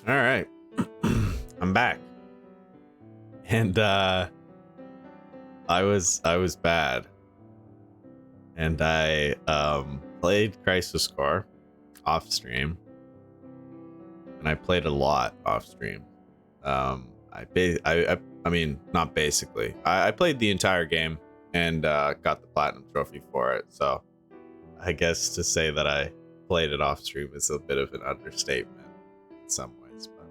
All right. I'm back. And I was bad. And I played Crisis Core off stream. And I played a lot off stream. I mean, not basically. I played the entire game and got the platinum trophy for it. So I guess to say that I played it off stream is a bit of an understatement in some ways. But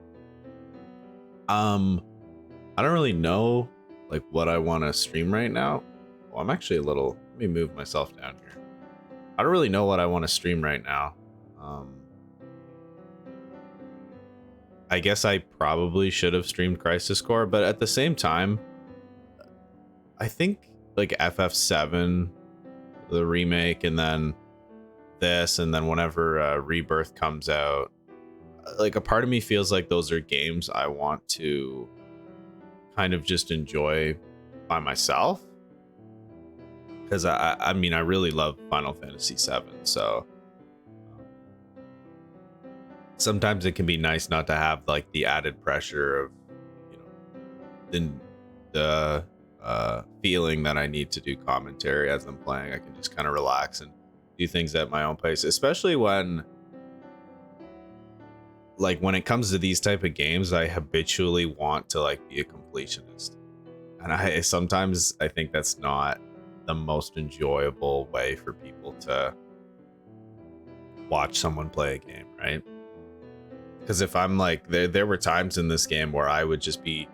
I don't really know like what I want to stream right now. Well, I'm actually a little. Let me move myself down here. I don't really know what I want to stream right now. I guess I probably should have streamed Crisis Core, but at the same time, I think like FF7, the remake, and then this, and then whenever Rebirth comes out, like a part of me feels like those are games I want to kind of just enjoy by myself. Because I mean, I really love Final Fantasy VII, so sometimes it can be nice not to have like the added pressure of, you know, the feeling that I need to do commentary as I'm playing. I can just kind of relax and do things at my own pace, especially when it comes to these type of games, I habitually want to like be a completionist, and I sometimes I think that's not the most enjoyable way for people to watch someone play a game, right? Because if I'm like, there were times in this game where I would just be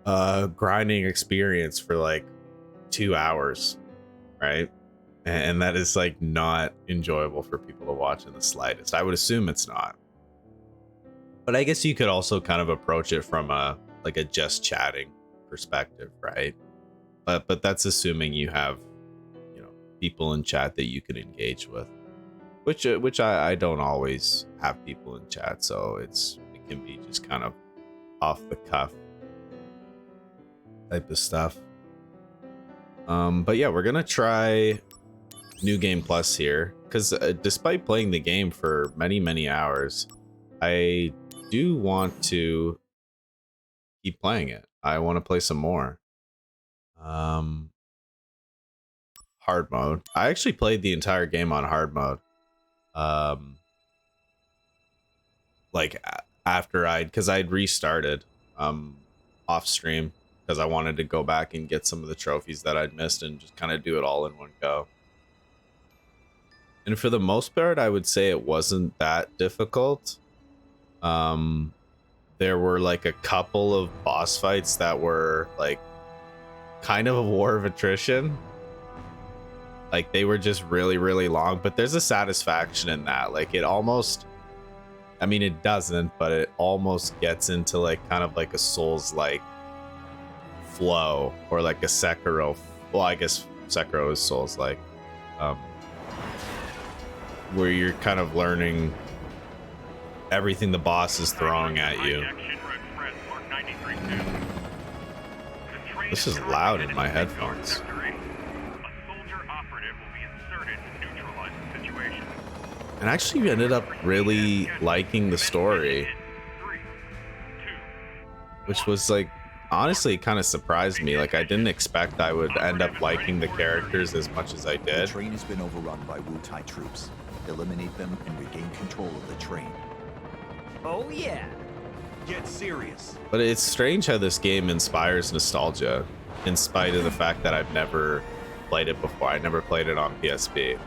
grinding experience for like 2 hours, right? And that is like not enjoyable for people to watch in the slightest. I would assume it's not. But I guess you could also kind of approach it from a just chatting perspective, right? But that's assuming you have, you know, people in chat that you can engage with. Which I don't always have people in chat, so it can be just kind of off the cuff type of stuff. But yeah, we're gonna try New Game Plus here, because despite playing the game for many hours, I do want to keep playing it. I want to play some more. Hard mode. I actually played the entire game on hard mode. Like after because I'd restarted off stream because I wanted to go back and get some of the trophies that I'd missed and just kind of do it all in one go. And for the most part, I would say it wasn't that difficult. There were like a couple of boss fights that were like kind of a war of attrition. Like they were just really long, but there's a satisfaction in that. Like it almost, I mean, it doesn't, but it almost gets into like kind of like a Souls-like flow, or like a Sekiro. Well, I guess Sekiro is Souls-like, where you're kind of learning everything the boss is throwing at you. This is loud in my headphones. And actually ended up really liking the story, which was like, honestly, kind of surprised me. Like I didn't expect I would end up liking the characters as much as I did. The train has been overrun by Wu-Tai troops. Eliminate them and regain control of the train. Oh yeah. Get serious. But it's strange how this game inspires nostalgia, in spite of the fact that I've never played it before. I never played it on PSP.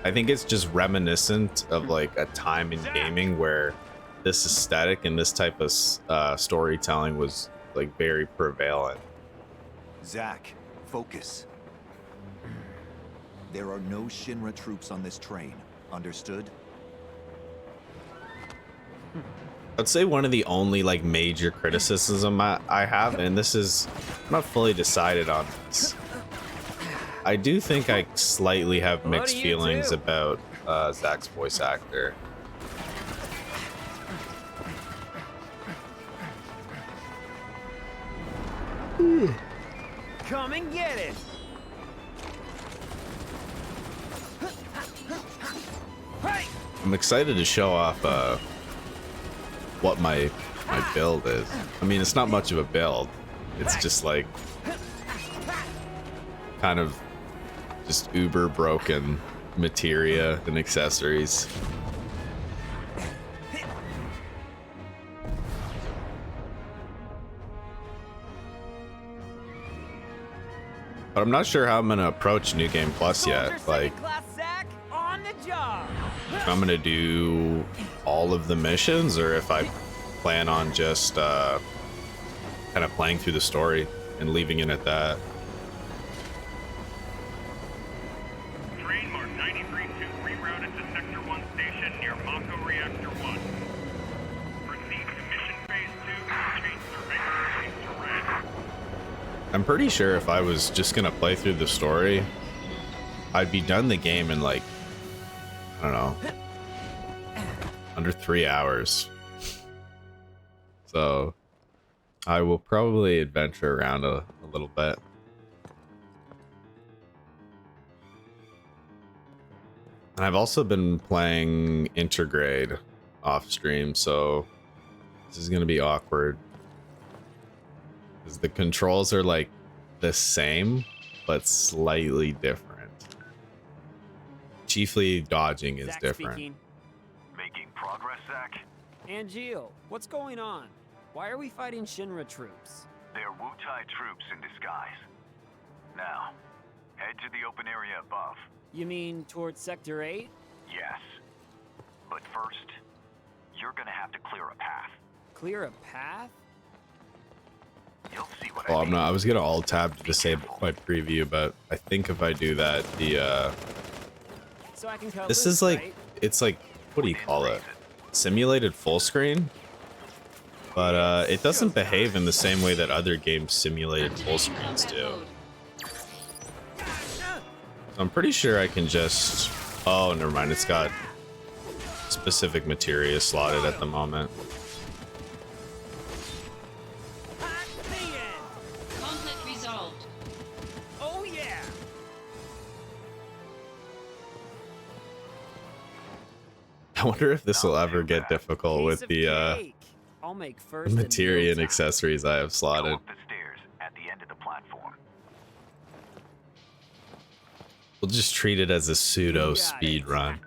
I think it's just reminiscent of like a time in gaming where this aesthetic and this type of storytelling was like very prevalent. Zack, focus. There are no Shinra troops on this train. Understood? I'd say one of the only like major criticism I have, and this is, I'm not fully decided on this. I do think I slightly have mixed feelings about Zack's voice actor. Come and get it. I'm excited to show off what my build is. I mean, it's not much of a build. It's just like kind of just uber broken materia and accessories. But I'm not sure how I'm gonna approach New Game Plus yet. Like, on the job. if I'm gonna do all of the missions, or if I plan on just kind of playing through the story and leaving it at that. Train Mark 93-2 rerouted to Sector 1 station near Mako Reactor 1. Proceed to Mission Phase 2, change surveyor phase to red. I'm pretty sure if I was just gonna play through the story, I'd be done the game in like, I don't know, under 3 hours. So I will probably adventure around a little bit. And I've also been playing Intergrade off stream, so this is gonna be awkward. Because the controls are like the same, but slightly different. Chiefly dodging is Zach different. speaking. Making progress, Zach? Angeal, what's going on? Why are we fighting Shinra troops? They're Wu-Tai troops in disguise. Now, head to the open area above. You mean towards Sector 8? Yes. But first, you're gonna have to clear a path. Clear a path? You'll see what Oh, I I'm mean. not. I was gonna alt tab to disable my preview, but I think if I do that, the So I can cut this loose, is like, right? it's like, what do you call it? Simulated full screen. But it doesn't behave in the same way that other games simulated full screens do. So I'm pretty sure I can just. Oh, never mind. It's got specific materia slotted at the moment. Conflict resolved. Oh yeah! I wonder if this will ever get difficult Piece with of the cake. I'll make first and materia and meal time. accessories I have Go slotted. up the stairs at the end of the platform. We'll just treat it as a pseudo Got speed it. run.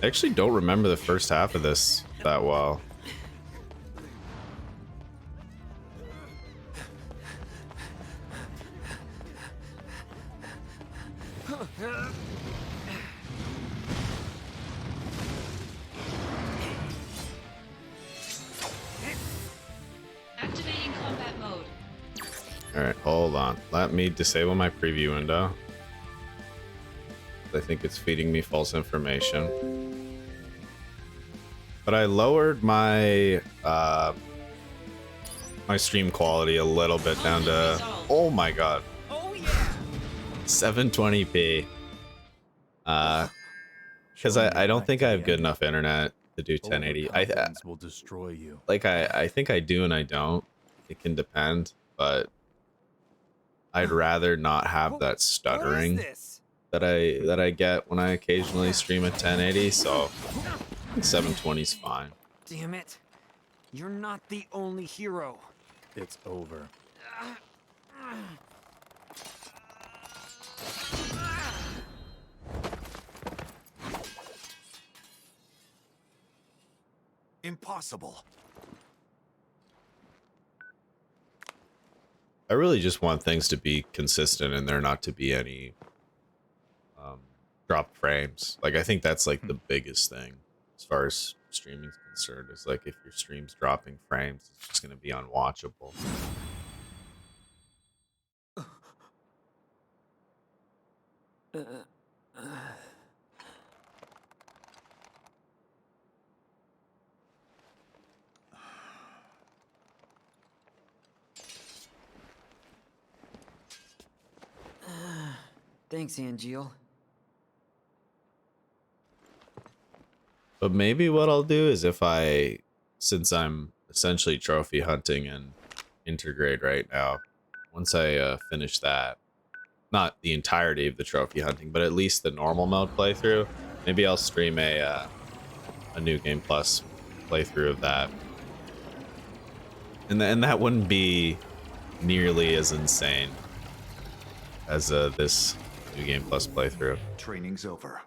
I actually don't remember the first half of this that well. Activating combat mode. Alright, hold on. Let me disable my preview window. I think it's feeding me false information. But I lowered my my stream quality a little bit down to, oh my god, Oh yeah! 720p. Because I don't think I have good enough internet to do 1080. Overconfidence will destroy you. Like I think I do and I don't. It can depend, but I'd rather not have that stuttering What is this? that I get when I occasionally stream at 1080. So 720 is fine. Damn it. You're not the only hero. It's over. Impossible. I really just want things to be consistent and there not to be any dropped frames. Like I think that's like the biggest thing as far as streaming is concerned. Is like if your stream's dropping frames, it's just gonna be unwatchable. Thanks, Angeal. But maybe what I'll do is if I since I'm essentially trophy hunting and intergrade right now, once I finish that, not the entirety of the trophy hunting, but at least the normal mode playthrough, maybe I'll stream a new game plus playthrough of that, and that wouldn't be nearly as insane as this new game plus playthrough. Training's over.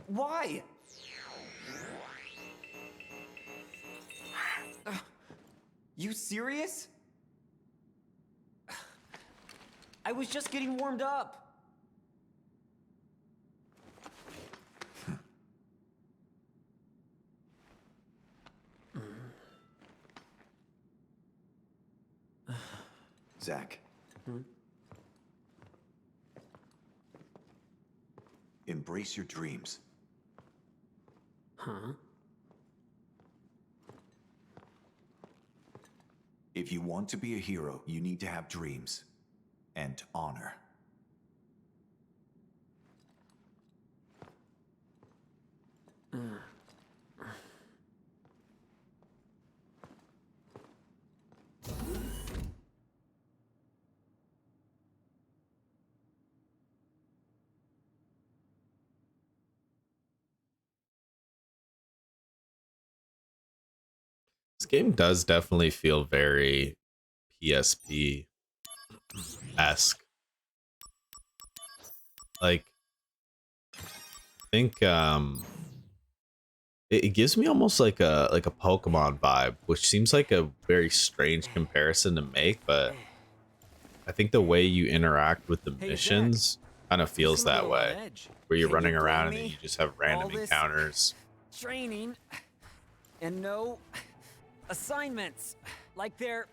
Why? You serious? I was just getting warmed up. Zach. Embrace your dreams. Huh? If you want to be a hero, you need to have dreams and honor. This game does definitely feel very PSP-esque. Like, I think it gives me almost like a Pokemon vibe, which seems like a very strange comparison to make, but I think the way you interact with the Hey, missions kind of feels seem a that little on way, edge. where you're Can running you around blame and then me? you just have random All this encounters. Training and no assignments. Like they're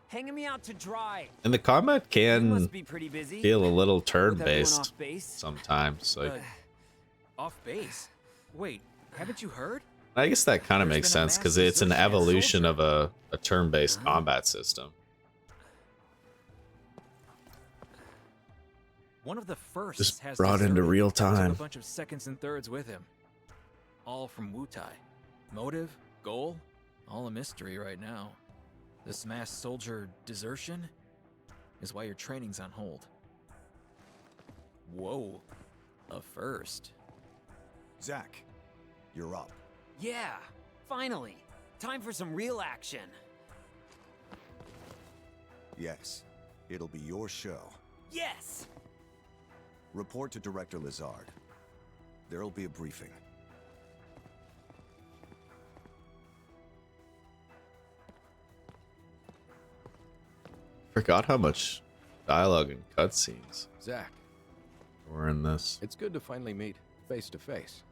hanging me out to dry. And the combat You can must be pretty busy. feel a little With everyone turn-based off base. sometimes. Like, Off base? Wait, haven't you heard? I guess that kind of There's makes been a sense because mass it's an desertion at evolution Soldier. of a turn-based combat system. One of the first Just has brought into deserted real and took time. a bunch of seconds and thirds with him. All from Wutai. Motive, goal, all a mystery right now. This mass soldier desertion is why your training's on hold. Whoa, a first. Zach, you're up. Yeah, finally. Time for some real action. Yes, it'll be your show. Yes! Report to Director Lazard. There'll be a briefing. Forgot how much dialogue and cutscenes Zach, were in this. it's good to finally meet face to face.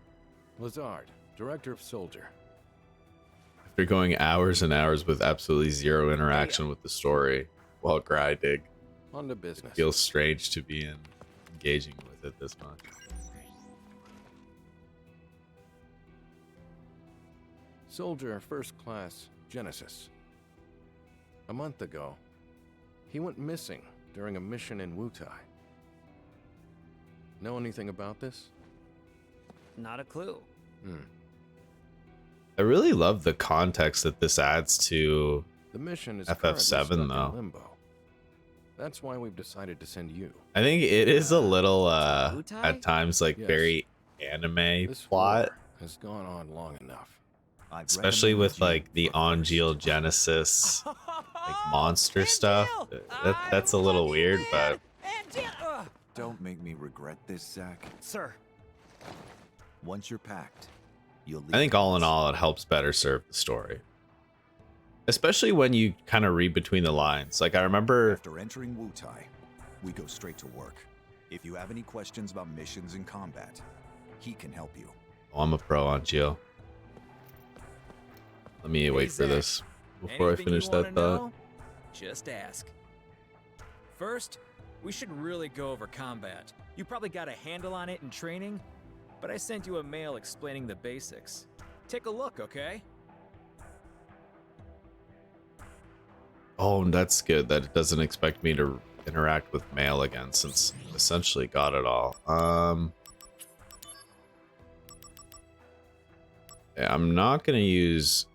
Lazard, Director of Soldier. After going hours and hours with absolutely zero interaction with the story while grinding, On to business. it feels strange to be engaging with it this much. Soldier First Class Genesis. A month ago, he went missing during a mission in Wutai. Know anything about this? Not a clue. I really love the context that this adds to The mission is FF7 currently stuck in though. limbo. That's why we've decided to send you. I think it is a little Wutai? at times like Yes. very anime This plot, war has gone on long enough. I'd especially recommend with you like the for first. Angel Genesis like monster stuff. That's a little weird, but Don't make me regret this, Zach. Sir. Once you're packed, you'll leave. I think all in once. all it helps better serve the story. Especially when you kind of read between the lines. Like I remember After entering Wutai, we go straight to work. If you have any questions about missions and combat, he can help you. oh, I'm a pro on Geo. Let me wait for Zach, this before I Anything finish you that wanna thought. know? Just ask. First, we should really go over combat. You probably got a handle on it in training, but I sent you a mail explaining the basics. Take a look, okay? Oh, and that's good that it doesn't expect me to interact with mail again since essentially got it all. Yeah, I'm not gonna use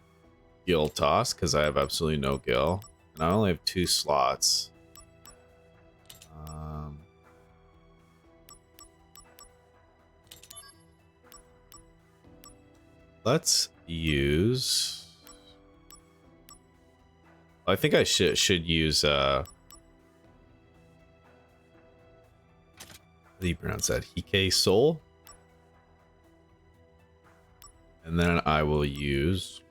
Gil toss because I have absolutely no Gil, and I only have 2 slots. Let's use. I think I should use. How do you pronounce that? Hike Soul. And then I will use.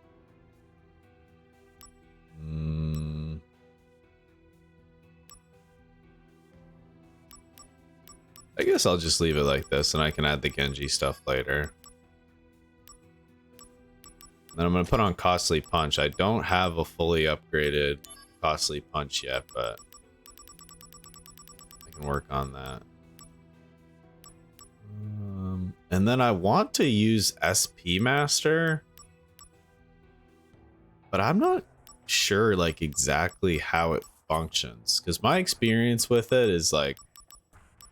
I guess I'll just leave it like this, and I can add the Genji stuff later. Then I'm going to put on Costly Punch. I don't have a fully upgraded Costly Punch yet, but I can work on that. And then I want to use SP Master, but I'm not sure like exactly how it functions, because my experience with it is like,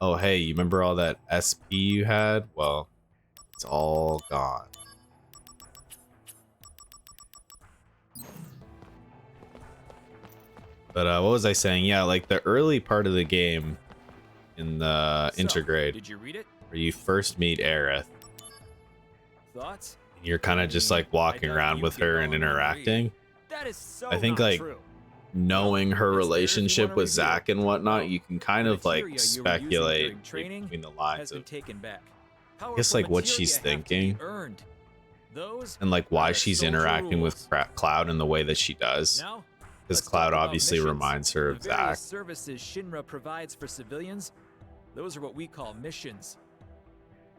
oh hey, you remember all that SP you had? Well, it's all gone. But what was I saying? Yeah, like the early part of the game in the intergrade, Did you read it? where you first meet Aerith, Thoughts? you're kind of just like walking around with her and interacting. That is so I think not like true. knowing her It's there if you relationship wanna with review Zack and whatnot, you can kind of like Materia you were using speculate during training between the has lines been of taken back. guess, like, what she's Powerful materia have to be thinking. earned. Those and like are why the she's soldier interacting with rules. Cloud in the way that she does. Now, Because let's Cloud talk about obviously missions. reminds her The of various Zack. services Shinra provides for civilians, those are what we call missions.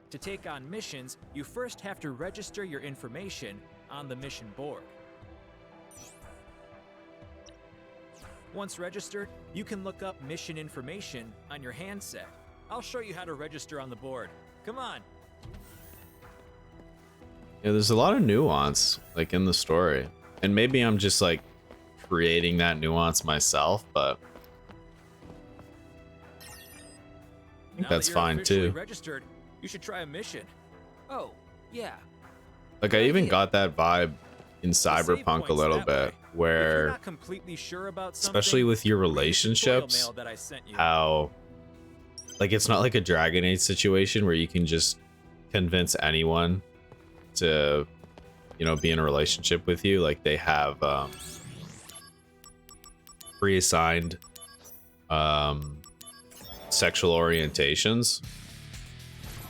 To take on missions, you first have to register your information on the mission board. Once registered, you can look up mission information on your handset. I'll show you how to register on the board. Come on. Yeah, there's a lot of nuance like in the story, and maybe I'm just like creating that nuance myself, but I think Now that's that you're fine officially too. registered, you should try a mission. Oh, yeah. Like I even idea. got that vibe in The save Cyberpunk a point's little that bit, way. If you're where not completely sure about especially something, with your read the tutorial relationships, mail that I sent you. how like it's not like a Dragon Age situation where you can just convince anyone to, you know, be in a relationship with you. Like they have pre-assigned sexual orientations.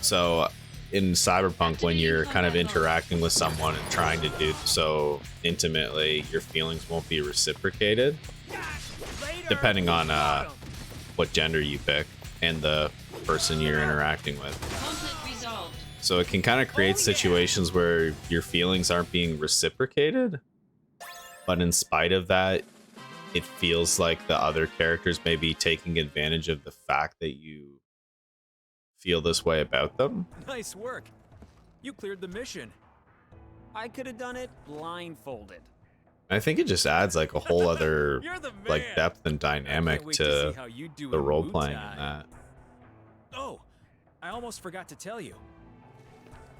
So in Cyberpunk, when you're kind of interacting with someone and trying to do so intimately, your feelings won't be reciprocated, depending on what gender you pick and the person you're interacting with. Conflict resolved. So it can kind of create situations where your feelings aren't being reciprocated, but in spite of that, it feels like the other characters may be taking advantage of the fact that you feel this way about them. Nice work. You cleared the mission. I could have done it blindfolded. I think it just adds like a whole other You're the like man. depth and I can't dynamic wait to see how you do the in role playing in Wutai. that. Oh, I almost forgot to tell you.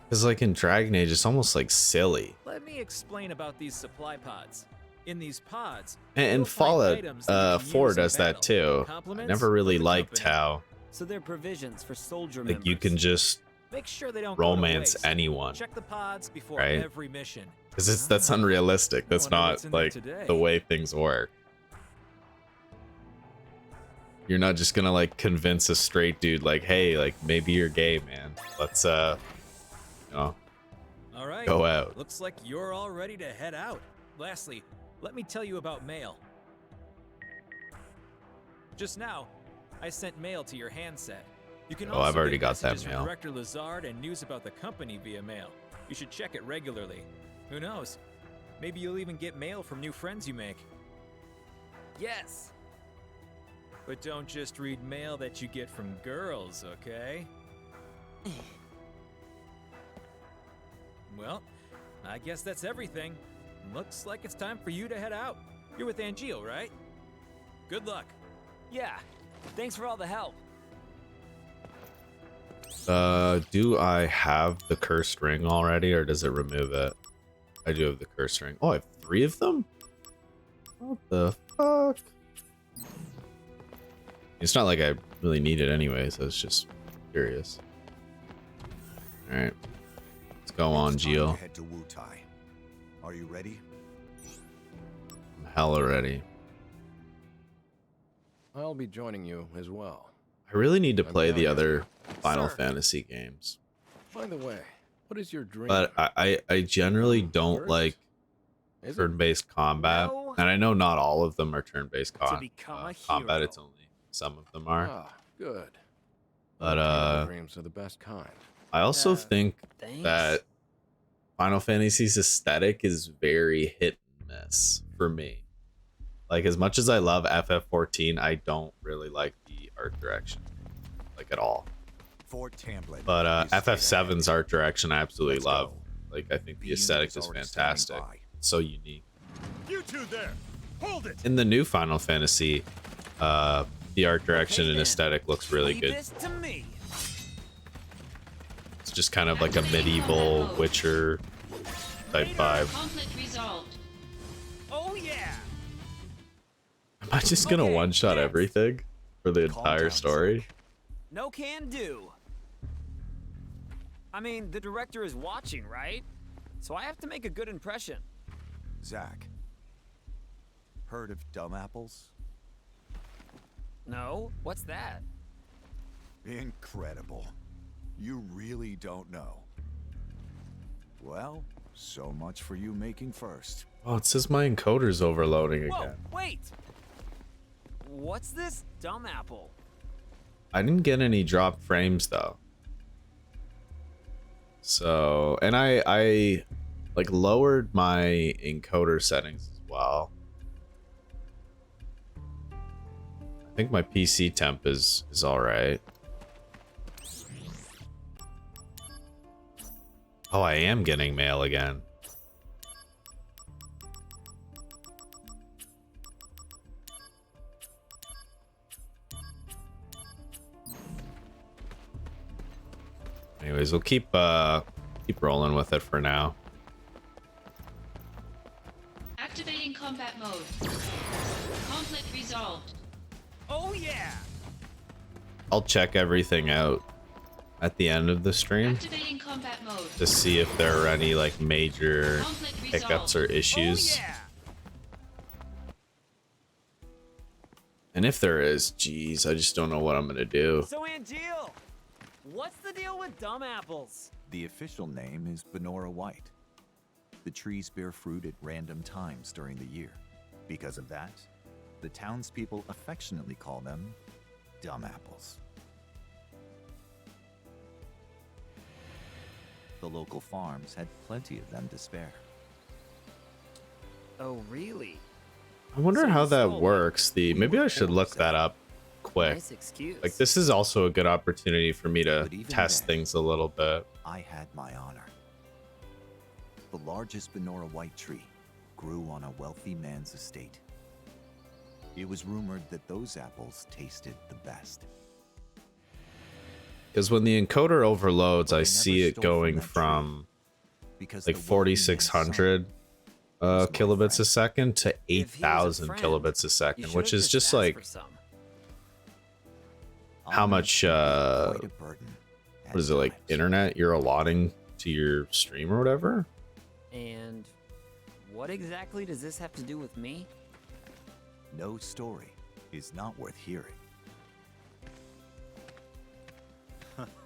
Because like in Dragon Age, it's almost like silly. Let me explain about these supply pods. In these pods, And you'll find Fallout items that you can 4 use in does that battle. too. I Compliments never really from the liked company. how So they're provisions for soldier like you members. can just Make sure they don't go to romance waste. anyone. Check the pods before right? every mission. Because that's unrealistic. That's wonder what's not in there like today. the way things work. You're not just gonna like convince a straight dude like, hey, like maybe you're gay, man. Let's you know, All right. go out. Looks like you're all ready to head out. Lastly, let me tell you about mail. Just now, I sent mail to your handset. You can Oh, also I've already get got that messages mail. from Director Lazard and news about the company via mail. You should check it regularly. Who knows? Maybe you'll even get mail from new friends you make. Yes. But don't just read mail that you get from girls, okay? Well, I guess that's everything. Looks like it's time for you to head out. You're with Angeal, right? Good luck. Yeah. Thanks for all the help. Do I have the cursed ring already, or does it remove it? I do have the cursor ring. Oh, I have 3 of them? What the fuck? It's not like I really need it anyways. I was just curious. Alright. Let's go on, It's time to Geo. head to Wutai. Are you ready? I'm hella ready. I'll be joining you as well. I really need to I'm play down the here. other Final Sir. Fantasy games. By the way, what is your dream? But I generally don't First? like Is it? turn-based combat. No. And I know not all of them are turn-based To become a combat. hero. It's only some of them are. Ah, good. But, Unattainable dreams are the best kind. I also think Thanks. that Final Fantasy's aesthetic is very hit and miss for me. Like, as much as I love FF14, I don't really like the art direction, like, at all. Fort Tamblin. But is straight FF7's ahead. art direction I absolutely Let's love. go. Like, I think the unit aesthetic is is already fantastic. standing by. It's so unique. You two there! Hold it! In the new Final Fantasy, the art direction and then. aesthetic looks really Leave good. this to me. It's just kind of like a medieval Witcher type vibe. Conflict resolved. Oh yeah. Am I just gonna Okay, one-shot yes. everything for the Calm entire down, story? No can do. I mean, the director is watching, right? So I have to make a good impression. Zach. Heard of dumb apples? No? What's that? Incredible. You really don't know. Well, so much for you making first. Oh, it says my encoder's overloading Whoa, again. wait. What's this dumb apple? I didn't get any drop frames though. So, and I like lowered my encoder settings as well. I think my PC temp is all right. Oh, I am getting mail again. Anyways, we'll keep rolling with it for now. Activating combat mode. Conflict resolved. Oh yeah. I'll check everything out at the end of the stream Activating combat mode. to see if there are any like major Conflict hiccups resolved. or issues. Oh yeah. And if there is, geez, I just don't know what I'm gonna do. So Angeal, what's the deal with dumb apples? The official name is Benora White. The trees bear fruit at random times during the year. Because of that, the townspeople affectionately call them dumb apples. The local farms had plenty of them to spare. Oh really? I wonder So how you that stole it. works. We Maybe were I should look forced that out. up quick. Nice excuse. Like this is also a good opportunity for me to But even test then- things a little bit. I had my honor. The largest Benora White tree grew on a wealthy man's estate. It was rumored that those apples tasted the best. Because when the encoder overloads, But I they see never it stole from going that tree, from because like the wealthy man's 4,600 son was my kilobits a friend. second to If he was a 8,000 friend, kilobits a You second, should've which is just asked like for some. how much, Honor quite a burden what is it, like at times. internet you're allotting to your stream or whatever? And what exactly does this have to do with me? No story is not worth hearing.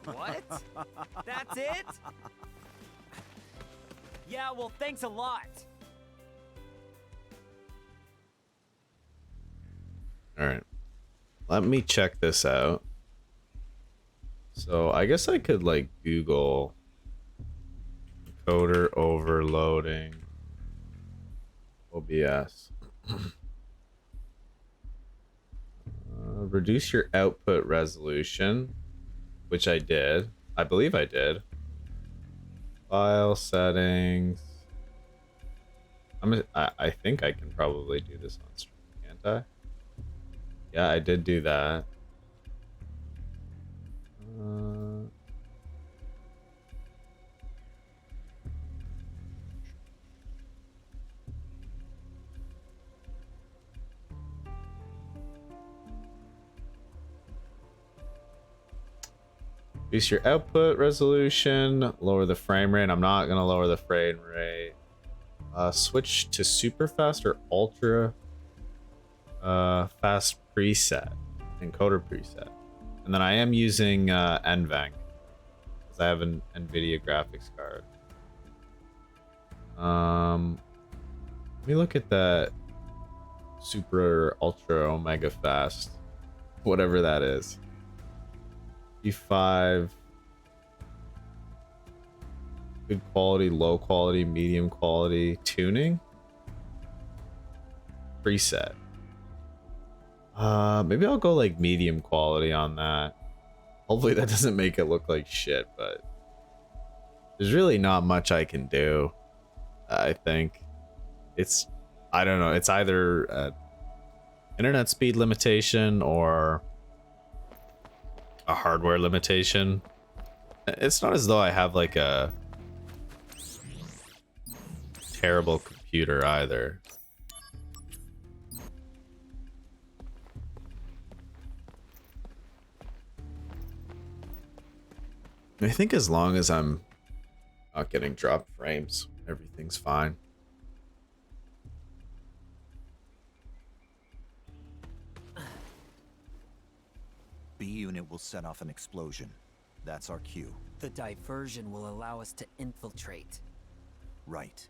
What? That's it? Yeah, well, thanks a lot. All right, let me check this out. So I guess I could like Google encoder overloading OBS. Reduce your output resolution, which I did. I believe I did. File settings. I think I can probably do this on stream, can't I? Yeah, I did do that. Increase your output resolution, lower the frame rate. I'm not gonna lower the frame rate. Switch to super fast or ultra fast preset, encoder preset. And then I am using NVENC because I have an NVIDIA graphics card. Let me look at that super ultra omega fast, whatever that is. E5, good quality, low quality, medium quality, tuning, preset. Maybe I'll go like medium quality on that. Hopefully that doesn't make it look like shit, but there's really not much I can do. I think I don't know, it's either internet speed limitation or a hardware limitation. It's not as though I have like a terrible computer either. I think as long as I'm not getting dropped frames, everything's fine. B unit will set off an explosion. That's our cue. The diversion will allow us to infiltrate. Right.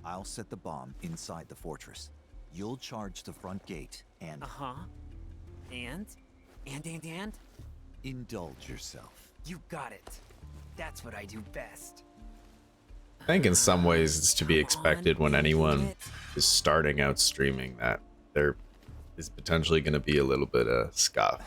I'll set the bomb inside the fortress. You'll charge the front gate and Uh-huh. And? And? indulge yourself. You got it. That's what I do best. I think in some ways it's to be expected when anyone unit. is starting out streaming that there is potentially going to be a little bit of scuff.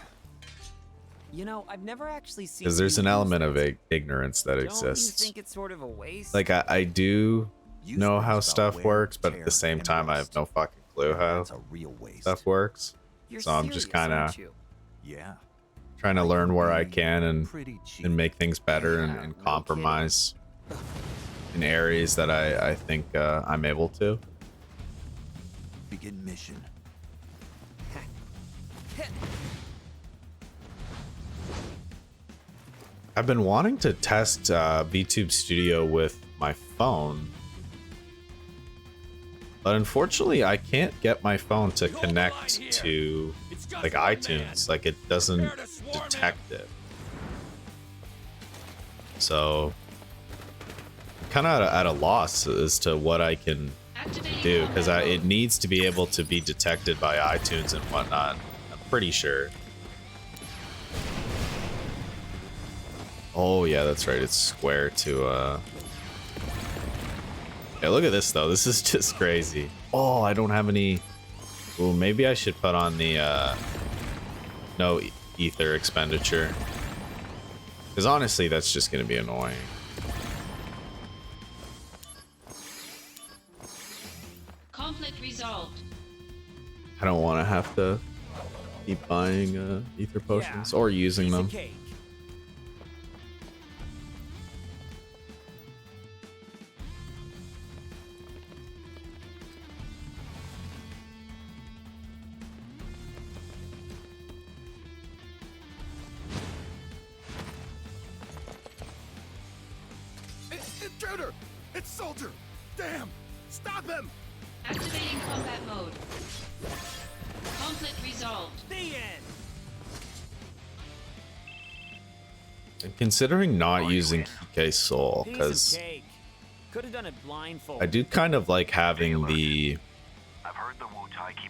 You know, I've never actually seen. Because there's you an use element of it. ignorance that Don't you exists. think it's sort of a waste? Like I do You know spell how about stuff wear, works, but at tear, the same and time I have rust. no fucking clue how That's a real waste. stuff works. You're so I'm just serious, kind of aren't you? Yeah. trying to learn where I can and Pretty cheap. make things better Yeah, and no compromise in areas that I think I'm able to. Begin mission. I've been wanting to test VTube Studio with my phone, but unfortunately I can't get my phone to connect to like iTunes. Like it doesn't detect it. So I'm kind of at a loss as to what I can do, because it needs to be able to be detected by iTunes and whatnot. I'm pretty sure. Oh yeah, that's right. It's square to yeah, look at this though. This is just crazy. Oh, I don't have any. Well, maybe I should put on the no ether expenditure. Because honestly, that's just gonna be annoying. Conflict resolved. I don't want to have to keep buying ether potions or using Piece of them. cake. Intruder! It's Soldier! Damn! Stop him! Activating combat mode. Conflict resolved. The end. And considering not using PK Soul, Piece because of cake. Could have done it blindfold. I do kind of like having the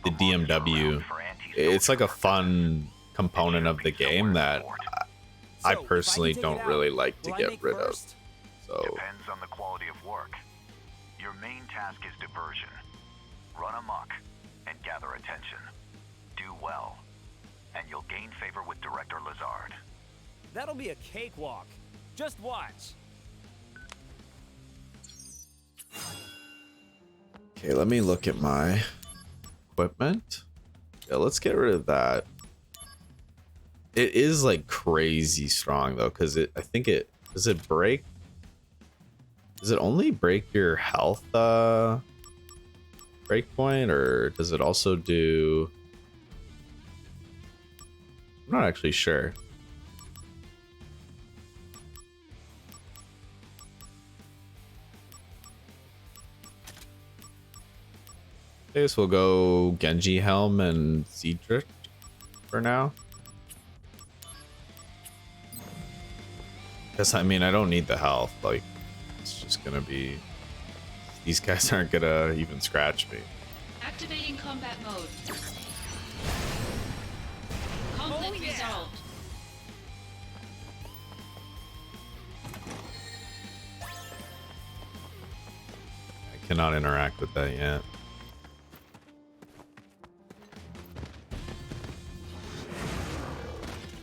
DMW. It's like a fun component of the game that I So, if personally can take don't it out, really like to will I get make rid of. first? So Depends on the quality of work. Your main task is diversion. Run amok and gather attention. Do well, and you'll gain favor with Director Lazard. That'll be a cakewalk. Just watch. okay, let me look at my equipment. Yeah, let's get rid of that. It is like crazy strong though, because I think it does it break. Does it only break your health breakpoint, or does it also do? I'm not actually sure. I guess we'll go Genji Helm and Ziedrich for now. Guess I mean I don't need the health. Like it's just gonna be. These guys aren't gonna even scratch me. Activating combat mode. Conflict resolved. I cannot interact with that yet.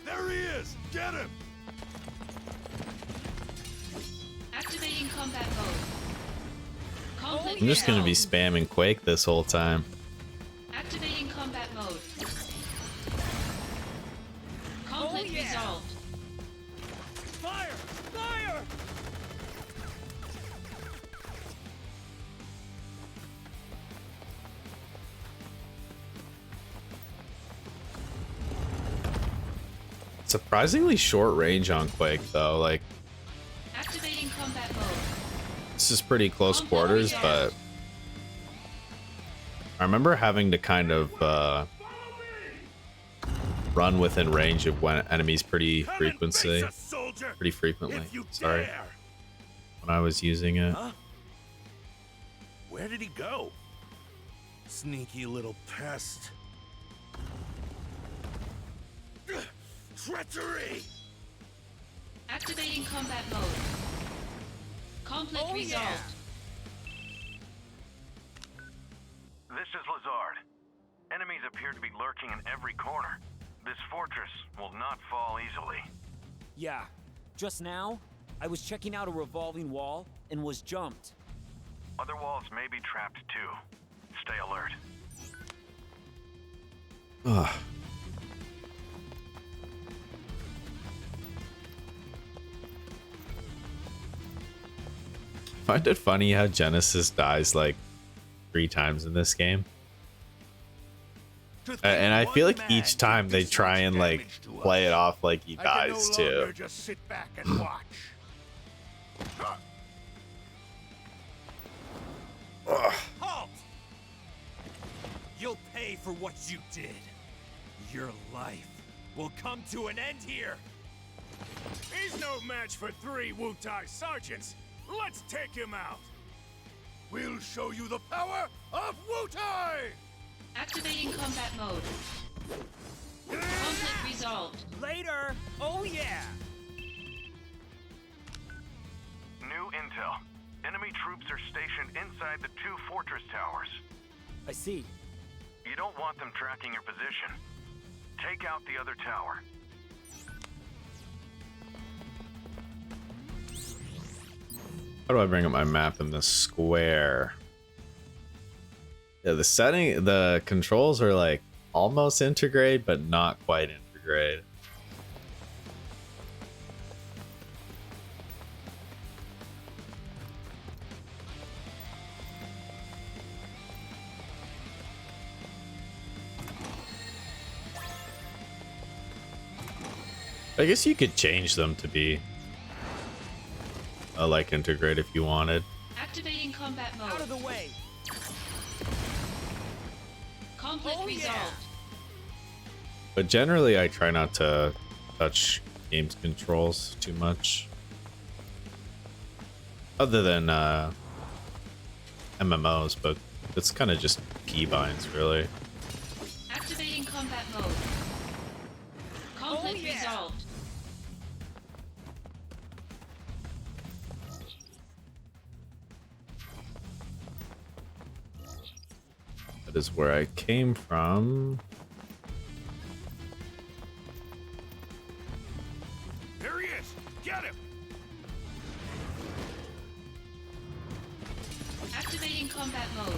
There he is! Get him! Activating combat mode. Conflict I'm just gonna be resolved. spamming Quake this whole time. Activating combat mode. Conflict resolved. Fire! Fire! Surprisingly short range on Quake though. Like Activating combat mode. this is pretty close quarters, but I remember having to kind of run within range of when enemies pretty frequently. Sorry, when I was using it. Huh? Where did he go? Sneaky little pest. Treachery! Activating combat mode. Conflict resolved. This is Lazard. Enemies appear to be lurking in every corner. This fortress will not fall easily. Yeah. Just now, I was checking out a revolving wall and was jumped. Other walls may be trapped too. Stay alert. Ugh. I find it funny how Genesis dies like 3 times in this game. And I feel like each time they try and like play it off like he dies too. Just sit back and watch. Halt! You'll pay for what you did. Your life will come to an end here. He's no match for 3 Wu-Tai sergeants. Let's take him out. We'll show you the power of Wu-Tai! Activating combat mode. Conflict resolved. Later! Oh yeah! New intel. Enemy troops are stationed inside the 2 fortress towers. I see. You don't want them tracking your position. Take out the other tower. How do I bring up my map in the square? Yeah, the controls are like almost integrate, but not quite integrate. I guess you could change them to be like integrate if you wanted. Activating combat Out of mode. the way! Conflict Oh, yeah. resolved. But generally, I try not to touch games controls too much. Other than MMOs, but it's kind of just keybinds, really. Activating combat mode. Conflict yeah. resolved. That is where I came from. There he is! Get him! Activating combat mode.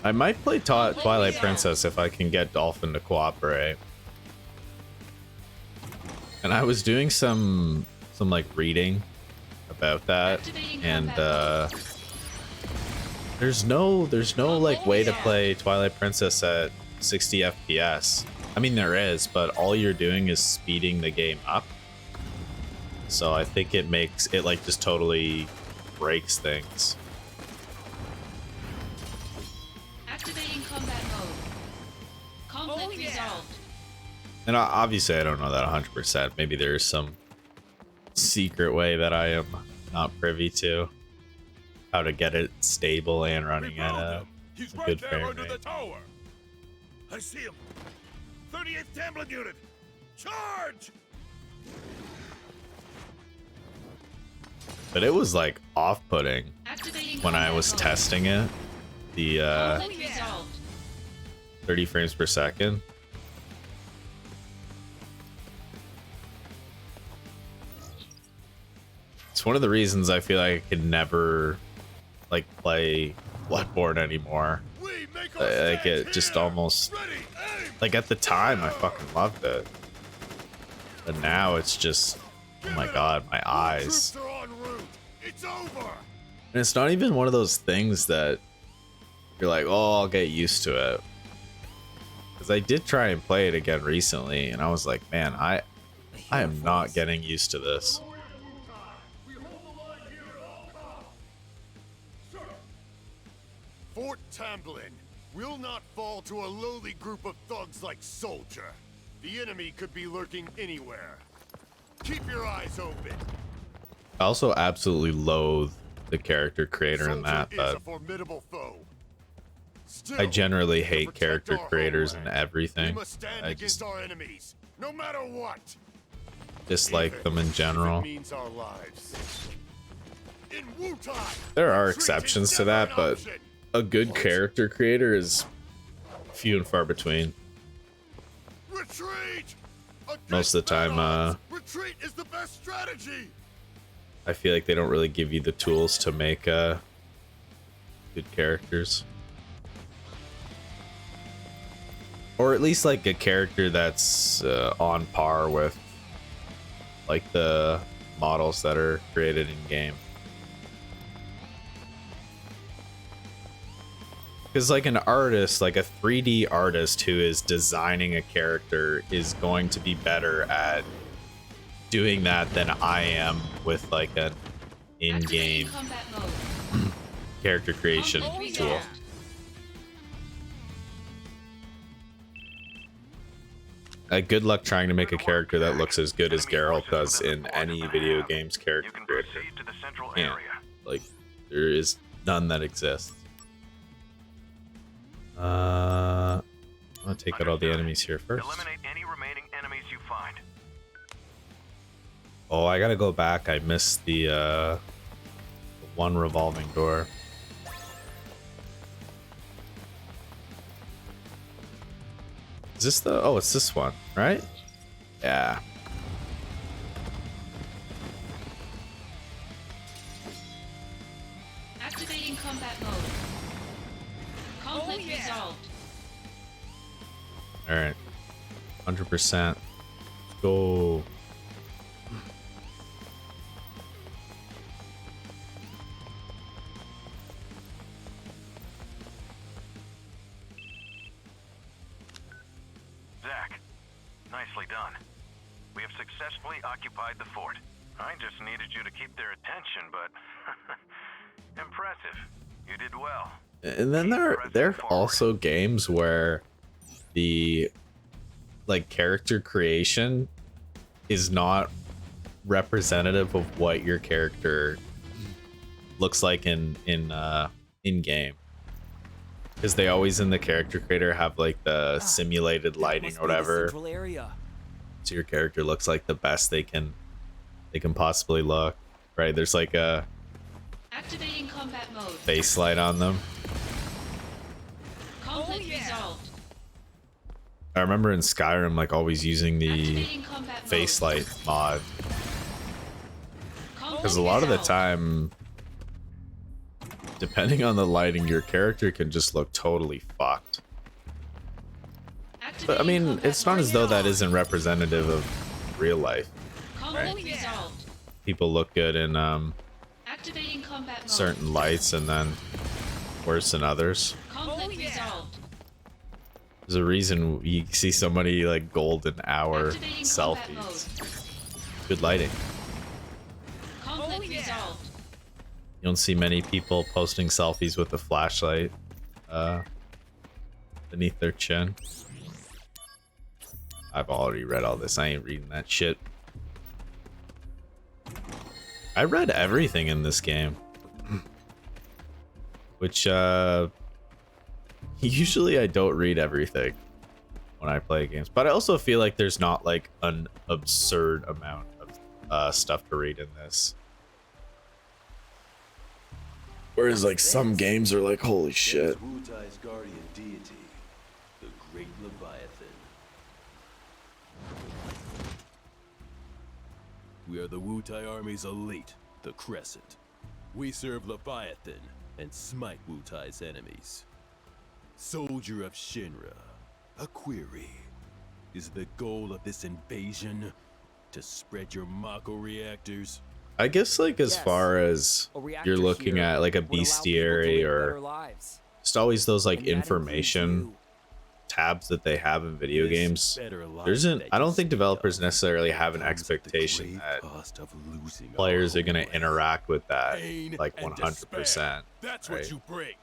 I might play Twilight Princess if I can get Dolphin to cooperate. And I was doing some like reading about that, Activating and combat mode. there's no like way to play Twilight Princess at 60 FPS. I mean there is, but all you're doing is speeding the game up. So I think it makes it like just totally breaks things. Activating And obviously I don't know that 100%. Maybe there is some secret way that I am not privy to, how to get it stable and running at a He's a right good there frame under the rate. tower. I see him. 38th Tamblin unit. Charge! But it was like off-putting Activating when I combat was mode. testing it. The Conflict resolved. 30 frames per second. It's one of the reasons I feel like I could never like play Bloodborne anymore. We make our Like stand it just here. almost Ready, aim, like at the time I fucking loved it. But now it's just, oh my god, my eyes. Troops are en route. It's over. And it's not even one of those things that you're like, oh, I'll get used to it. Because I did try and play it again recently, and I was like, man, I am not getting used to this. Fort Tamblin will not fall to a lowly group of thugs like Soldier. The enemy could be lurking anywhere. Keep your eyes open. I also absolutely loathe the character creator in Soldier that, is but a formidable foe. Still, I generally to hate protect character our creators in homeland, we everything. must stand I against just our enemies, no matter what. dislike Even them in if general. it means our lives. In Wutai, There are retreat is exceptions to never that, an but option. a good character creator is few and far between. Retreat! Most of the time, retreat is the best strategy. I feel like they don't really give you the tools to make good characters. Or at least like a character that's on par with like the models that are created in game. Because like an artist, like a 3D artist who is designing a character is going to be better at doing that than I am with like an in-game Activating combat mode. character creation Conflict tool. resolved. Good luck trying to make a character that looks as good as Geralt does in any video game's You character can creator. proceed to the central Yeah. area. Like, there is none that exists. I'm gonna take out all the enemies here first. Eliminate any remaining enemies you find. Oh, I gotta go back. I missed the one revolving door. Is this the... Oh, it's this one, right? Yeah. Activating combat mode. Conflict resolved. Alright. 100%. Go. Zach, nicely done. We have successfully occupied the fort. I just needed you to keep their attention, but impressive. You did well. And then there are also games where the like character creation is not representative of what your character looks like in game, because they always in the character creator have like the simulated lighting Must or be the whatever, central area. so your character looks like the best they can possibly look, right? There's like a Activating combat mode. face light on them. Conflict resolved. I remember in Skyrim like always using the Activating combat mode. face light mod, Conflict because a lot of the resolved. time, depending on the lighting, your character can just look totally fucked. But I Activating mean, combat it's not mode. as though that isn't representative of real life. Conflict resolved. People look good in Activating combat mode. certain lights and then worse than others. Conflict resolved. There's a reason you see so many like golden hour Activating combat selfies. mode. Good lighting. Conflict resolved. You don't see many people posting selfies with a flashlight beneath their chin. I've already read all this. I ain't reading that shit. I read everything in this game. Which, usually I don't read everything when I play games. But I also feel like there's not, like, an absurd amount of stuff to read in this. Whereas, like, some games are like, holy shit. Wutai's guardian deity, the Great Leviathan. We are the Wutai Army's elite, the Crescent. We serve Leviathan and smite Wutai's enemies. Soldier of Shinra, a query. Is the goal of this invasion to spread your Mako reactors? I guess, like, as Yes. far as A reactor you're looking here at, like, a would allow people to bestiary live or better lives. just always those, like, And that includes information you. tabs that they have in video This games. better life There isn't, that I you don't think speak developers of necessarily have an comes at the expectation grave that cost of losing players our are going to homeland. interact with that, Pain like, and 100%. despair. That's right? what you bring.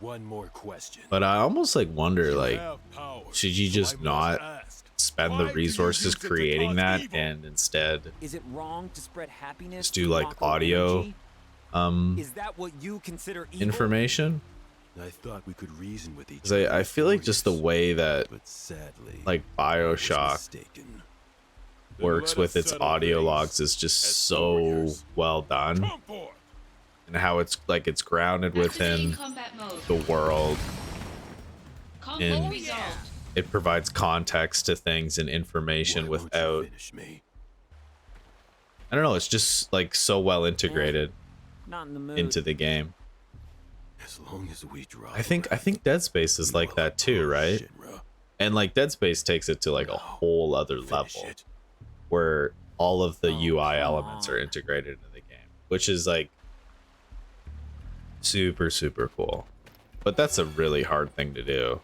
One more question. But I almost, like, wonder, You like, have power, should you so just I must not ask, spend why the do you resources use it to creating cause that evil? and instead Is it wrong to spread happiness? just do, through like, Mako audio energy? Is that what you consider evil? information? I thought we could reason with each Because other I feel like for just the years, way that, but sadly, like, I was Bioshock mistaken. works Let with us its settle audio things logs is just as so warriors. well done, Come forth. and how it's, like, it's grounded Activating within combat mode. the world. Conflict in- resolved. It provides context to things and information Why won't you without, finish me? I don't know, it's just, like, so well integrated Not in the mood. into the game. As long as we draw I think Dead Space is like that too, right? Shinra. And, like, Dead Space takes it to, like, a No. whole other Finish level it. where all of the Oh, UI come elements are on. integrated into the game, which is, like, super, super cool. But that's a really hard thing to do.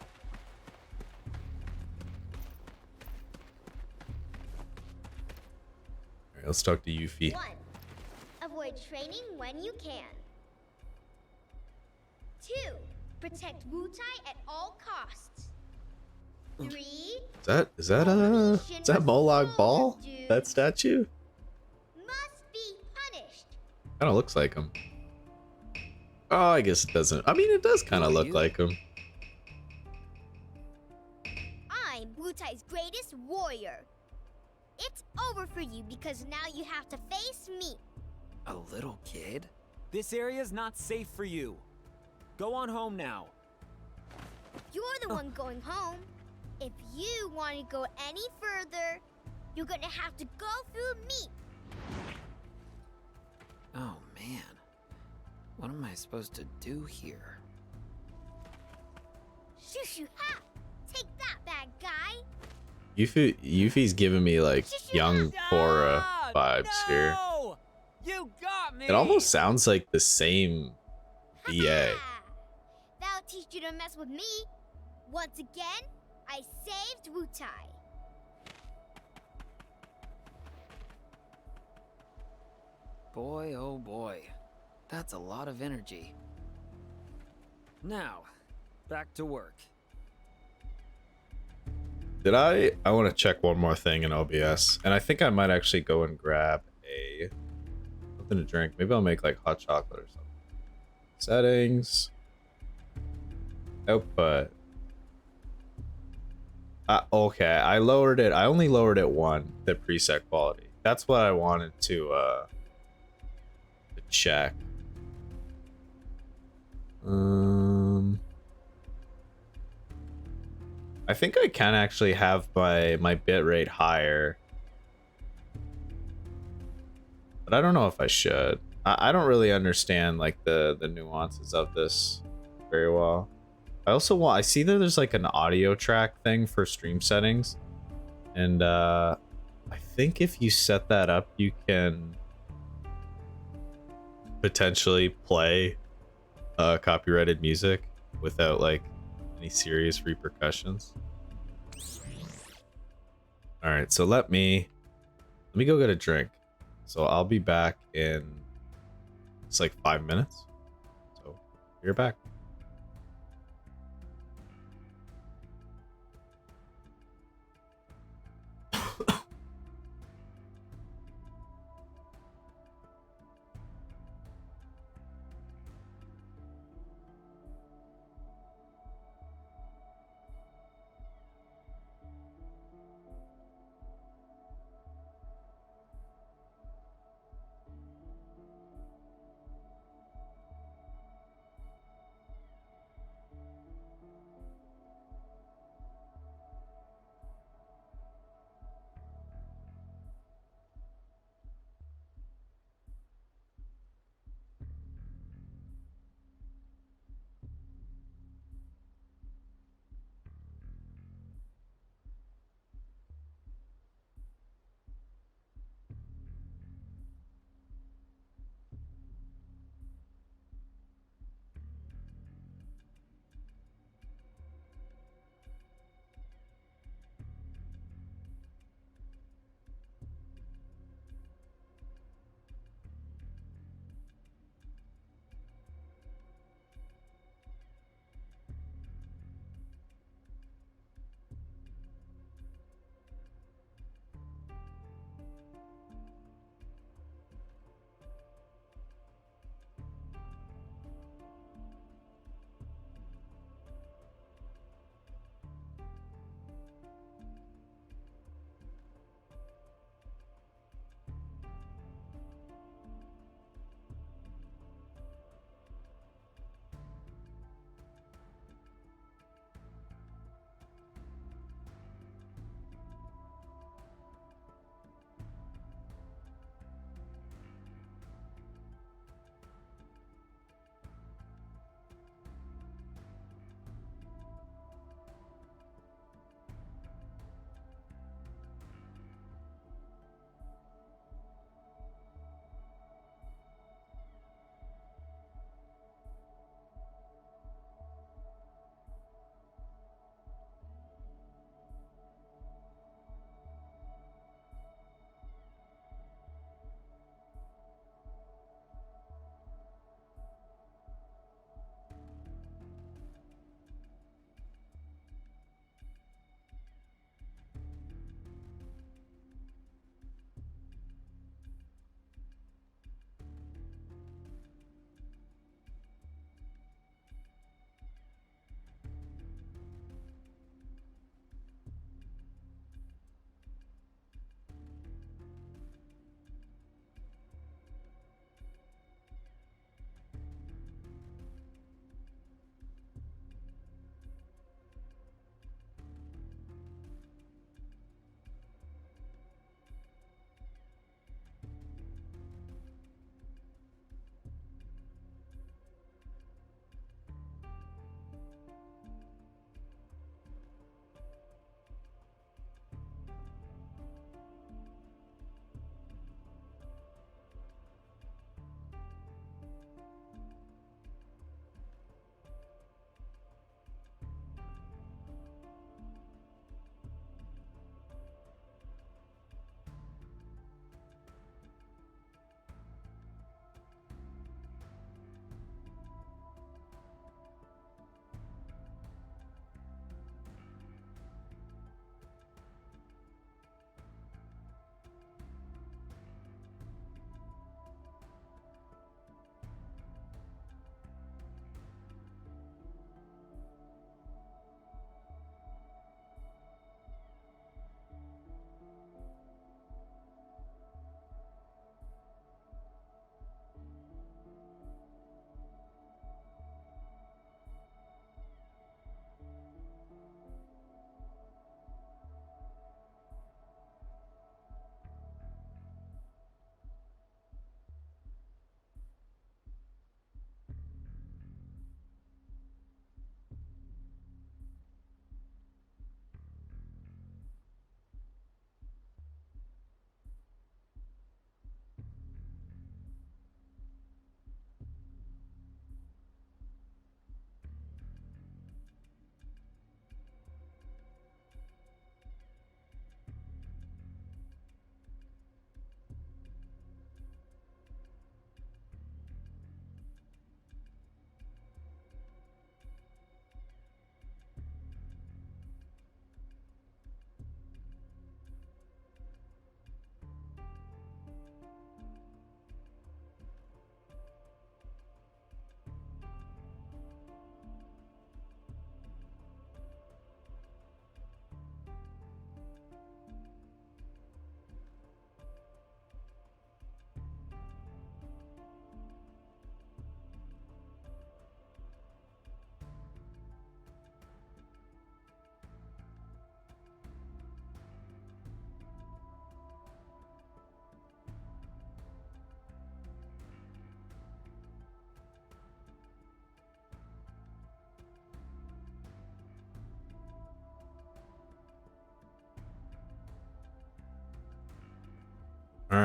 All right, let's talk to Yuffie. 1. Avoid training when you can. 2. Protect Wutai at all costs. 3. Is that Molag Ball? That statue? Must be punished. Kind of looks like him. Oh, I guess it doesn't. I mean, it does kind of Who are look you? like him. I'm Wutai's greatest warrior. It's over for you because now you have to face me. A little kid? This area's not safe for you. Go on home now. You're the one going home. If you want to go any further, you're gonna have to go through me. Oh man. What am I supposed to do here? Shoo shoo ha! Take that, bad guy. Yuffie's giving me, like, young Korra vibes here. No! You got me! It almost sounds like the same VA. Ha! That'll teach you to mess with me. Once again, I saved Wutai. Boy, oh boy. That's a lot of energy. Now, back to work. Did I want to check one more thing in OBS, and I think I might actually go and grab something to drink. Maybe I'll make, like, hot chocolate or something. Settings. Output. Okay, I lowered it. I only lowered it one, the preset quality. That's what I wanted to check. I think I can actually have my bitrate higher, but I don't know if I should. I don't really understand, like, the nuances of this very well. I see that there's, like, an audio track thing for stream settings, and I think if you set that up, you can potentially play copyrighted music without, like, any serious repercussions. All right, so let me go get a drink. So I'll be back in, it's like 5 minutes. So you're back.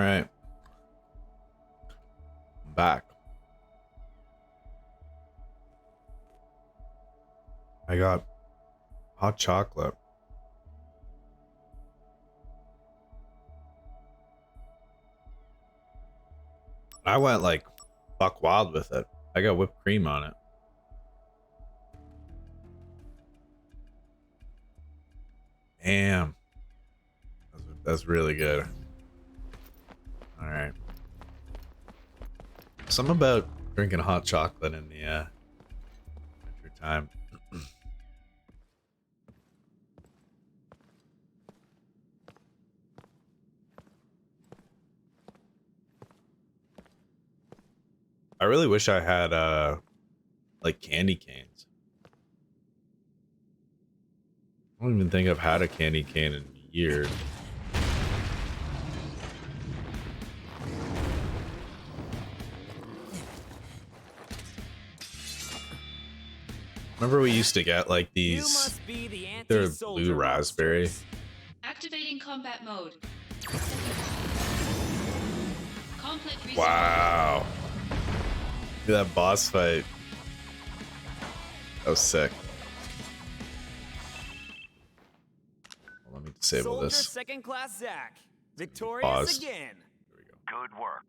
right. I'm back. I got hot chocolate. I went like buck wild with it. I got whipped cream on it. Damn. That's really good. All right. Something about drinking hot chocolate in the winter time. I really wish I had like candy canes. I don't even think I've had a candy cane in years. Remember we used to get like these, they're blue raspberry. Activating combat mode. Conflict resumed. Wow. Look at that boss fight. That was sick. Well, let me disable Soldier this. second class Zach. Victorious Pause. again. There we go. Good work.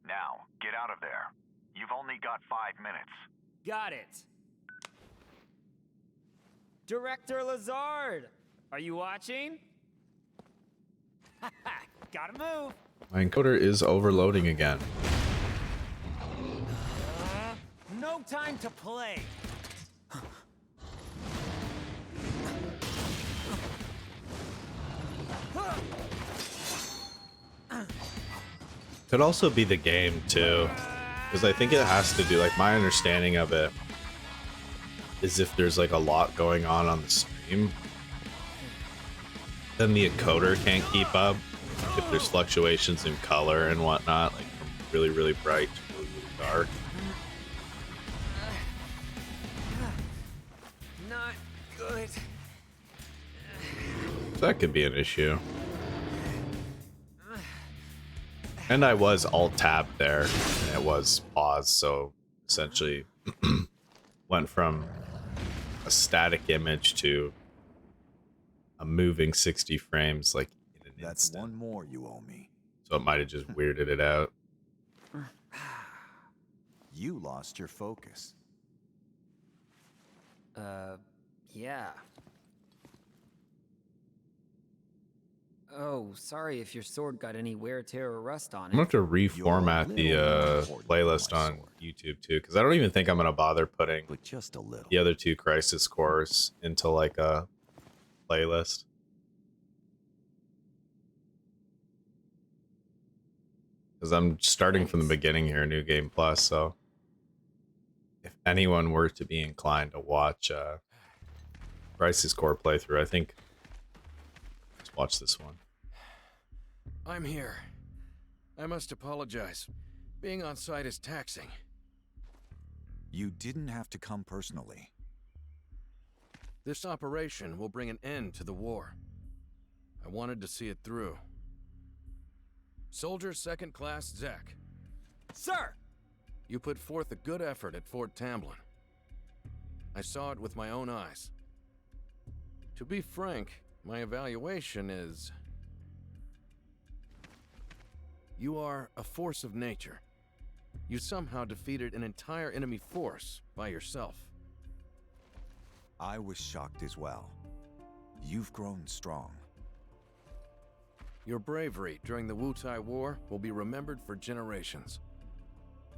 Now, get out of there. You've only got 5 minutes. Got it. Director Lazard, are you watching? Gotta move. My encoder is overloading again. No time to play. Could also be the game too, because I think it has to do, like, my understanding of it is if there's like a lot going on the stream, then the encoder can't keep up. If there's fluctuations in color and whatnot, like from really, really bright to really, really dark. Not good. So that could be an issue. And I was alt-tabbed there, and it was paused, so essentially went from a static image to a moving 60 frames, like in an That's instant. one more you owe me. So it might have just weirded it out. You lost your focus. Yeah. Oh, sorry if your sword got any wear, tear, or rust on I'm gonna it. have to reformat the playlist on YouTube too, because I don't even think I'm gonna bother putting But just a little. the other two Crisis cores into like a playlist. Because I'm starting from the beginning here, New Game Plus, so if anyone were to be inclined to watch Crisis Core playthrough, I think just watch this one. I'm here. I must apologize. Being on site is taxing. You didn't have to come personally. This operation will bring an end to the war. I wanted to see it through. Soldier Second Class Zach. Sir! You put forth a good effort at Fort Tamblin. I saw it with my own eyes. To be frank, my evaluation is... You are a force of nature. You somehow defeated an entire enemy force by yourself. I was shocked as well. You've grown strong. Your bravery during the Wutai War will be remembered for generations.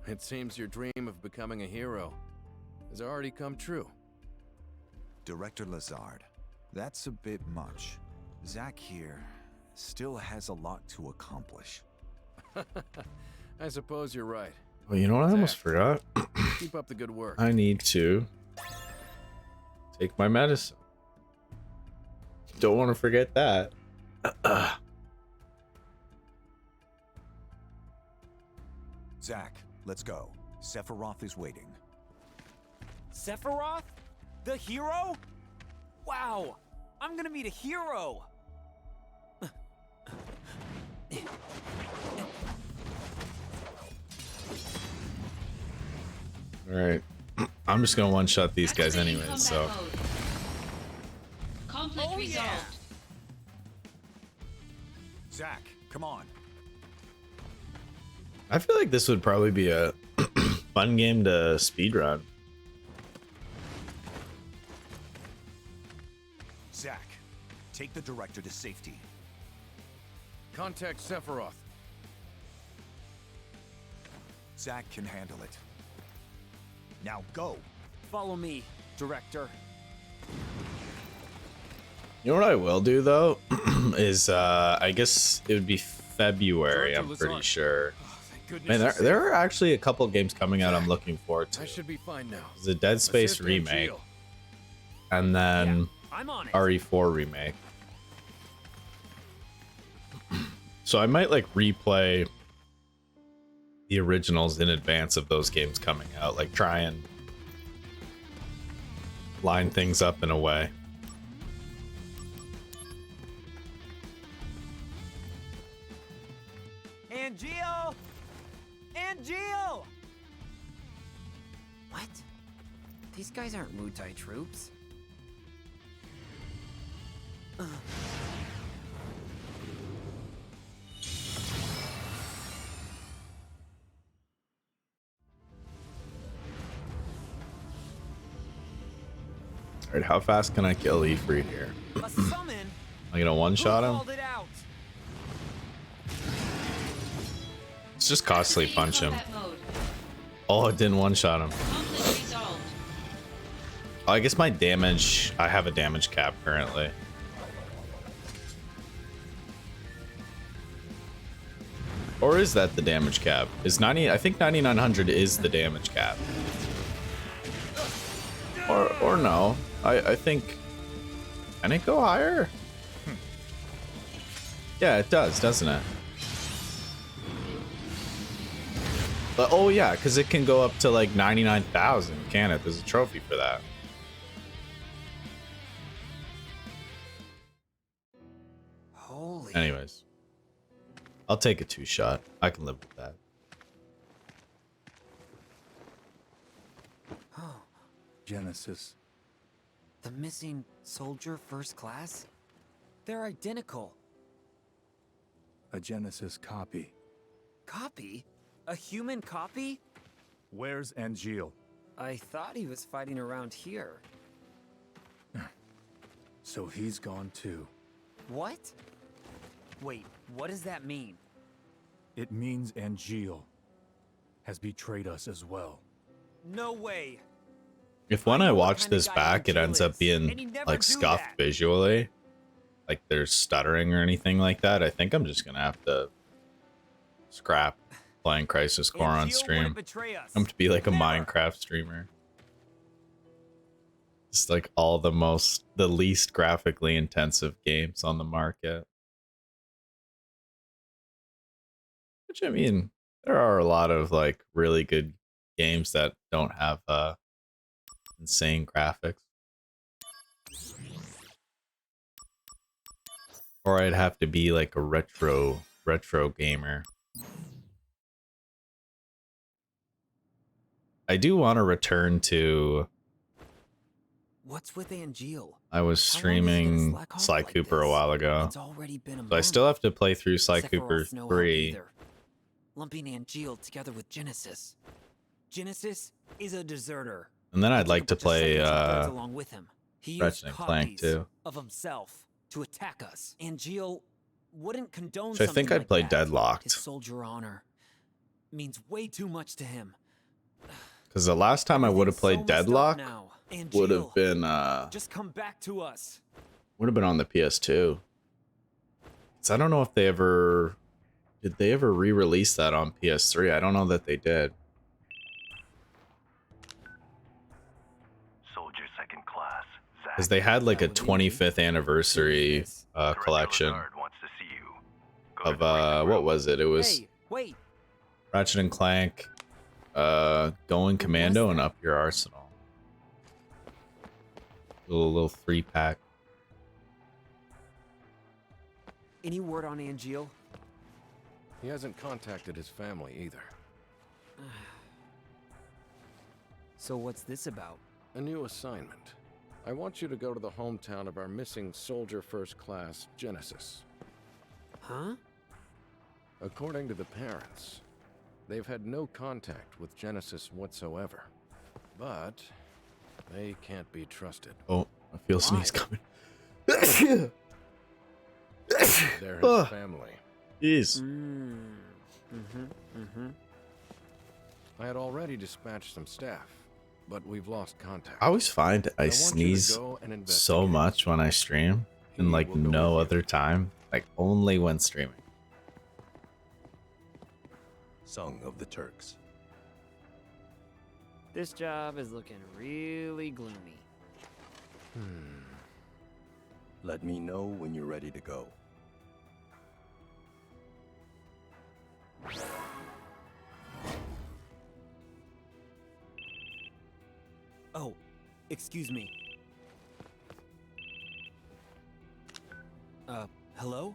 It seems your dream of becoming a hero has already come true. Director Lazard, that's a bit much. Zach here still has a lot to accomplish. I suppose you're right. Well, you know what? I almost forgot. Keep up the good work. I need to take my medicine. Don't want to forget that. Zach, let's go. Sephiroth is waiting. Sephiroth? The hero? Wow! I'm gonna meet a hero! All right. I'm just gonna one-shot these guys Activating anyways, combat so. mode. Conflict Oh, resolved. yeah. Zach, come on. I feel like this would probably be a fun game to speedrun. Zach, take the director to safety. Contact Sephiroth. Zach can handle it. Now go. Follow me, director. You know what I will do though is I guess it would be February. Director I'm pretty Lazar. sure. Oh, thank goodness. Man, you're safe. there are actually a couple games coming out I'm looking forward to. I should be fine now. There's a Dead Space Assist remake, Angeal. and then I'm on it. RE4 remake. So I might like replay the originals in advance of those games coming out, like try and line things up in a way. Angeal! Angeal! What? These guys aren't Mutai troops. All right, how fast can I kill Ifrit here? A summon? Am I gonna one-shot Who him? called it out? Let's just costly Activating punch him. combat mode. Oh, it didn't one-shot him. Conflict resolved. Oh, I guess my damage, I have a damage cap currently. Or is that the damage cap? Is 90, I think 9900 is the damage cap. Or no. I think, can it go higher? Yeah, it does, doesn't it? But, oh yeah, because it can go up to like 99,000, can it? There's a trophy for that. Holy. Anyways, I'll take a 2-shot. I can live with that. Genesis. The missing soldier first class? They're identical. A Genesis copy. Copy? A human copy? Where's Angeal? I thought he was fighting around here. So he's gone too. What? Wait, what does that mean? It means Angeal has betrayed us as well. No way. If when I know what watch kind of this guy back, it Angeal ends up is, being and he'd never like do scuffed that. visually, like there's stuttering or anything like that, I think I'm just gonna have to scrap playing Crisis Core on Angeal stream. wouldn't betray us. I'm to be like a Never. Minecraft streamer. It's like all the least graphically intensive games on the market. Which I mean, there are a lot of like really good games that don't have insane graphics. Or I'd have to be like a retro gamer. I do want to return to. What's with Angeal? I was How long is he gonna streaming slack off Sly like Cooper a this? while ago. It's already been a So I month. still have to play through Sly Cooper Sephiroth's no help 3. either. Lumping Angeal together with Genesis. Genesis is a deserter. And then I'd He like to took a bunch of play seconds and thirds along with him. He Ratchet used and Clank copies too. of himself to attack us. Angeal wouldn't condone So I think something I'd like play that. Deadlocked. His soldier honor means way too much to him. Because the last time I would have Everything's played so messed up Deadlock now. would have Angeal, been just come back to us. on the PS2. So I don't know if they ever did they ever re-release that on PS3. I don't know that they did. Soldier second class. Zach. Because they had like a That would be me. 25th anniversary Director collection Lazard wants to see you. Go to of the briefing what room. was it? It was Hey, wait. Ratchet and Clank, Going Commando and Up Your Arsenal. Little 3-pack. Any word on Angeal? He hasn't contacted his family either. So what's this about? A new assignment. I want you to go to the hometown of our missing soldier first class, Genesis. Huh? According to the parents, they've had no contact with Genesis whatsoever. But they can't be trusted. Oh, I feel sneeze coming. They're his family. Jeez. I had already dispatched some staff, but we've lost contact. I always find I want you to sneeze go and so investigate. much when I stream and like will go no with other time. Like only when streaming. Song of the Turks. This job is looking really gloomy. Let me know when you're ready to go. Oh, excuse me. Hello?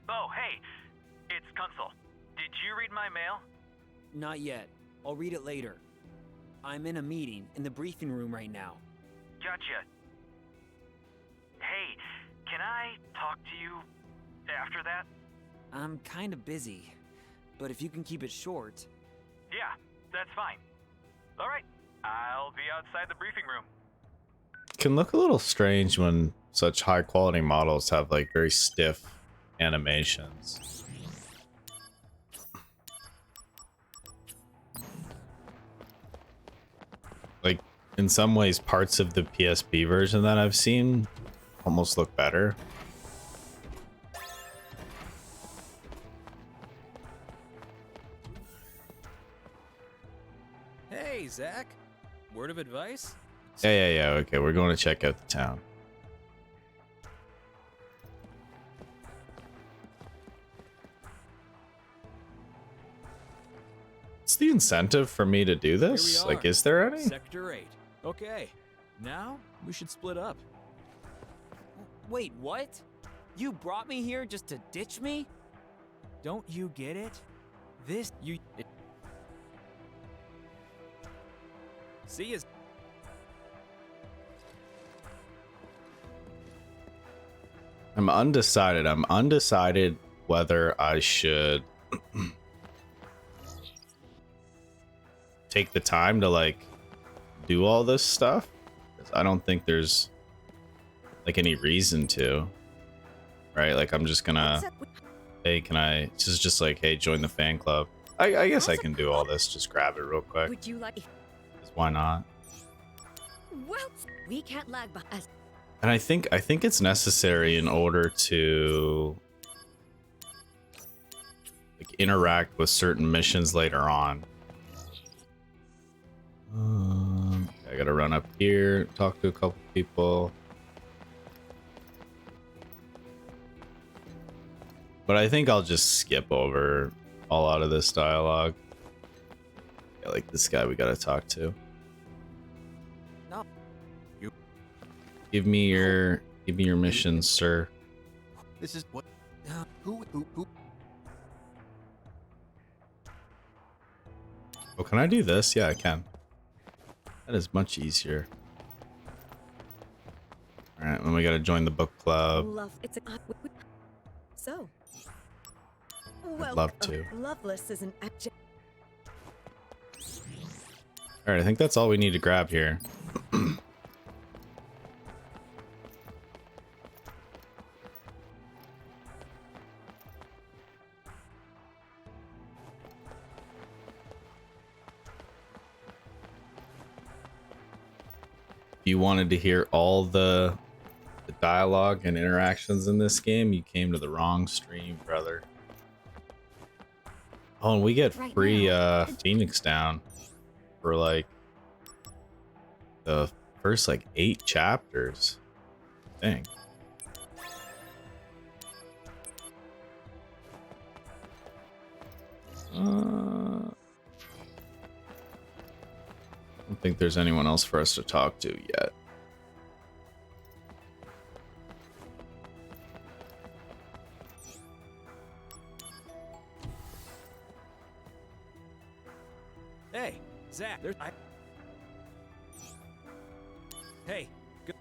Oh, hey, it's Kunzel. Did you read my mail? Not yet. I'll read it later. I'm in a meeting in the briefing room right now. Gotcha. Hey, can I talk to you after that? I'm kind of busy, but if you can keep it short. Yeah, that's fine. All right, I'll be outside the briefing room. Can look a little strange when such high quality models have like very stiff animations. Like in some ways parts of the PSP version that I've seen almost look better. Hey, Zach. Word of advice? Yeah. Okay, we're going to check out the town. What's the incentive for me to do this? Here we Like, are, is there any? Sector 8. Okay. Now we should split up. Wait, what? You brought me here just to ditch me? Don't you get it? This See is I'm undecided. I'm undecided whether I should take the time to like do all this stuff. 'Cause I don't think there's like any reason to, right? Like I'm just gonna, hey, can I? This is just like, hey, join the fan club. I guess I can do all this. Just grab it real quick. Would you like? 'Cause why not? Well, we can't lag behind us. And I think it's necessary in order to like interact with certain missions later on. I gotta run up here, talk to a couple people. But I think I'll just skip over a lot of this dialogue. Yeah, like this guy we gotta talk to. No. Give me your mission, sir. This is what. Who? Oh, can I do this? Yeah, I can. That is much easier. All right, then we gotta join the book club. Love. It's a. So. I'd love to. Loveless is an adjective. All right, I think that's all we need to grab here. If you wanted to hear all the dialogue and interactions in this game, you came to the wrong stream, brother. Oh, and we get free Phoenix down for like the first like 8 chapters, I think. I don't think there's anyone else for us to talk to yet. Hey, Zach. Hey, good.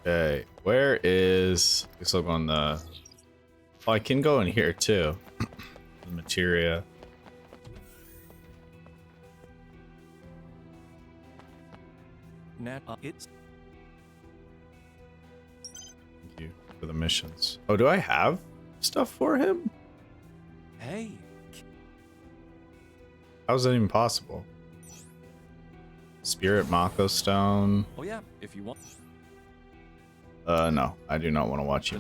Okay, where is? I guess I'll go on the. Oh, I can go in here too. The materia. It's. Thank you for the missions. Oh, do I have stuff for him? Hey. How is that even possible? Spirit Mako Stone. Oh yeah, if you want. No, I do not want to watch you.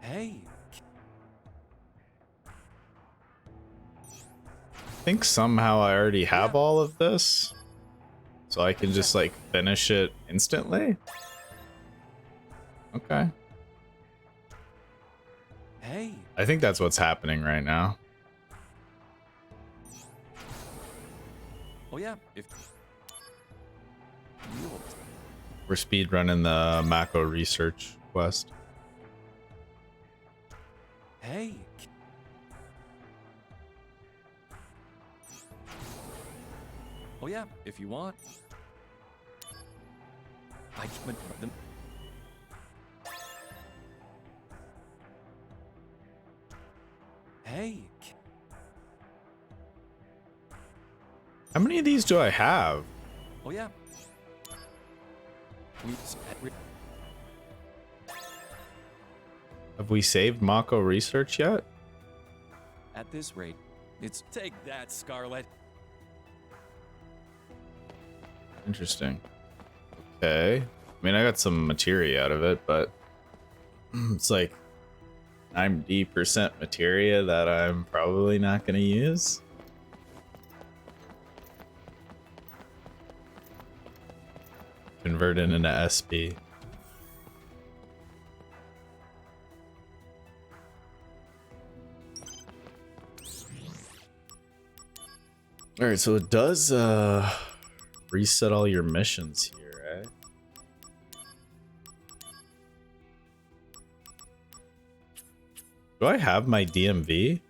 Hey. I think somehow I already have all of this, so I can just like finish it instantly. Okay. Hey. I think that's what's happening right now. Oh yeah, if. We're speedrunning the Mako research quest. Hey. Oh yeah, if you want. I but them. Hey. How many of these do I have? Oh yeah. Have we saved Mako research yet? At this rate, it's take that, Scarlet. Interesting. Okay. I mean, I got some materia out of it, but it's like 90% materia that I'm probably not going to use. Convert it into SP. All right, so it does reset all your missions here, right? Do I have my DMV?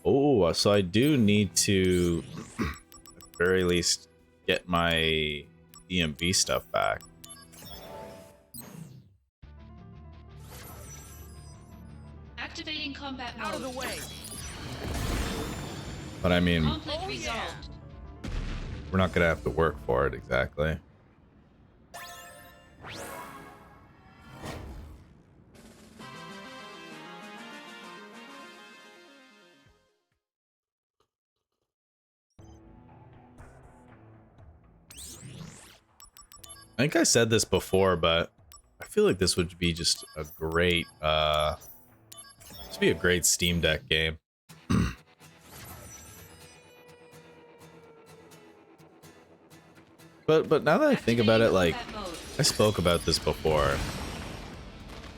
Oh, so I do need to at the very least get my DMV stuff back. Activating combat mode. Out of the way. But I mean, Conflict resolved. we're not gonna have to work for it exactly. I think I said this before, but I feel like this would be just a great this would be a great Steam Deck game. But now that I think about it, like I spoke about this before,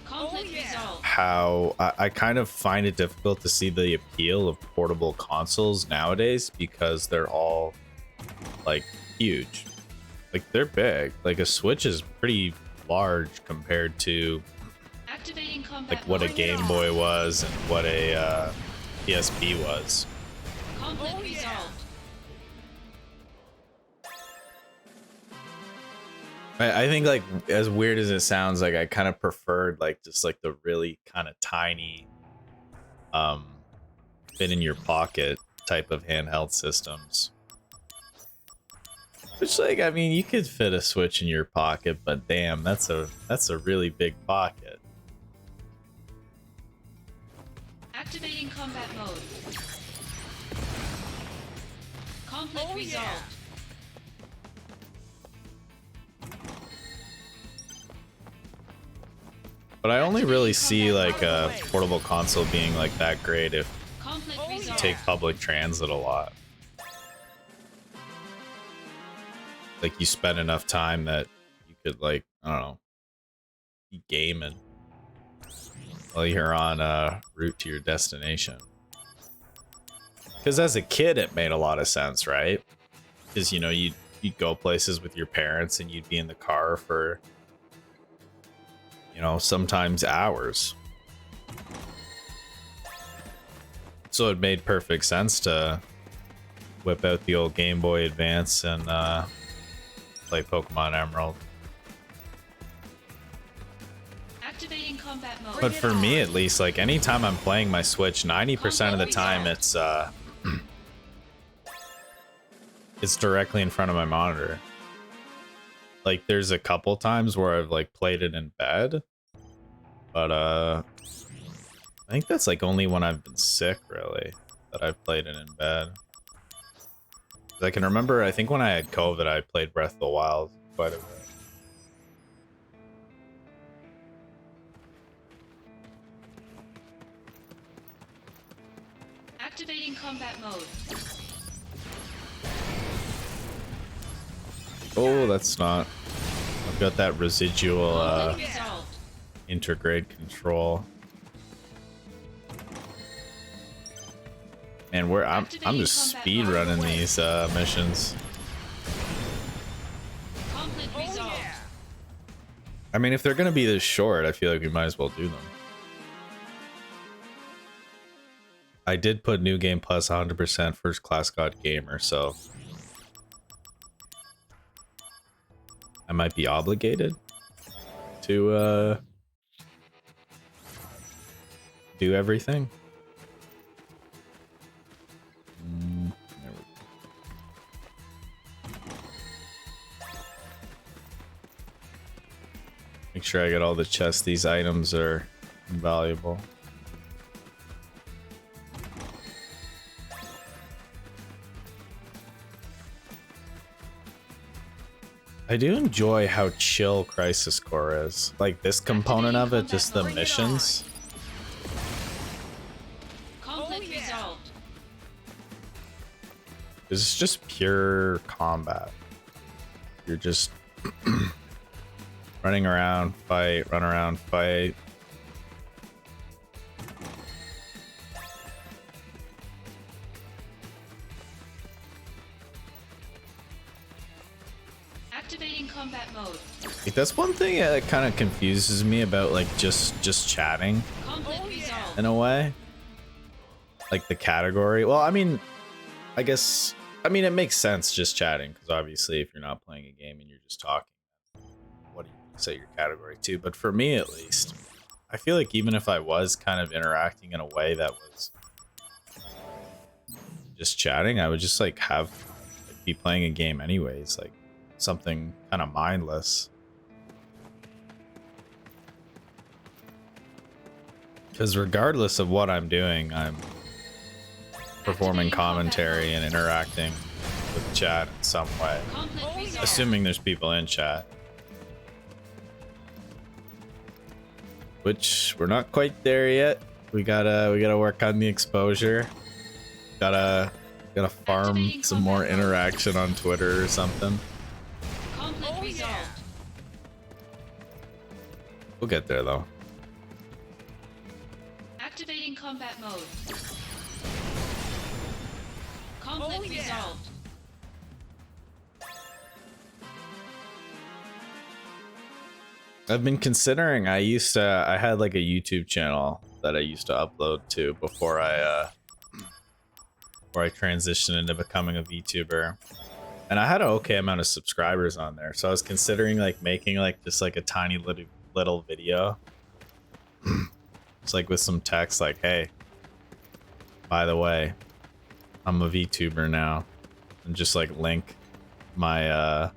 Conflict resolved. how I kind of find it difficult to see the appeal of portable consoles nowadays because they're all like huge. Like they're big. Like a Switch is pretty large compared to Activating combat like what a mode. Game Boy was and what a PSP was. Conflict resolved. I think like as weird as it sounds, like I kind of preferred like just like the really kind of tiny fit in your pocket type of handheld systems. Which like I mean you could fit a Switch in your pocket, but damn, that's a really big pocket. Activating combat mode. Conflict resolved. But I only really see like a portable console being like that great if Conflict you resolved. take public transit a lot. Like you spend enough time that you could like, I don't know, be gaming while you're on route to your destination. Because as a kid, it made a lot of sense, right? Because, you know, you'd go places with your parents and you'd be in the car for you know, sometimes hours. So it made perfect sense to whip out the old Game Boy Advance and play Pokemon Emerald. Activating combat mode. But for me, at least, like anytime I'm playing my Switch, 90% of the time it's it's directly in front of my monitor. Like there's a couple times where I've like played it in bed, but I think that's like only when I've been sick, really, that I've played it in bed. 'Cause I can remember, I think when I had COVID, I played Breath of the Wild quite a bit. Activating combat mode. Oh, that's not. I've got that residual Conflict resolved. intergrade control. And I'm just speed running these missions. Conflict resolved. I mean, if they're gonna be this short, I feel like we might as well do them. I did put New Game Plus 100% First Class God Gamer, so I might be obligated to do everything. There we go. Make sure I get all the chests. These items are invaluable. I do enjoy how chill Crisis Core is. Like this component of it, just the missions. Conflict resolved. It's just pure combat. You're just running around, fight, run around, fight. Activating combat mode. Like, that's one thing that kind of confuses me about like just chatting Conflict resolved. in a way. Like the category. Well, I mean, I guess it makes sense just chatting, because obviously if you're not playing a game and you're just talking, what do you set your category to? But for me at least, I feel like even if I was kind of interacting in a way that was just chatting, I would just like be playing a game anyways, like something kind of mindless. Because regardless of what I'm doing, I'm performing commentary and interacting with chat in some way. Conflict resolved. Assuming there's people in chat. Which we're not quite there yet. We gotta work on the exposure. Gotta farm some more interaction on Twitter or something. Conflict resolved. We'll get there though. Activating combat mode. Conflict resolved. I've been considering, I had like a YouTube channel that I used to upload to before I transitioned into becoming a VTuber. And I had an okay amount of subscribers on there. So I was considering like making like just like a tiny little video. It's like with some text like, hey, by the way, I'm a VTuber now. And just like link my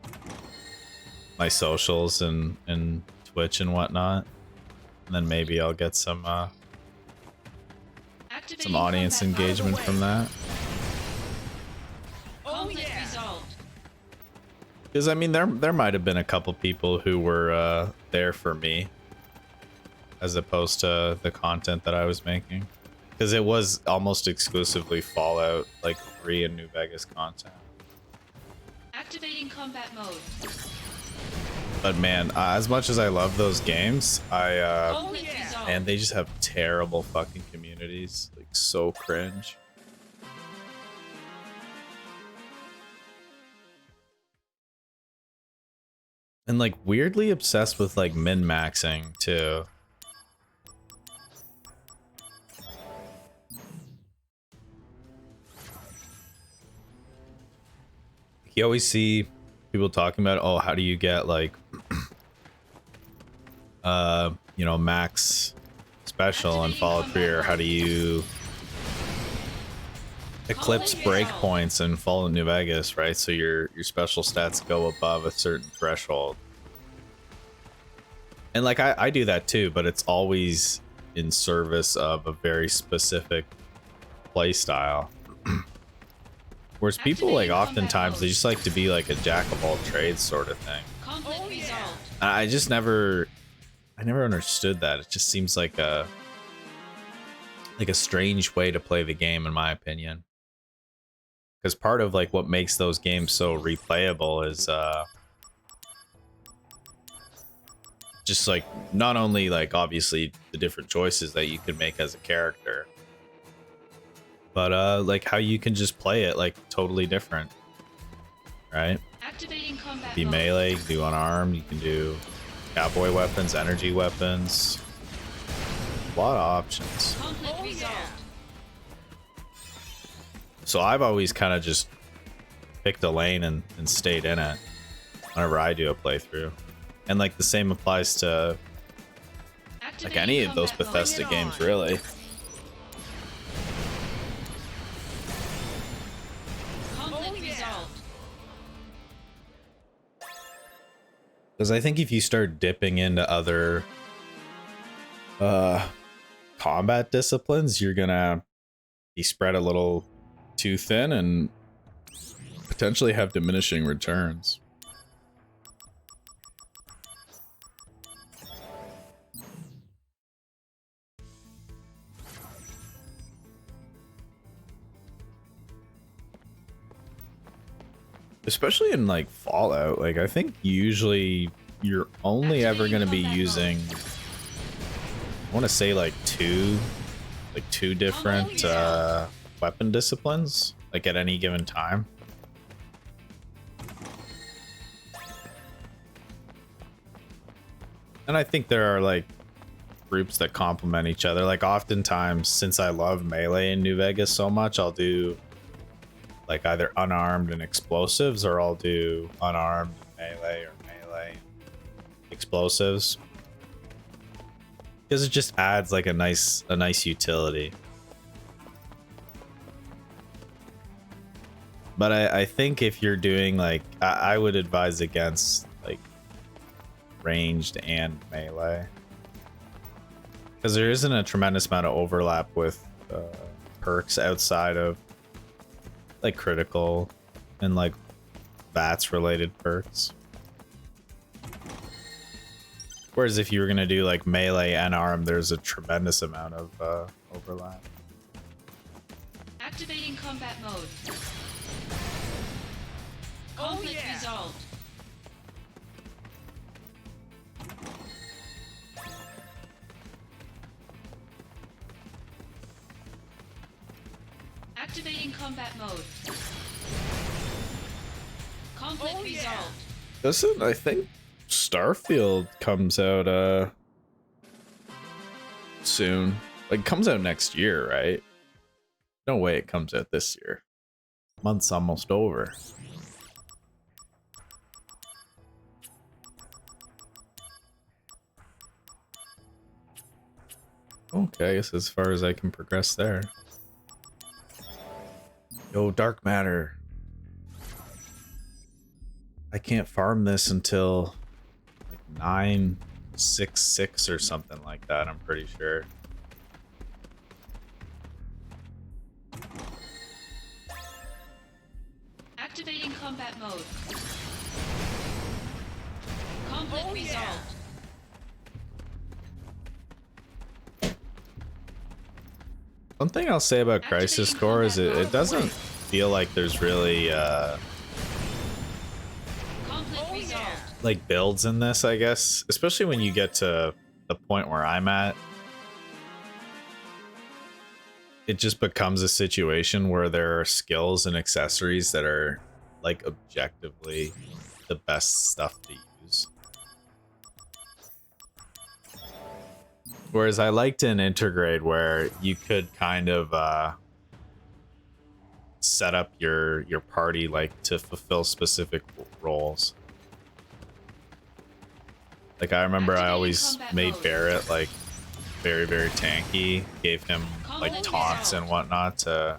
my socials and Twitch and whatnot. And then maybe I'll get some audience engagement from that. Conflict resolved. Because I mean, there might have been a couple people who were there for me, as opposed to the content that I was making. Because it was almost exclusively Fallout, like 3 and New Vegas content. Activating combat mode. But man, as much as I love those games, Conflict resolved. and they just have terrible fucking communities, like so cringe. And like weirdly obsessed with like min-maxing too. You always see people talking about, oh, how do you get like you know, max special on Fallout 3, or how do you eclipse breakpoints in Fallout New Vegas, right? So your special stats go above a certain threshold. And like I do that too, but it's always in service of a very specific play style. Whereas people like oftentimes they just like to be like a jack of all trades sort of thing. I never understood that. It just seems like a strange way to play the game, in my opinion. Because part of like what makes those games so replayable is just like not only like obviously the different choices that you can make as a character, but like how you can just play it like totally different, right? Activating combat Be mode. melee, you can do unarmed, you can do cowboy weapons, energy weapons, a lot of options. Conflict resolved. So I've always kind of just picked a lane and stayed in it whenever I do a playthrough. And like the same applies to like any of those Bethesda games, really. Conflict resolved. Because I think if you start dipping into other combat disciplines, you're gonna be spread a little too thin and potentially have diminishing returns. Especially in like Fallout, like I think usually you're only ever going to be using, I want to say like two different weapon disciplines like at any given time. And I think there are like groups that complement each other. Like oftentimes, since I love melee in New Vegas so much, I'll do like either unarmed and explosives, or I'll do unarmed and melee, or melee and explosives, because it just adds like a nice utility. But I think if you're doing like I would advise against like ranged and melee, because there isn't a tremendous amount of overlap with perks outside of like critical and like VATS related perks. Whereas if you were gonna do like melee and arm, there's a tremendous amount of overlap. Activating combat mode. Conflict resolved. Activating combat mode. Conflict resolved. Doesn't, I think Starfield comes out soon. Like comes out next year, right? No way it comes out this year. Month's almost over. Okay, I guess as far as I can progress there. Yo, dark matter. I can't farm this until like 966 or something like that, I'm pretty sure. Activating combat mode. Conflict resolved. One thing I'll say about Crisis Core is it doesn't feel like there's really Conflict resolved. like builds in this, I guess, especially when you get to the point where I'm at. It just becomes a situation where there are skills and accessories that are like objectively the best stuff to use. Whereas I liked an intergrade where you could kind of set up your party like to fulfill specific roles. Like I remember I always made Barrett like very, very tanky, gave him like taunts and whatnot to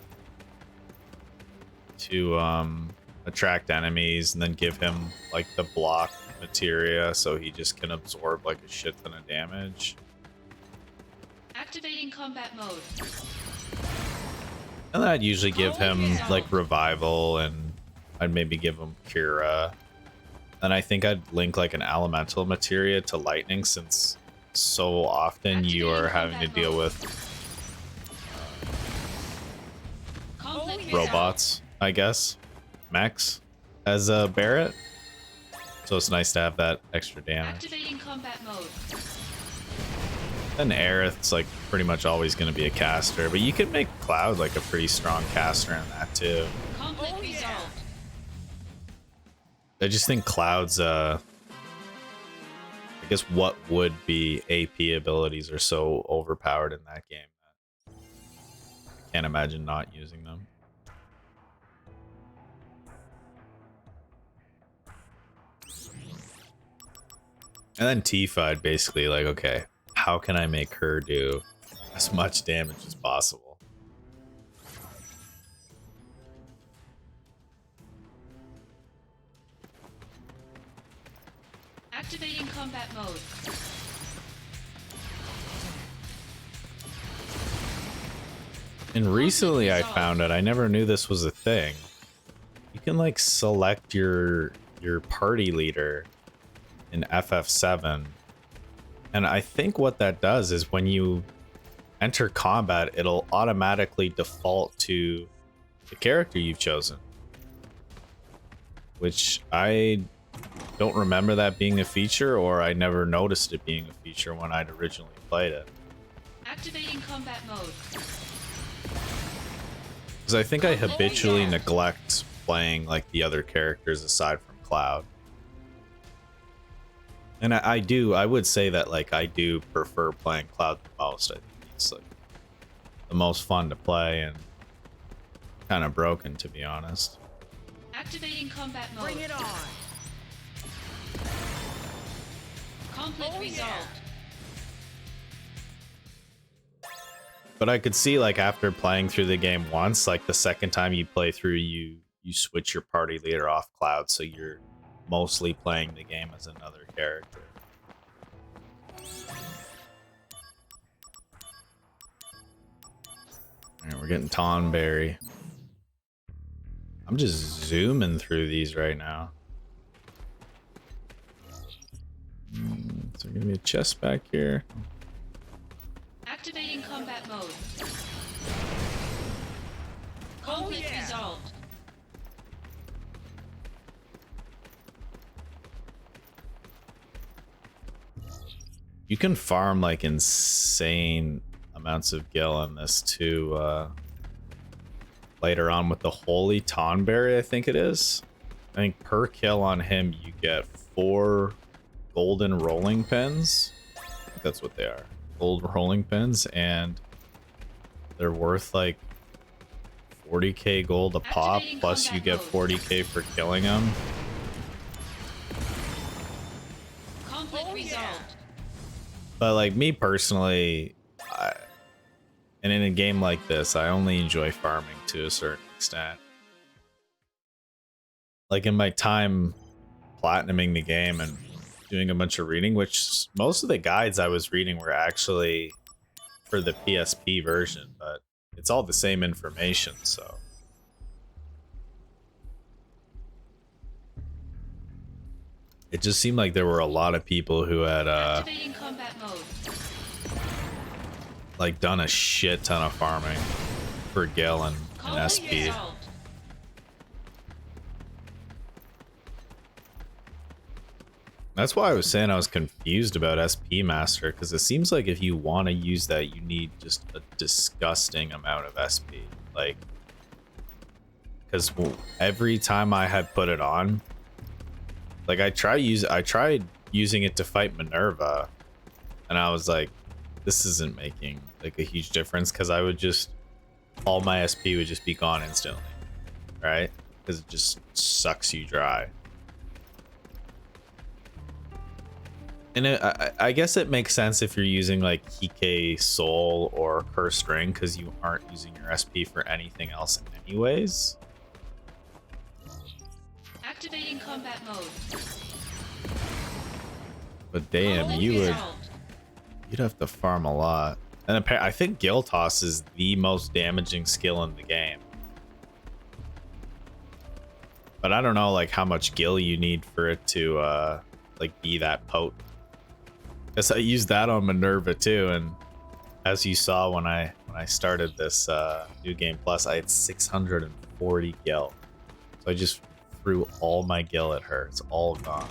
attract enemies, and then give him like the block materia so he just can absorb like a shit ton of damage. Activating combat mode. And then I'd usually give him like revival, and I'd maybe give him Cura. And I think I'd link like an elemental materia to lightning, since so often you are having to deal with robots, I guess, mechs as a Barrett. So it's nice to have that extra damage. Activating combat mode. And Aerith's like pretty much always going to be a caster, but you could make Cloud like a pretty strong caster in that too. Conflict resolved. I just think Cloud's I guess what would be AP abilities are so overpowered in that game that I can't imagine not using them. And then Tifa, basically like, okay, how can I make her do as much damage as possible? Activating combat mode. And recently I found out, I never knew this was a thing. You can like select your party leader in FF7. And I think what that does is when you enter combat, it'll automatically default to the character you've chosen. Which I don't remember that being a feature, or I never noticed it being a feature when I'd originally played it. Activating combat mode. Because I think I habitually neglect playing like the other characters aside from Cloud. And I would say that like I do prefer playing Cloud the most. I think he's like the most fun to play and kind of broken, to be honest. Activating combat mode. Bring it on. Conflict resolved. But I could see like after playing through the game once, like the second time you play through, you switch your party leader off Cloud, so you're mostly playing the game as another character. Alright, we're getting Tonberry. I'm just zooming through these right now. Is there gonna be a chest back here? Activating combat mode. Conflict resolved. You can farm like insane amounts of gil in this too. Later on with the Holy Tonberry, I think it is. I think per kill on him, you get 4 golden rolling pins. I think that's what they are. Gold rolling pins, and they're worth like 40k gold a pop, plus you get 40k for killing them. Conflict resolved. But like me personally, and in a game like this, I only enjoy farming to a certain extent. Like in my time platinuming the game and doing a bunch of reading, which most of the guides I was reading were actually for the PSP version, but it's all the same information, so. It just seemed like there were a lot of people who had Activating combat mode. like done a shit ton of farming for Gil and SP. Resolved. That's why I was saying I was confused about SP Master, because it seems like if you want to use that, you need just a disgusting amount of SP. Like, because every time I had put it on, like I tried using it to fight Minerva, and I was like, this isn't making like a huge difference because I would just all my SP would just be gone instantly, right? Because it just sucks you dry. And I guess it makes sense if you're using like Kike Soul or Curse Ring because you aren't using your SP for anything else anyways. Activating combat mode. But damn, Conflict you'd resolved. have to farm a lot. And I think Gil Toss is the most damaging skill in the game. But I don't know like how much Gil you need for it to like be that potent. Guess I used that on Minerva too, and as you saw when I started this new game plus, I had 640 Gil. So I just threw all my Gil at her. It's all gone.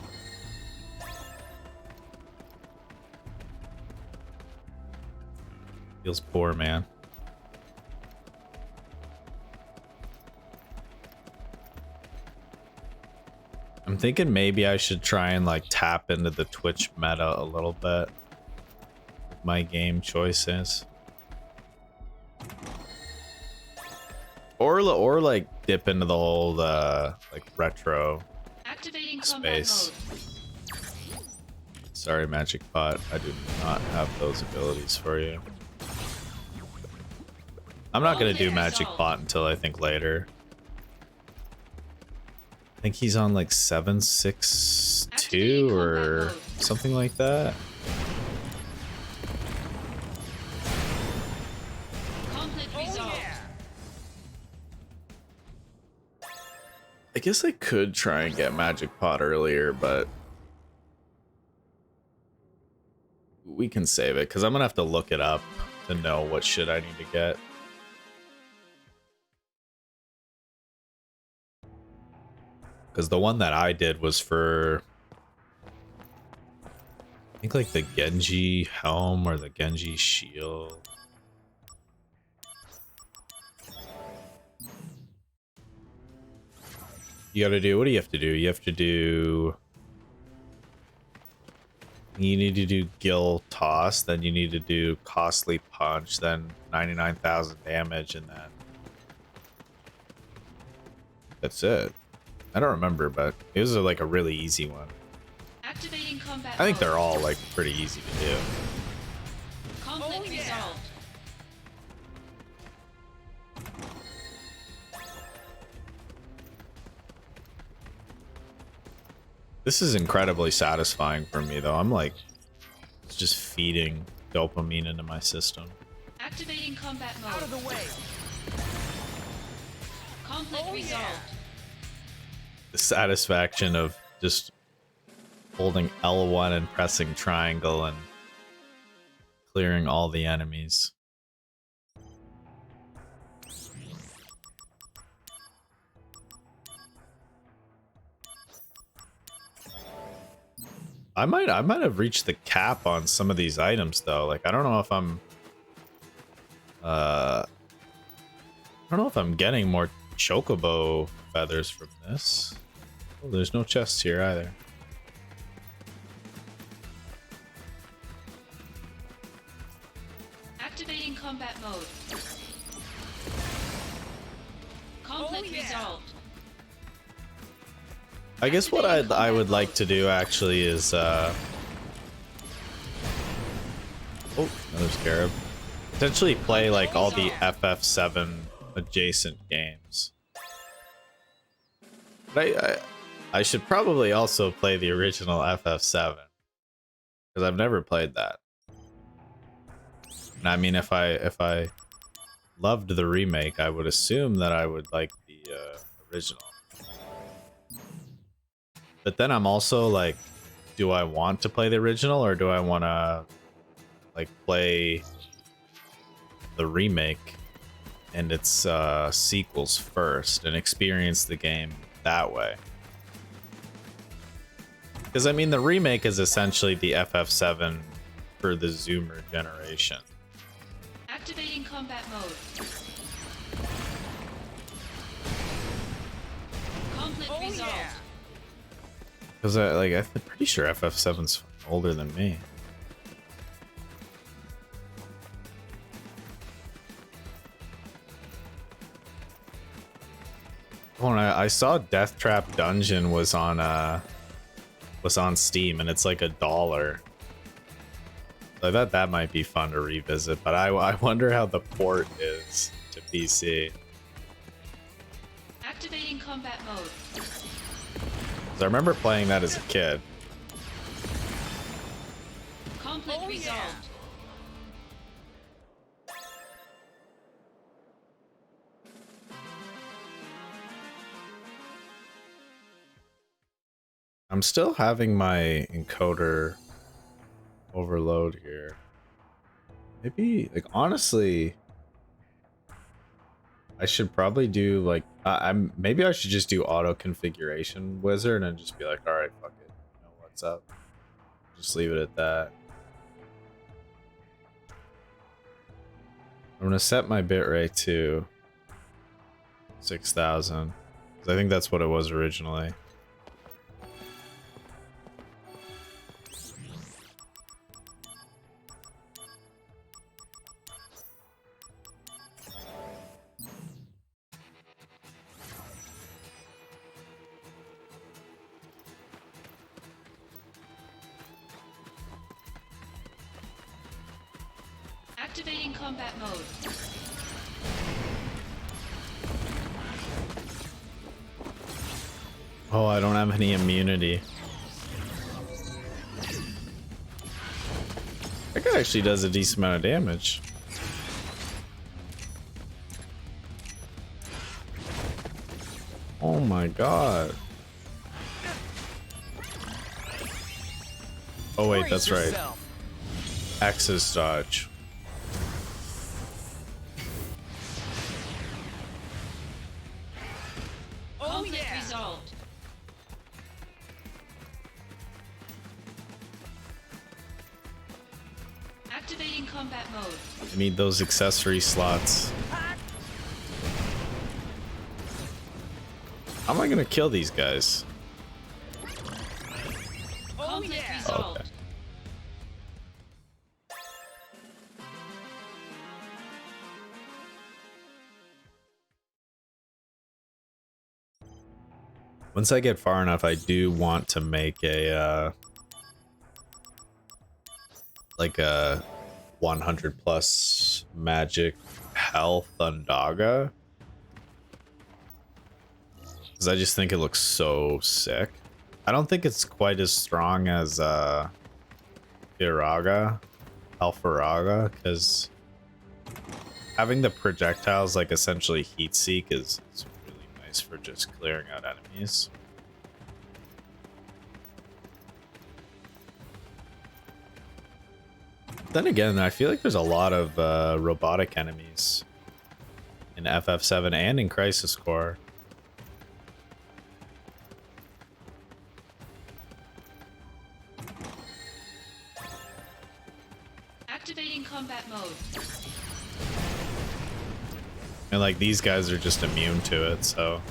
Feels poor, man. I'm thinking maybe I should try and like tap into the Twitch meta a little bit. My game choices. Or like dip into the whole like retro Activating combat space. mode. Sorry, Magic Pot. I do not have those abilities for you. I'm not gonna do Magic Pot until I think later. I think he's on like 762 or something like that. Conflict resolved. I guess I could try and get Magic Pot earlier, but we can save it because I'm gonna have to look it up to know what shit I need to get. Because the one that I did was for, I think like the Genji helm or the Genji shield. You gotta do, what do you have to do? You have to do, you need to do Gil Toss, then you need to do Costly Punch, then 99,000 damage, and then that's it. I don't remember, but it was like a really easy one. Activating combat I think mode. they're all like pretty easy to do. Conflict resolved. This is incredibly satisfying for me though. I'm like just feeding dopamine into my system. Activating combat mode. Out of the way. Conflict resolved. The satisfaction of just holding L1 and pressing triangle and clearing all the enemies. I might have reached the cap on some of these items though. Like I don't know if I'm getting more chocobo feathers from this. Oh, there's no chests here either. Activating combat mode. Conflict resolved. I guess what I would like to do actually is oh, another scarab. Potentially play like all the FF7 adjacent games. But I should probably also play the original FF7 because I've never played that. And I mean, if I loved the remake, I would assume that I would like the original. But then I'm also like, do I want to play the original or do I want to like play the remake and its sequels first and experience the game that way? Because I mean, the remake is essentially the FF7 for the Zoomer generation. Activating combat mode. Conflict resolved. Because I'm pretty sure FF7's older than me. Oh, and I saw Death Trap Dungeon was on Steam, and it's like $1. I thought that might be fun to revisit, but I wonder how the port is to PC. Activating combat mode. 'Cause I remember playing that as a kid. Conflict resolved. I'm still having my encoder overload here. Maybe, like, honestly, I should probably do like maybe I should just do auto configuration wizard and just be like, all right, fuck it, you know what's up. Just leave it at that. I'm gonna set my bitrate to 6,000 because I think that's what it was originally. Activating combat mode. Oh, I don't have any immunity. That guy actually does a decent amount of damage. Oh my god. Oh wait, that's right. Axis dodge. Conflict resolved. Activating combat mode. I need those accessory slots. How am I gonna kill these guys? Conflict resolved. Okay. Once I get far enough, I do want to make a like a 100 plus magic health Thundaga, because I just think it looks so sick. I don't think it's quite as strong as Firaga, Alfaraga, because having the projectiles like essentially heat seek is really nice for just clearing out enemies. Then again, I feel like there's a lot of robotic enemies in FF7 and in Crisis Core. Activating combat mode. And like these guys are just immune to it, so.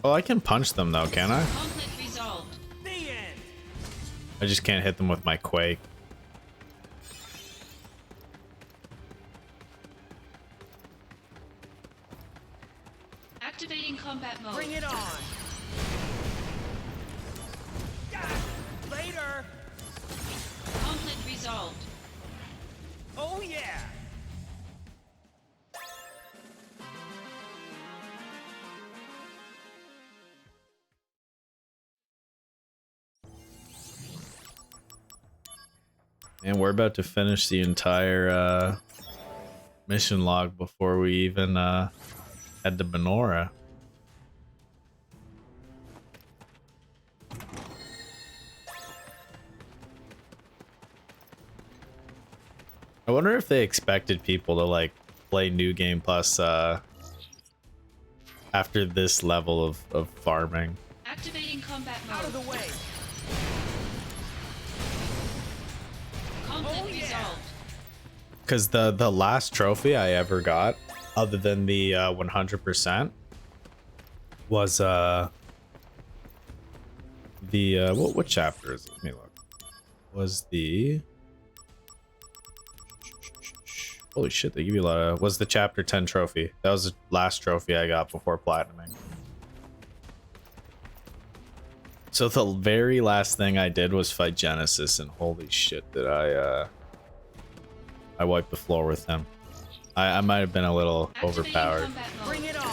Oh, I can punch them though, can I? Conflict resolved. The end. I just can't hit them with my Quake. Activating combat mode. Bring it on. Later. Conflict resolved. Oh yeah. And we're about to finish the entire mission log before we even head to Benora. I wonder if they expected people to like play New Game Plus after this level of farming. Activating combat mode. Out of the way. Conflict resolved. Because the last trophy I ever got, other than the 100%, was the what chapter is it? Let me look. Was the Holy shit, they give you a lot of... Was the chapter 10 trophy? That was the last trophy I got before platinuming. So the very last thing I did was fight Genesis, and holy shit did I wiped the floor with him. I might have been a little overpowered. Bring it on!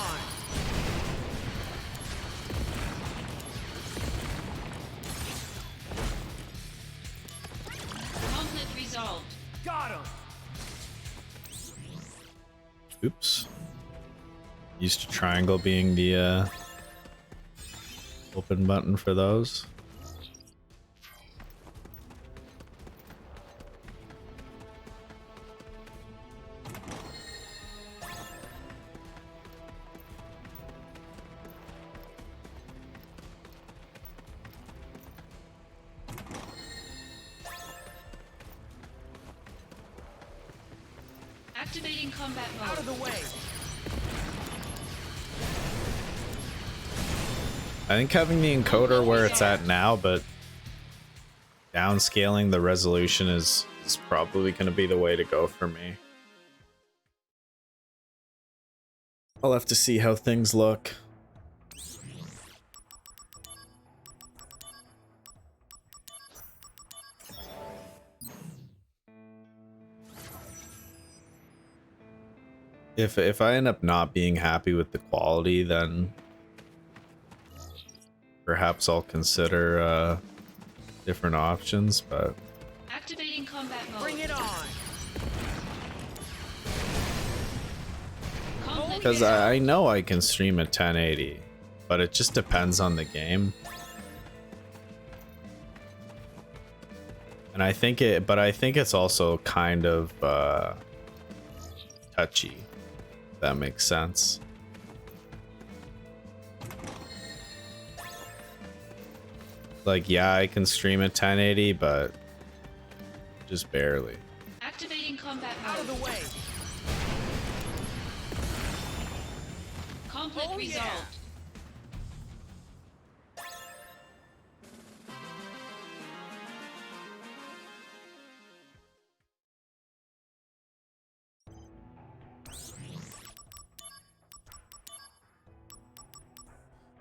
Conflict resolved. Got him! Oops. Used to triangle being the open button for those. Activating combat mode. Out of the way! I think having the encoder where it's at now, but downscaling the resolution is probably going to be the way to go for me. I'll have to see how things look. If I end up not being happy with the quality, then perhaps I'll consider different options, but Activating combat mode. Bring it on! Conflict because I know I can stream at 1080, but it just depends on the game. And I think it's also kind of touchy. If that makes sense. Like, yeah, I can stream at 1080, but just barely. Activating combat mode. Out of the way! Conflict resolved.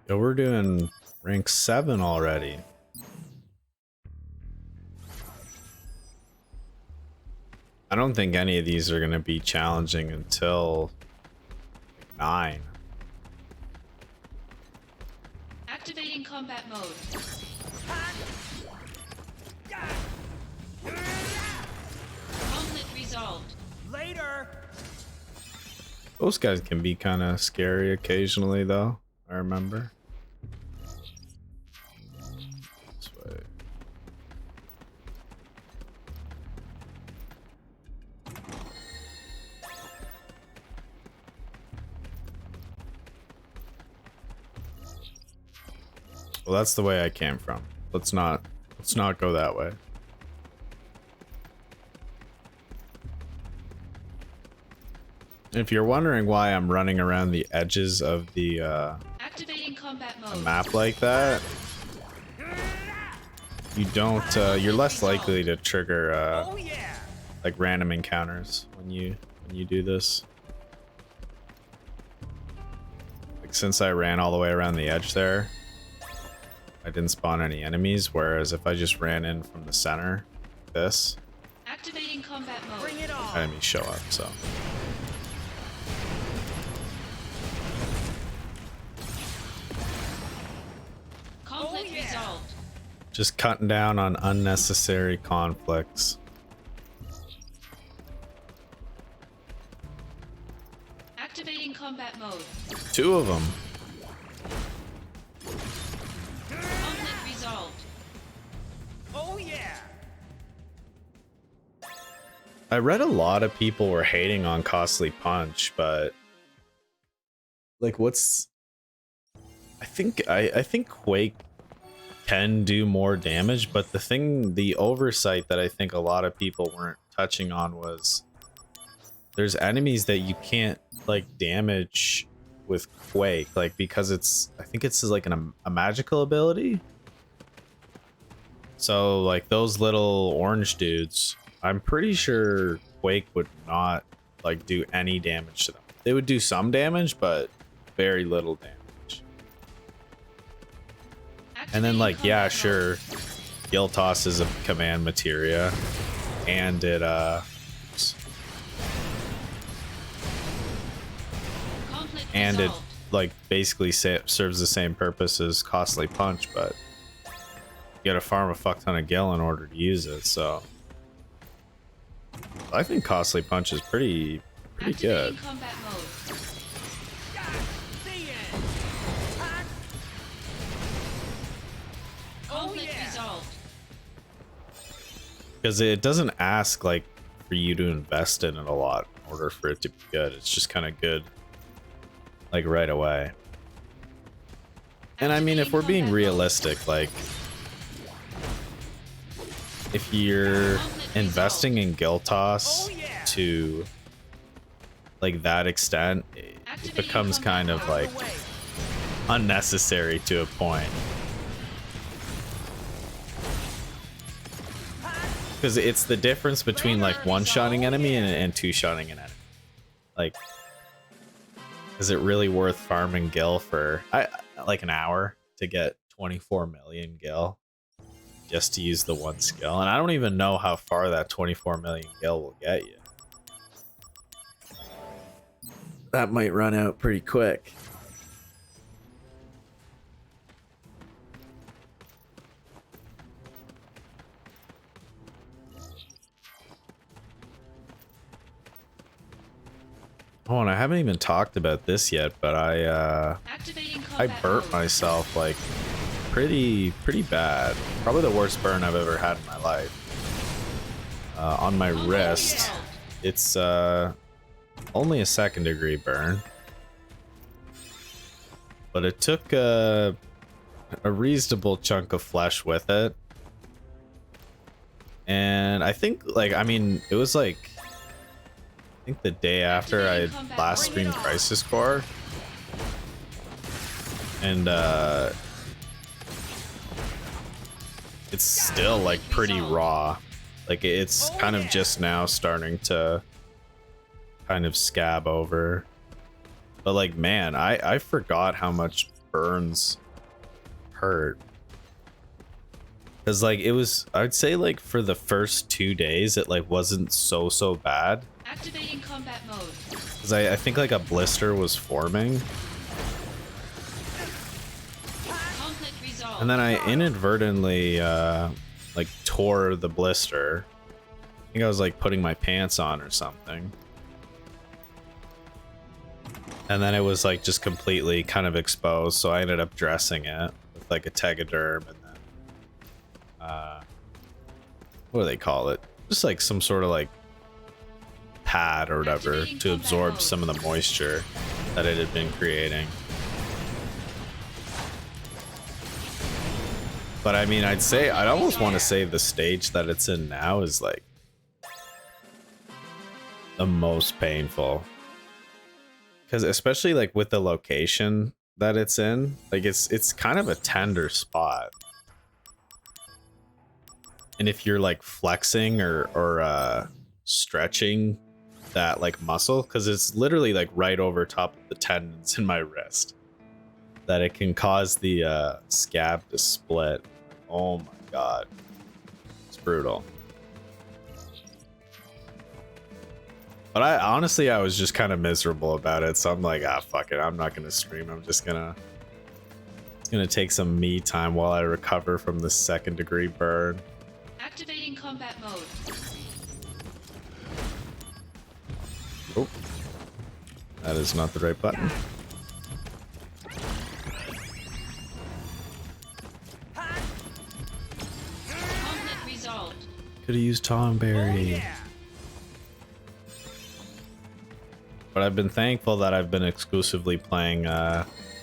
Yo, we're doing rank 7 already. I don't think any of these are going to be challenging until 9. Activating combat mode. Conflict resolved. Later! Those guys can be kind of scary occasionally, though. I remember. This way. Well, that's the way I came from. Let's not go that way. If you're wondering why I'm running around the edges of the Activating combat a mode. map like that, you don't you're less likely to trigger Oh yeah! like random encounters when you do this. Like, since I ran all the way around the edge there, I didn't spawn any enemies, whereas if I just ran in from the center, this, Activating combat mode. Bring it on! enemies show up. So Conflict resolved. just cutting down on unnecessary conflicts. Activating combat mode. 2 of them. Conflict resolved. Oh yeah! I read a lot of people were hating on Costly Punch, but like, I think Quake can do more damage, but the oversight that I think a lot of people weren't touching on was there's enemies that you can't like damage with Quake, like, because I think it's like a magical ability. So like those little orange dudes, I'm pretty sure Quake would not like do any damage to them. They would do some damage, but very little damage. And then like, yeah, sure, Gil Toss is a command materia, and it and it like basically serves the same purpose as Costly Punch, but you gotta farm a fuck ton of Gil in order to use it. So I think Costly Punch is pretty good. Combat mode. Conflict resolved. Because it doesn't ask like for you to invest in it a lot in order for it to be good. It's just kind of good like right away. And I mean, if we're being realistic, like if you're investing in Gil Toss to like that extent, it becomes kind of like unnecessary to a point. Because it's the difference between like one-shotting enemy and two-shotting an enemy. Like, is it really worth farming Gil for like an hour to get 24 million Gil just to use the one skill? And I don't even know how far that 24 million Gil will get you. That might run out pretty quick. Oh, and I haven't even talked about this yet, but I burnt myself like pretty bad. Probably the worst burn I've ever had in my life. On my wrist. It's only a 2nd degree burn, but it took a reasonable chunk of flesh with it. And I think like, I mean, it was like, I think the day after I had last streamed Crisis Core, and it's still like pretty raw. Like it's kind of just now starting to kind of scab over. But like, man, I forgot how much burns hurt. Because like it was, I'd say like for the first 2 days it like wasn't so bad. Activating combat mode. Because I think like a blister was forming. Conflict resolved. And then I inadvertently like tore the blister. I think I was like putting my pants on or something. And then it was like just completely kind of exposed, so I ended up dressing it with like a Tegaderm and then what do they call it? Just like some sort of like pad or whatever to absorb some of the moisture that it had been creating. But I mean, I'd almost want to say the stage that it's in now is like the most painful. Because especially like with the location that it's in, like it's kind of a tender spot. And if you're like flexing or stretching that like muscle, because it's literally like right over top of the tendons in my wrist, that it can cause the scab to split. Oh my god, it's brutal. But I honestly, I was just kind of miserable about it, so I'm like, ah, fuck it, I'm not gonna stream. It's gonna take some me time while I recover from this 2nd degree burn. Activating combat mode. Oh, that is not the right button. Conflict resolved. Could have used Tomberry. But I've been thankful that I've been exclusively playing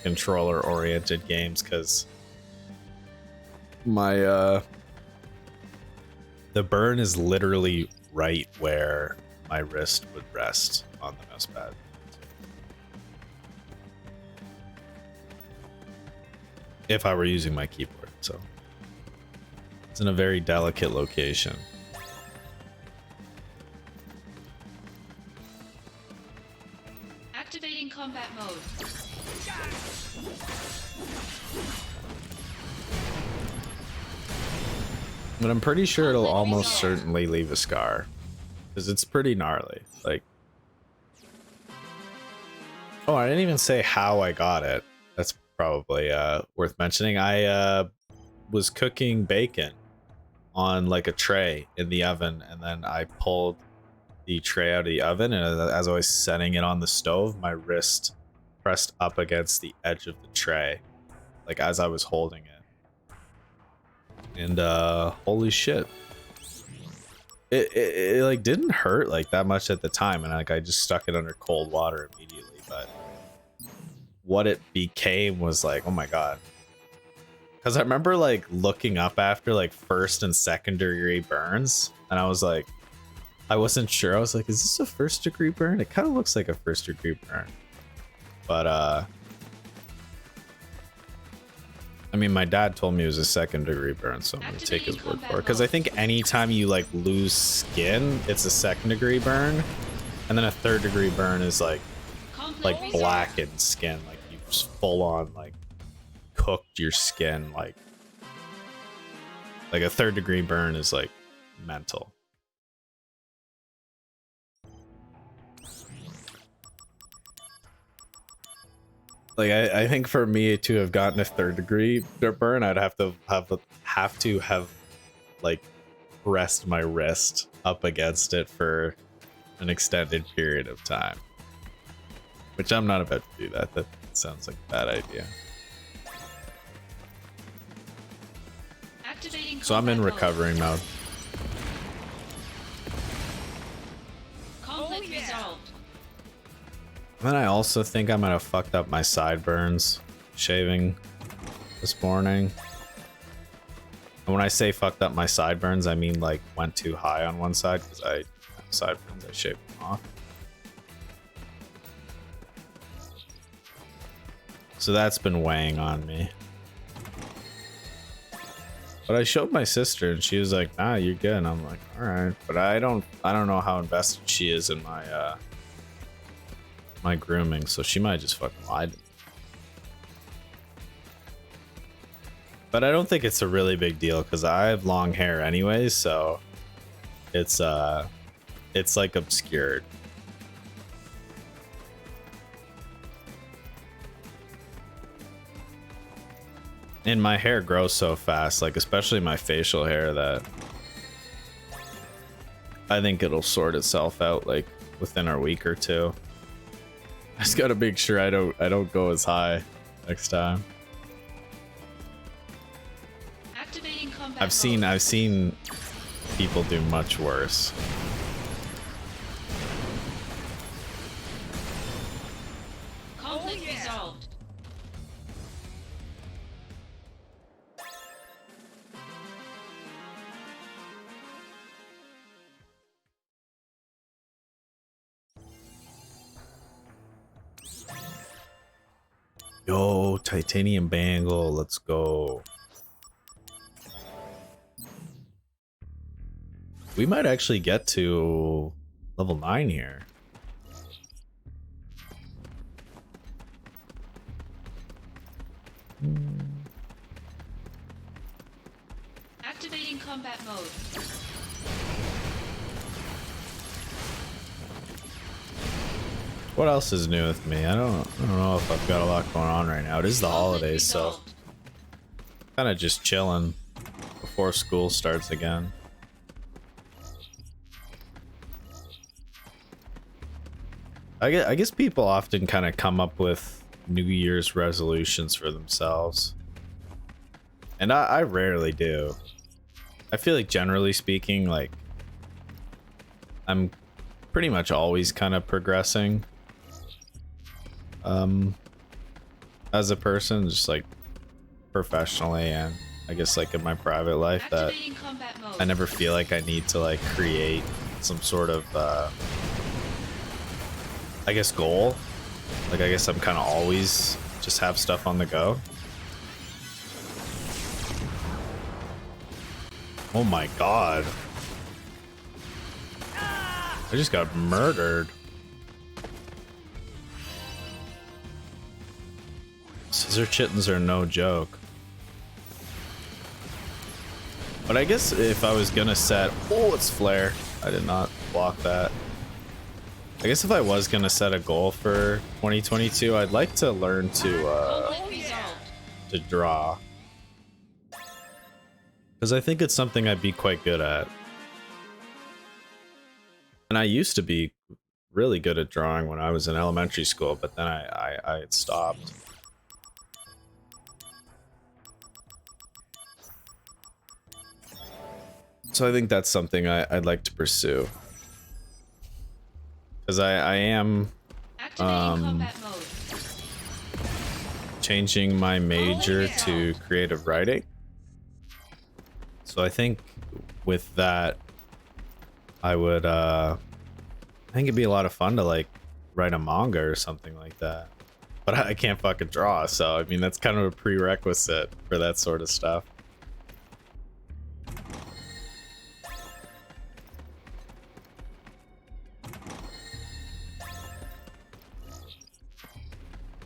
controller-oriented games, because my the burn is literally right where my wrist would rest on the mouse pad. If I were using my keyboard, so it's in a very delicate location. Activating combat mode. But I'm pretty sure it'll almost certainly leave a scar. Because it's pretty gnarly. Like, oh, I didn't even say how I got it. That's probably worth mentioning. I was cooking bacon on like a tray in the oven, and then I pulled the tray out of the oven, and as I was setting it on the stove, my wrist pressed up against the edge of the tray, like as I was holding it. And holy shit. It like didn't hurt like that much at the time, and like I just stuck it under cold water immediately, but what it became was like, oh my god. Because I remember like looking up after like first and second degree burns, and I was like, I wasn't sure. I was like, is this a first degree burn? It kind of looks like a first degree burn. But I mean, my dad told me it was a second degree burn, so I'm gonna take his word for it. Because I think anytime you like lose skin, it's a second degree burn, and then a third degree burn is like blackened skin, like you just full on like cooked your skin. Like a third degree burn is like mental. Like I think for me to have gotten a third degree burn, I'd have to have like pressed my wrist up against it for an extended period of time. Which I'm not about to do that. That sounds like a bad idea. So I'm in recovery mode. Conflict resolved. And then I also think I might have fucked up my sideburns shaving this morning. And when I say fucked up my sideburns, I mean like went too high on one side because I have sideburns, I shaved them off. So that's been weighing on me. But I showed my sister and she was like, nah, you're good. And I'm like, all right. But I don't know how invested she is in my my grooming, so she might just fucking lie to me. But I don't think it's a really big deal because I have long hair anyway, so it's like obscured. And my hair grows so fast, like especially my facial hair, that I think it'll sort itself out like within a week or two. I just gotta make sure I don't go as high next time. Activating combat I've seen people do much worse. Conflict resolved. Yo, titanium bangle, let's go. We might actually get to level 9 here. Activating combat mode. What else is new with me? I don't know if I've got a lot going on right now. It is the holidays, so kind of just chilling before school starts again. I guess people often kind of come up with New Year's resolutions for themselves, and I rarely do. I feel like generally speaking, like I'm pretty much always kind of progressing as a person, just like professionally and I guess like in my private life, that I never feel like I need to like create some sort of I guess goal. Like I guess I'm kind of always just have stuff on the go. Oh my god, I just got murdered. Scissor chittens are no joke. But I guess if I was gonna set... Oh, it's flare. I did not block that. I guess if I was gonna set a goal for 2022, I'd like to learn to draw. Because I think it's something I'd be quite good at. And I used to be really good at drawing when I was in elementary school, but then I had stopped. So I think that's something I'd like to pursue. Because I am changing my major to creative writing. So I think with that, I think it'd be a lot of fun to like write a manga or something like that. But I can't fucking draw, so I mean that's kind of a prerequisite for that sort of stuff.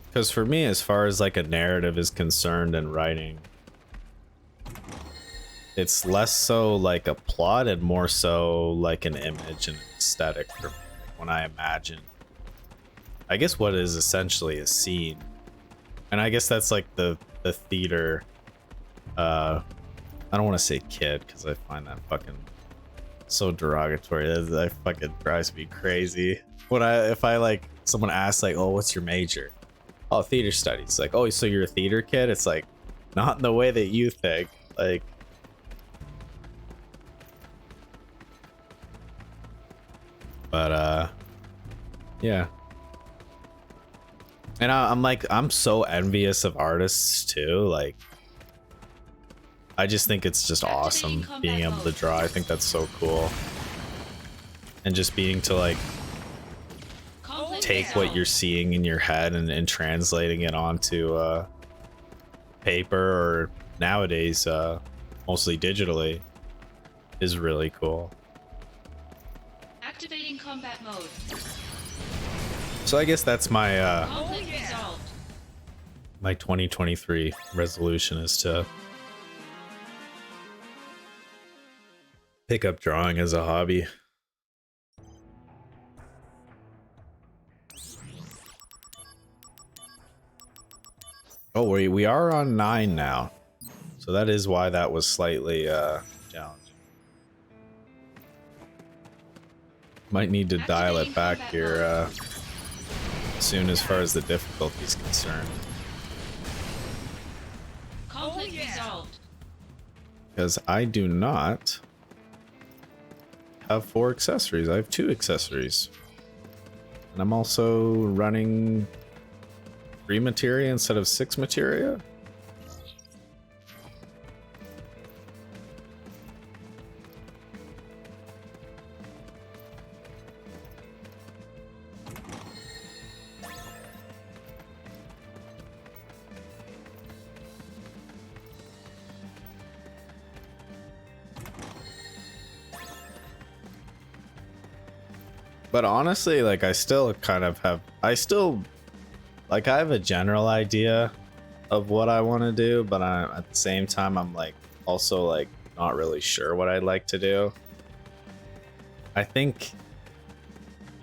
Because for me, as far as like a narrative is concerned in writing, it's less so like a plot and more so like an image and an aesthetic for me. Like when I imagine, I guess what is essentially a scene, and I guess that's like the theater. I don't want to say kid because I find that fucking so derogatory. That fucking drives me crazy. If I like someone asks like, "Oh, what's your major?" Oh, theater studies. Like, oh, so you're a theater kid? It's like, not in the way that you think. Like, but yeah. And I'm so envious of artists too. Like, I just think it's just awesome being able to draw. I think that's so cool. And just being to like take what you're seeing in your head and translating it onto paper, or nowadays mostly digitally, is really cool. Activating combat mode. So I guess that's my Conflict resolved. my 2023 resolution is to pick up drawing as a hobby. Oh, we are on 9 now, so that is why that was slightly challenging. Might need to dial it back here soon as far as the difficulty is concerned. Conflict resolved. Because I do not have 4 accessories. I have 2 accessories. And I'm also running 3 materia instead of 6 materia. But honestly, like I still kind of have, I have a general idea of what I want to do, but at the same time, I'm like also like not really sure what I'd like to do. I think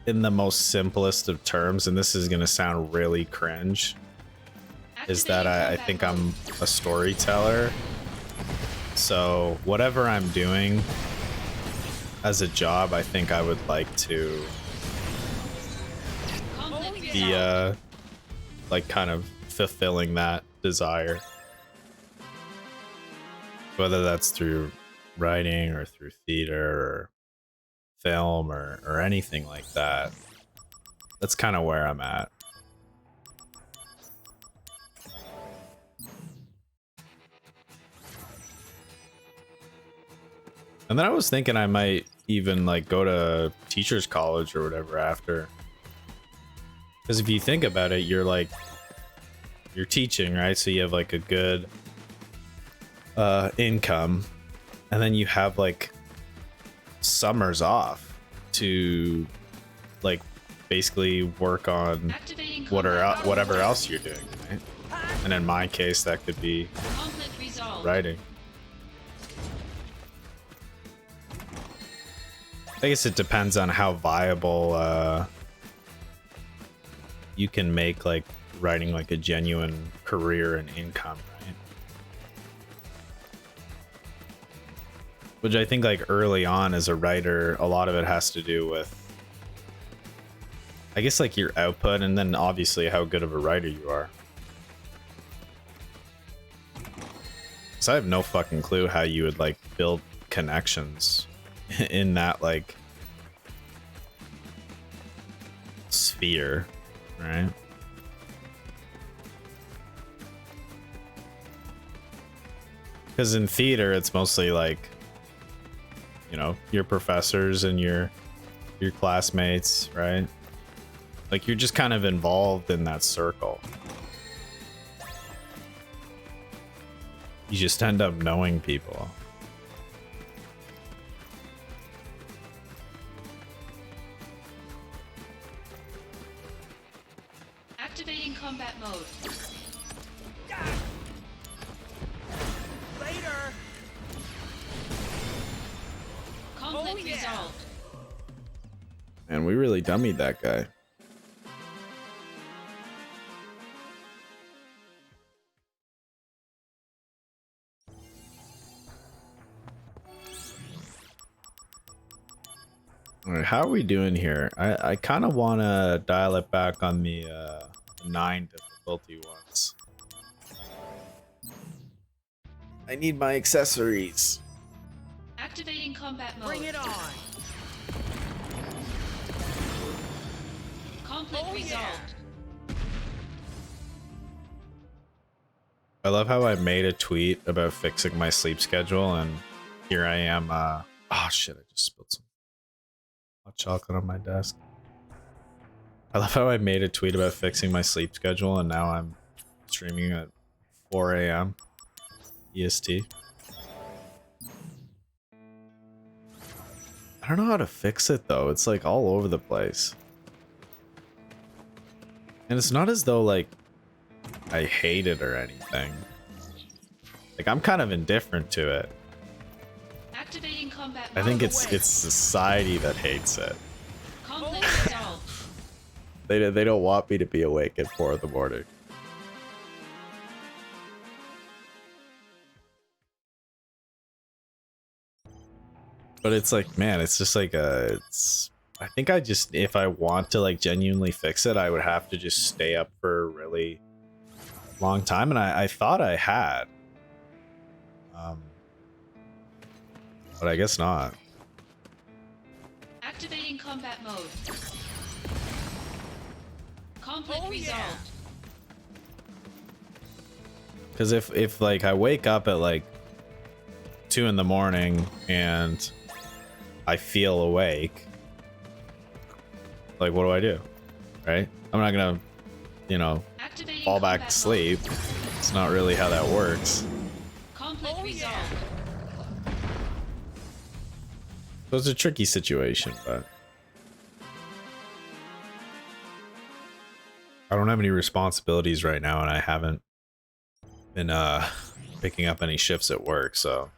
in the most simplest of terms, and this is going to sound really cringe, is that I think I'm a storyteller. So whatever I'm doing as a job, I think I would like to be like kind of fulfilling that desire, whether that's through writing or through theater or film or anything like that. That's kind of where I'm at. And then I was thinking I might even like go to teacher's college or whatever after. Because if you think about it, you're teaching, right? So you have like a good income, and then you have like summers off to like basically work on whatever else you're doing, right? And in my case, that could be Conflict resolved. writing. I guess it depends on how viable you can make like writing like a genuine career and income, right? Which I think like early on as a writer, a lot of it has to do with, I guess, like your output, and then obviously how good of a writer you are. So I have no fucking clue how you would like build connections in that like sphere, right? Because in theater, it's mostly like, you know, your professors and your classmates, right? Like you're just kind of involved in that circle. You just end up knowing people. Activating combat mode. Later. Conflict resolved. And we really dummied that guy. All right, how are we doing here? I kind of want to dial it back on the 9 difficulty ones. I need my accessories. Activating combat mode. Bring it on. Conflict resolved. I love how I made a tweet about fixing my sleep schedule, and here I am. Oh shit! I just spilled some hot chocolate on my desk. I love how I made a tweet about fixing my sleep schedule, and now I'm streaming at 4 a.m. EST. I don't know how to fix it though. It's like all over the place. And it's not as though like I hate it or anything. Like I'm kind of indifferent to it. Activating combat I think it's society that hates it. Conflict resolved. They don't want me to be awake at 4 in the morning. But it's like, man, it's just like it's, I think I just, if I want to like genuinely fix it, I would have to just stay up for a really long time. And I thought I had. But I guess not. Activating combat mode. Conflict resolved. Because if like I wake up at like 2 in the morning and I feel awake, like what do I do? Right? I'm not gonna, you know, fall back to sleep. It's not really how that works. Conflict resolved. So it's a tricky situation, but I don't have any responsibilities right now, and I haven't been picking up any shifts at work, so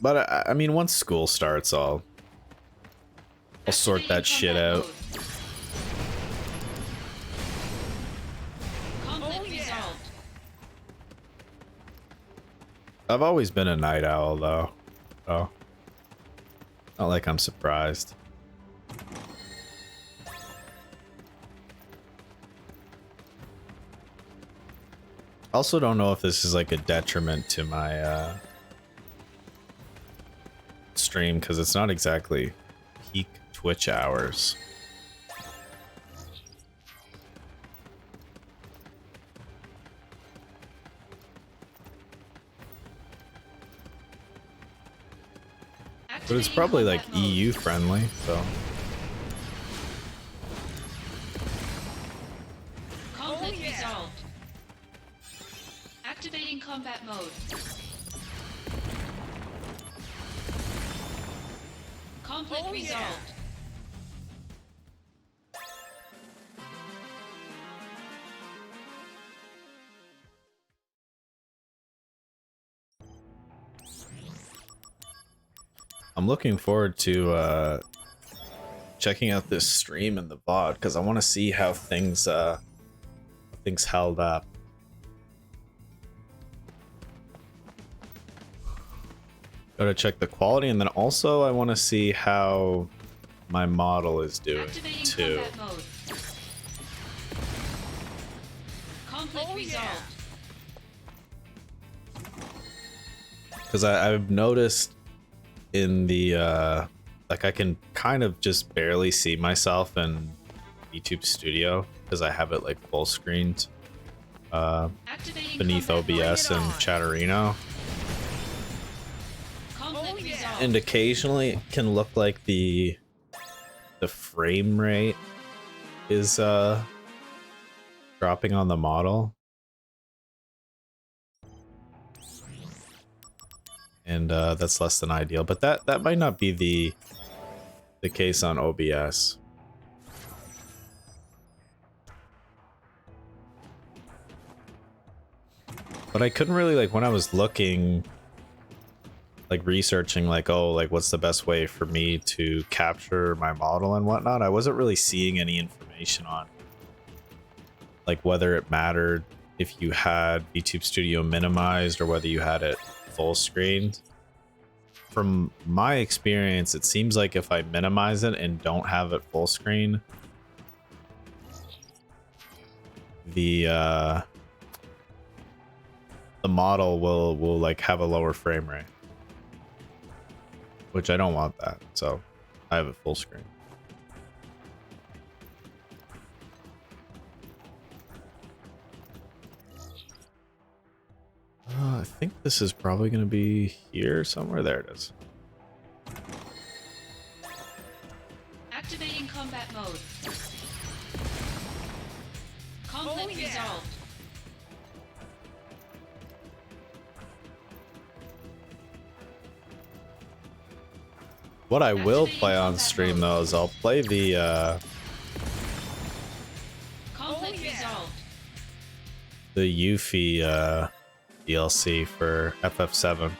but I mean once school starts I'll sort that shit out. Conflict resolved. I've always been a night owl though. Oh. Not like I'm surprised. Also don't know if this is like a detriment to my stream because it's not exactly peak Twitch hours. But it's probably like EU friendly, so. Conflict resolved. Activating combat mode. Conflict resolved. I'm looking forward to checking out this stream in the VOD because I want to see how things held up. Gotta check the quality, and then also I want to see how my model is doing too. Conflict resolved. Because I've noticed in the like I can kind of just barely see myself in YouTube Studio because I have it like full screened beneath OBS and Chatterino. And occasionally it can look like the frame rate is dropping on the model. And that's less than ideal, but that might not be the case on OBS. But I couldn't really, like, when I was looking, like researching, like, oh, like what's the best way for me to capture my model and whatnot, I wasn't really seeing any information on like whether it mattered if you had VTube Studio minimized or whether you had it full screened. From my experience, it seems like if I minimize it and don't have it full screen, the model will like have a lower frame rate, which I don't want that, so I have it full screen. I think this is probably going to be here somewhere. There it is. Activating combat mode. Conflict resolved. What I will play on stream though is I'll play the Conflict resolved. the Yuffie DLC for FF7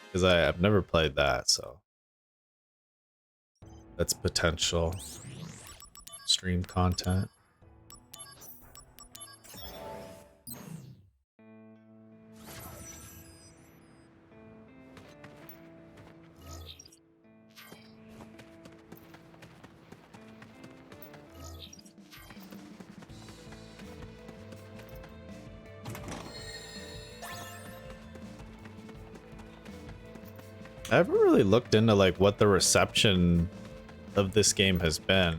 because I've never played that, so that's potential stream content. I haven't really looked into like what the reception of this game has been,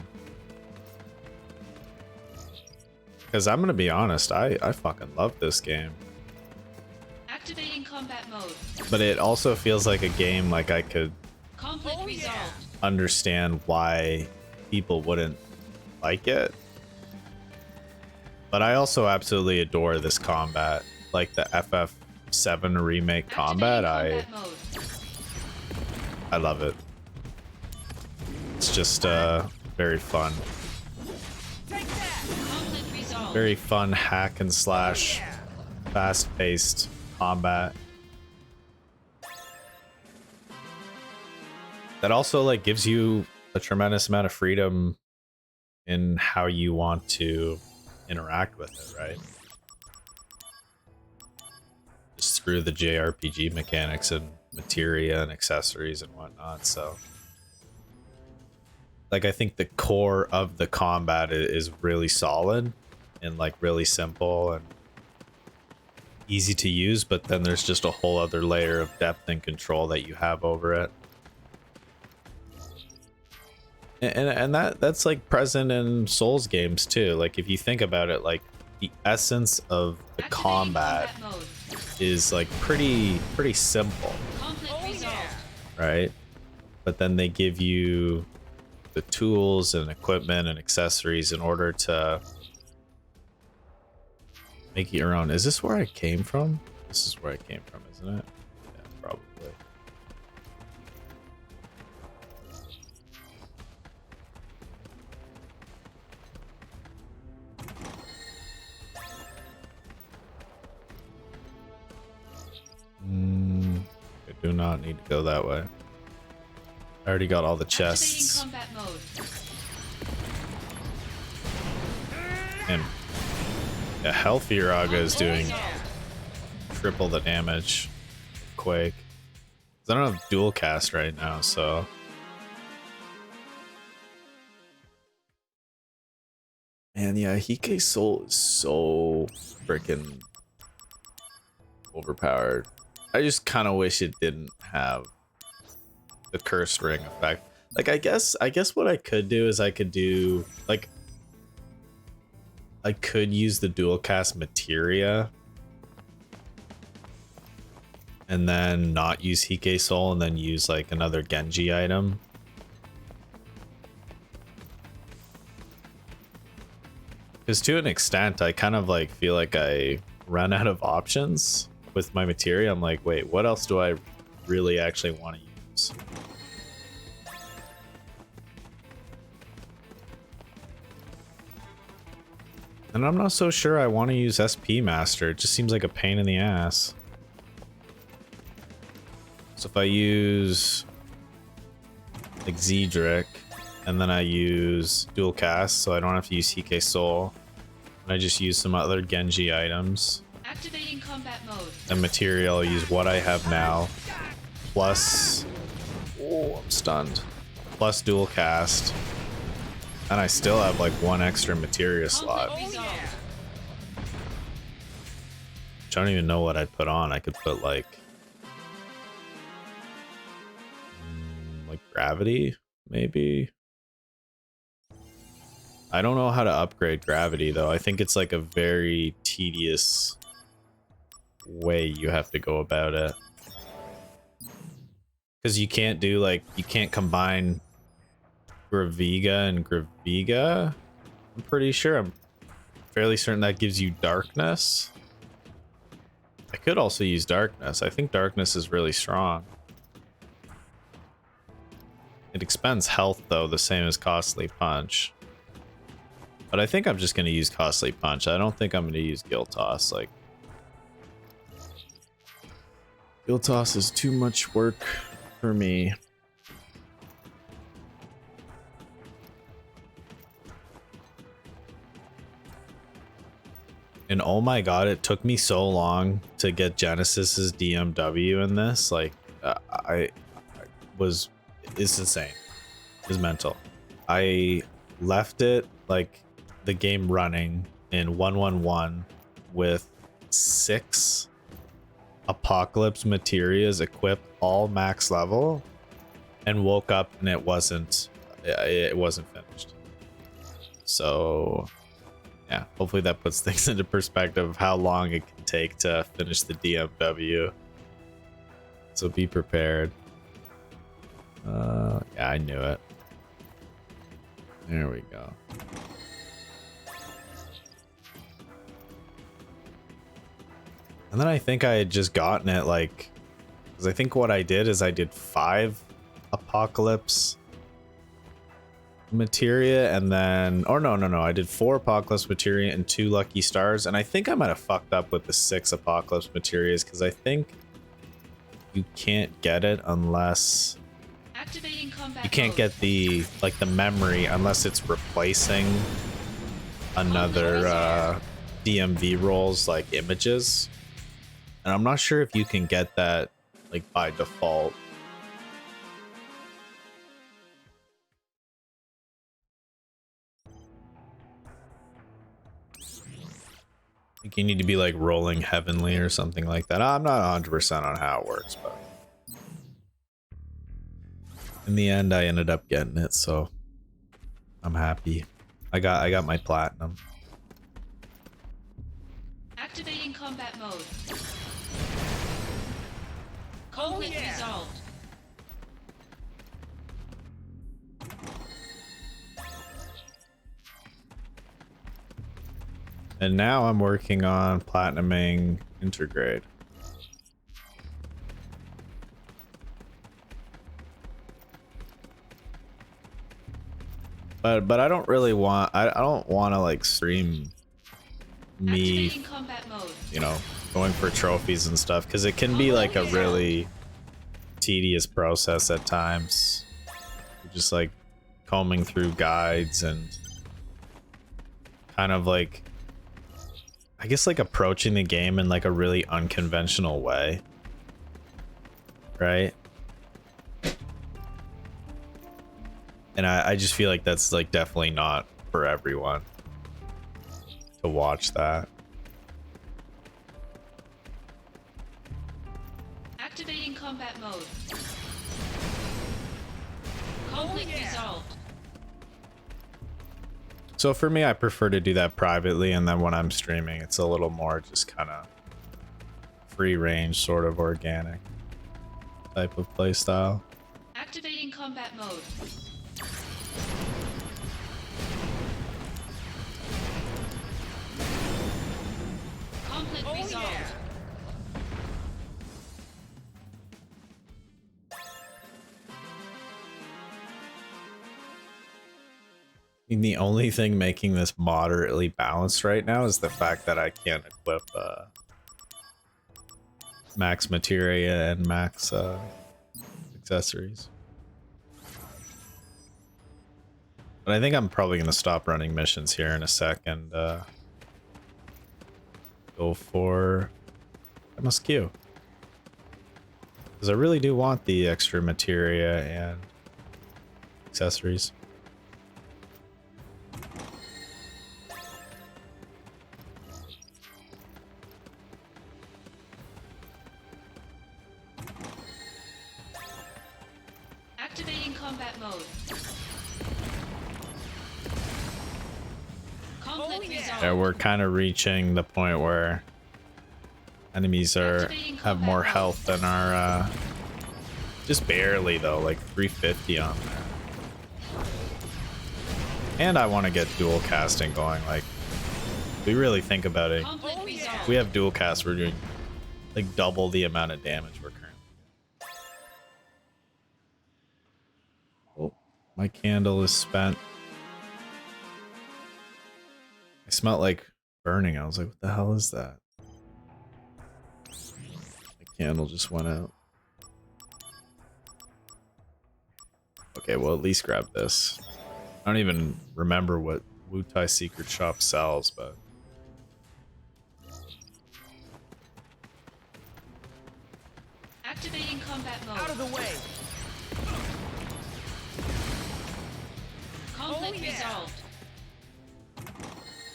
because I'm gonna be honest, I fucking love this game. Activating combat mode. But it also feels like a game like I could Conflict resolved. understand why people wouldn't like it. But I also absolutely adore this combat, like the FF7 remake combat. I love it. It's just very fun. Very fun hack and slash, fast-paced combat. That also like gives you a tremendous amount of freedom in how you want to interact with it, right? Just through the JRPG mechanics and materia and accessories and whatnot. So like I think the core of the combat is really solid and like really simple and easy to use, but then there's just a whole other layer of depth and control that you have over it. And that's like present in Souls games too. Like if you think about it, like the essence of the combat is like pretty simple, right? But then they give you the tools and equipment and accessories in order to make it your own. Is this where I came from? This is where I came from, isn't it? Yeah, probably. I do not need to go that way. already got all the Activating chests. combat mode. And a healthier Aga is doing triple the damage. Quake. 'Cause I don't have dual cast right now, so. And yeah, Hike Soul is so freaking overpowered. I just kind of wish it didn't have the curse ring effect. Like, I guess what I could do is I could do like I could use the dual cast materia and then not use Hike Soul and then use like another Genji item. Because to an extent, I kind of like feel like I run out of options with my materia. I'm like, wait, what else do I really actually want to use? And I'm not so sure I want to use SP Master. It just seems like a pain in the ass. So if I use like Zedric, and then I use dual cast, so I don't have to use Hike Soul, and I just use some other Genji items. Activating combat mode. And material, I'll use what I have now, plus, oh, I'm stunned, plus dual cast. And I still have like one extra materia slot. Conflict resolved. I don't even know what I'd put on. I could put like gravity, maybe. I don't know how to upgrade gravity though. I think it's like a very tedious way you have to go about it. Because you can't do like, you can't combine Graviga and Graviga. I'm pretty sure. I'm fairly certain that gives you darkness. I could also use darkness. I think darkness is really strong. It expends health though, the same as Costly Punch. But I think I'm just going to use Costly Punch. I don't think I'm going to use Guild Toss. Like, Guild Toss is too much work for me. And oh my god, it took me so long to get Genesis's DMW in this. Like, it's insane. It's mental. I left it like the game running in 111 with 6 Apocalypse Materias equipped, all max level, and woke up and it wasn't finished. So yeah, hopefully that puts things into perspective of how long it can take to finish the DMW. So be prepared. Yeah, I knew it. There we go. And then I think I had just gotten it like, because I think what I did is I did 5 Apocalypse Materia and then, or no, I did 4 Apocalypse Materia and 2 Lucky Stars, and I think I might have fucked up with the 6 Apocalypse Materias because I think you can't get it unless Activating combat you can't mode. get the like the memory unless it's replacing another DMV roles like images, and I'm not sure if you can get that like by default. I think you need to be like rolling heavenly or something like that. I'm not 100% on how it works, but in the end I ended up getting it, so I'm happy. I got my platinum. Activating combat mode. Conflict resolved. And now I'm working on platinuming Intergrade. But I don't really want, I don't want to like stream me, Activating combat mode. you know, going for trophies and stuff, because it can be like a really tedious process at times. just like combing through guides and kind of like, I guess like approaching the game in like a really unconventional way, right? And I just feel like that's like definitely not for everyone to watch that. Activating combat mode. Conflict resolved. So for me, I prefer to do that privately, and then when I'm streaming, it's a little more just kind of free range, sort of organic type of play style. Activating combat mode. Conflict resolved. I mean, the only thing making this moderately balanced right now is the fact that I can't equip max materia and max accessories. But I think I'm probably going to stop running missions here in a second. Go for MSQ. Because I really do want the extra materia and accessories. Activating combat mode. Conflict resolved. Yeah, we're kind of reaching the point where enemies have more health than our just barely though, like 350 on there. And I want to get dual casting going. Like, if we really think about it, if we have dual cast, we're doing like double the amount of damage we're currently doing. Oh, my candle is spent. I smelled like burning. I was like, what the hell is that? My candle just went out. Okay, well, at least grab this. I don't even remember what Wutai Secret Shop sells, but... Activating combat mode. Out of the way. Conflict resolved.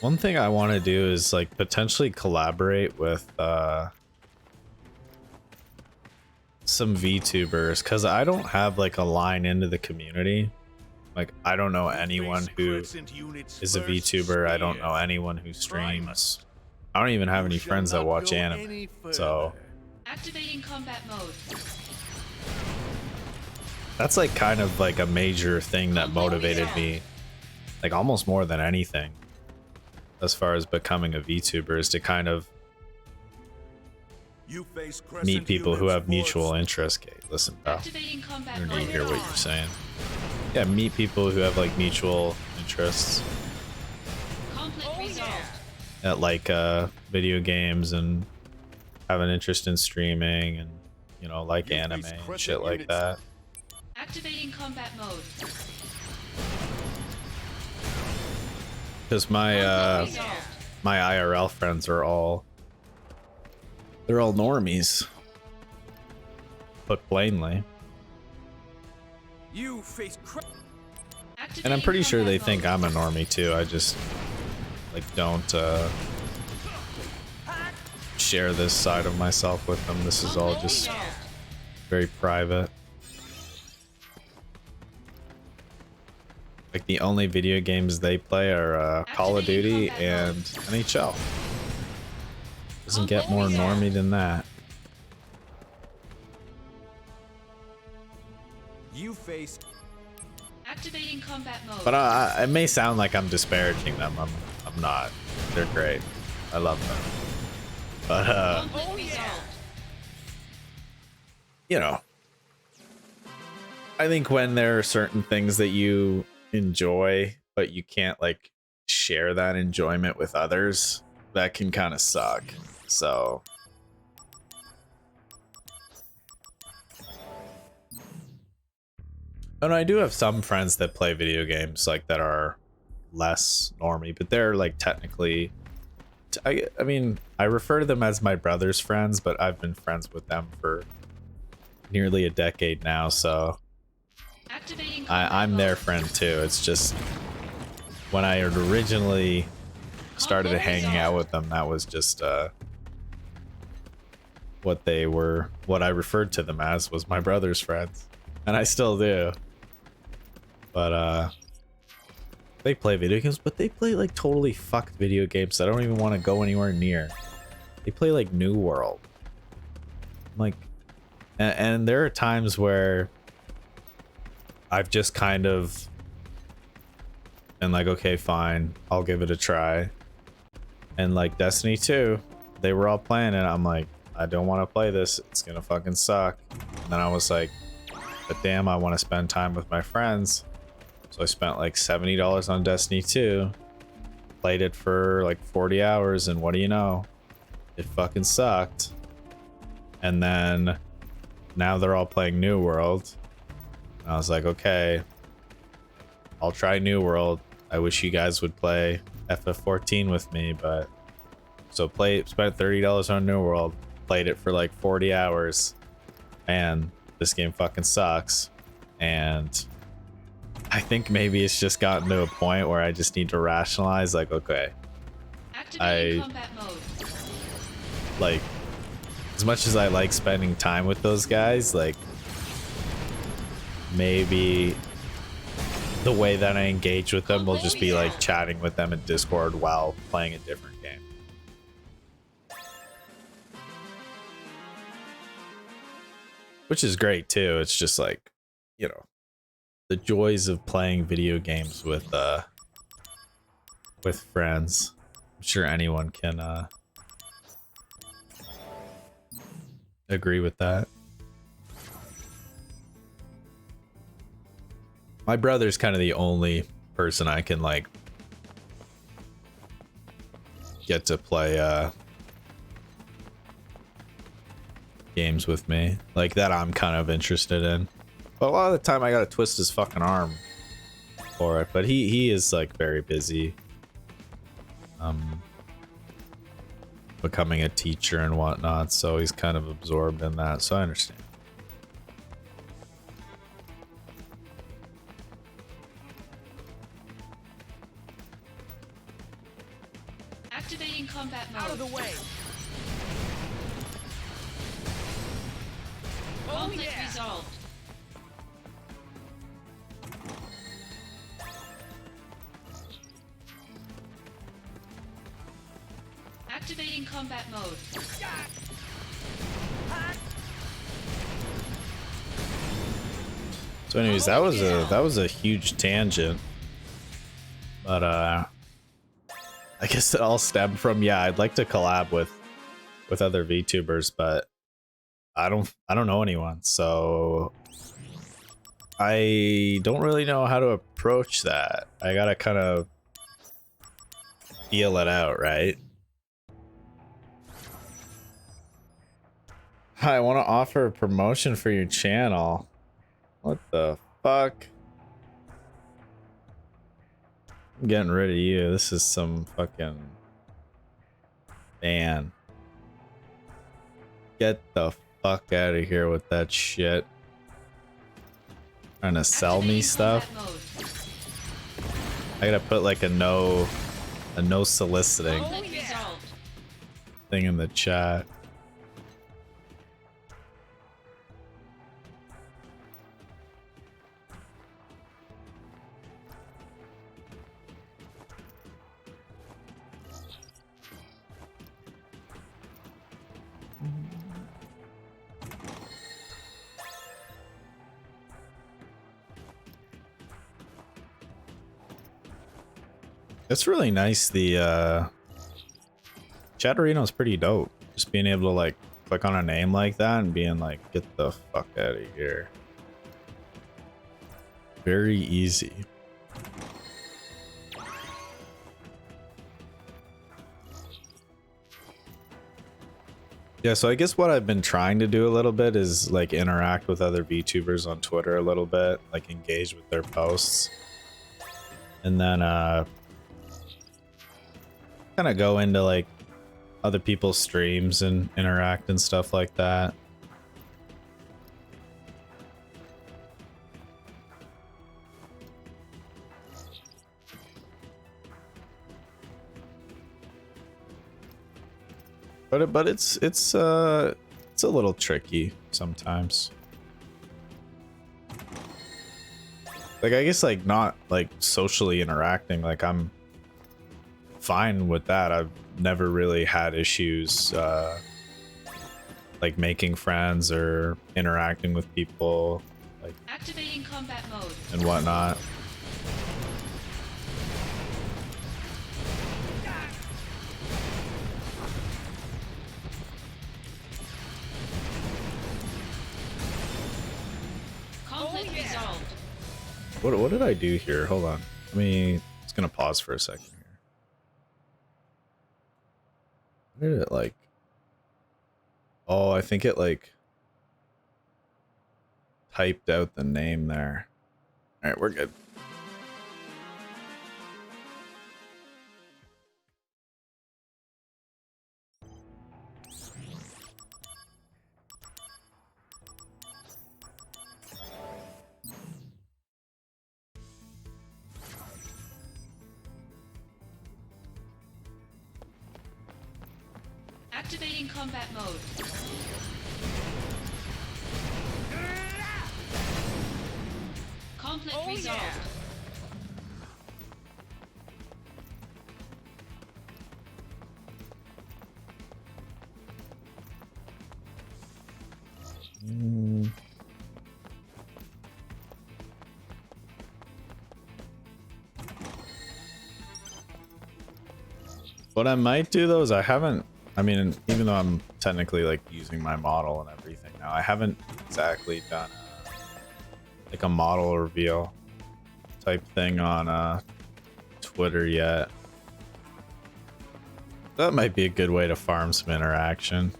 One thing I want to do is like potentially collaborate with some VTubers, because I don't have like a line into the community. Like, I don't know anyone who is a VTuber. I don't know anyone who streams. I don't even have any friends that watch anime. So Activating combat mode. that's like kind of like a major thing that motivated me, like almost more than anything, as far as becoming a VTuber, is to kind of meet people who have mutual interests. Okay, listen, pal. I don't need to hear what you're saying. Yeah, meet people who have like mutual interests. Conflict resolved. That like video games and have an interest in streaming and, you know, like anime and shit like that. Activating combat mode. Because my my IRL friends are all, they're all normies, put plainly. You face And I'm pretty sure they think I'm a normie too. I just like don't share this side of myself with them. This is all just very private. Like, the only video games they play are Call of Duty and NHL. Doesn't get more normie than that. You face. Activating combat mode. But it may sound like I'm disparaging them. I'm not. They're great. I love them. But you know, I think when there are certain things that you enjoy, but you can't like share that enjoyment with others, that can kind of suck. So And I do have some friends that play video games like that are less normie, but they're like technically I mean, I refer to them as my brother's friends, but I've been friends with them for nearly a decade now, so I'm their friend too. It's just when I had originally started hanging out with them, that was just what I referred to them as was my brother's friends, and I still do. But they play video games, but they play like totally fucked video games that I don't even want to go anywhere near. They play like New World. Like, and there are times where I've just kind of been like, okay, fine, I'll give it a try. And like Destiny 2, they were all playing it. I'm like, I don't want to play this. It's gonna fucking suck. And then I was like, but damn, I want to spend time with my friends. So I spent like $70 on Destiny 2, played it for like 40 hours, and what do you know? It fucking sucked. And then now they're all playing New World. And I was like, okay, I'll try New World. I wish you guys would play FF14 with me, but so spent $30 on New World, played it for like 40 hours, and this game fucking sucks. And I think maybe it's just gotten to a point where I just need to rationalize, like, okay, Combat mode. like, as much as I like spending time with those guys, like, maybe the way that I engage with them will just be like chatting with them in Discord while playing a different game. Which is great too. It's just like, you know, the joys of playing video games with friends. I'm sure anyone can agree with that. My brother's kind of the only person I can like get to play games with me, like that I'm kind of interested in. But a lot of the time I gotta twist his fucking arm for it. But he is like very busy, becoming a teacher and whatnot, so he's kind of absorbed in that. So I understand. Activating combat mode. Out of the way. Conflict resolved. Activating combat mode. So anyways, that was a huge tangent. But I guess it all stemmed from, yeah, I'd like to collab with other VTubers, but I don't know anyone, so I don't really know how to approach that. I gotta kind of feel it out, right? Hi, I want to offer a promotion for your channel. What the fuck? I'm getting rid of you. This is some fucking ban. Get the fuck out of here with that shit. Trying to sell me stuff. I gotta put like a no soliciting thing in the chat. It's really nice. The Chatterino is pretty dope. Just being able to like click on a name like that and being like, get the fuck out of here. Very easy. Yeah, so I guess what I've been trying to do a little bit is like interact with other VTubers on Twitter a little bit, like engage with their posts. And then kind of go into like other people's streams and interact and stuff like that. But it's a little tricky sometimes. Like I guess like not like socially interacting, like I'm fine with that. I've never really had issues like making friends or interacting with people like Activating combat mode. and whatnot. Conflict resolved. What did I do here? Hold on. It's gonna pause for a second here. What did it like? Oh, I think it like typed out the name there. All right, we're good. Activating combat mode. Conflict resolved. What I might do though is even though I'm technically like using my model and everything now, I haven't exactly done like a model reveal type thing on Twitter yet. That might be a good way to farm some interaction.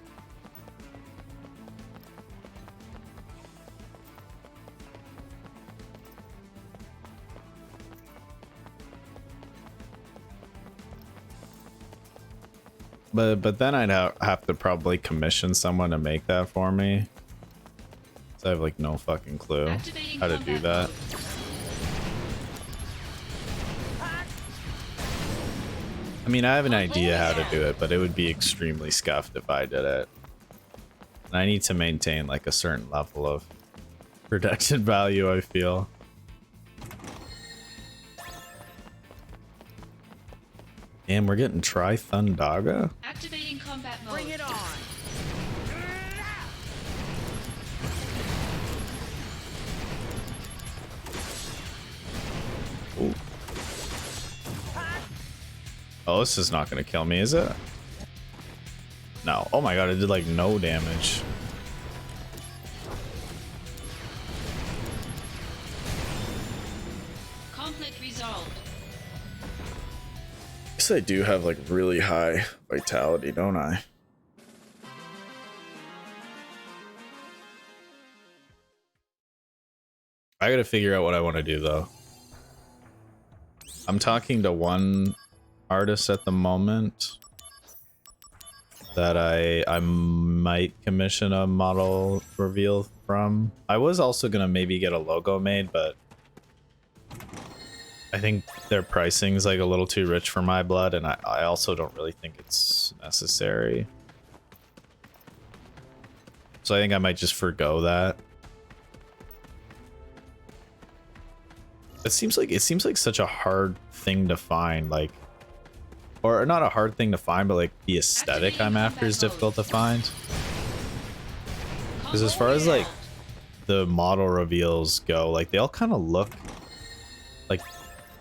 But then I'd have to probably commission someone to make that for me. So I have like no fucking clue how to do that. I mean, I have an idea how to do it, but it would be extremely scuffed if I did it. And I need to maintain like a certain level of production value, I feel. And we're getting Tri-Thundaga? Activating combat mode. Bring it on. Ooh. Oh, this is not gonna kill me, is it? No. Oh my god, it did like no damage. Conflict resolved. Guess I do have like really high vitality, don't I? I gotta figure out what I want to do though. I'm talking to one artist at the moment that I might commission a model reveal from. I was also gonna maybe get a logo made, but I think their pricing is like a little too rich for my blood, and I also don't really think it's necessary. So I think I might just forgo that. It seems like such a hard thing to find, like, or not a hard thing to find, but like the aesthetic I'm after is difficult to find. Because as far as like the model reveals go, like they all kind of look like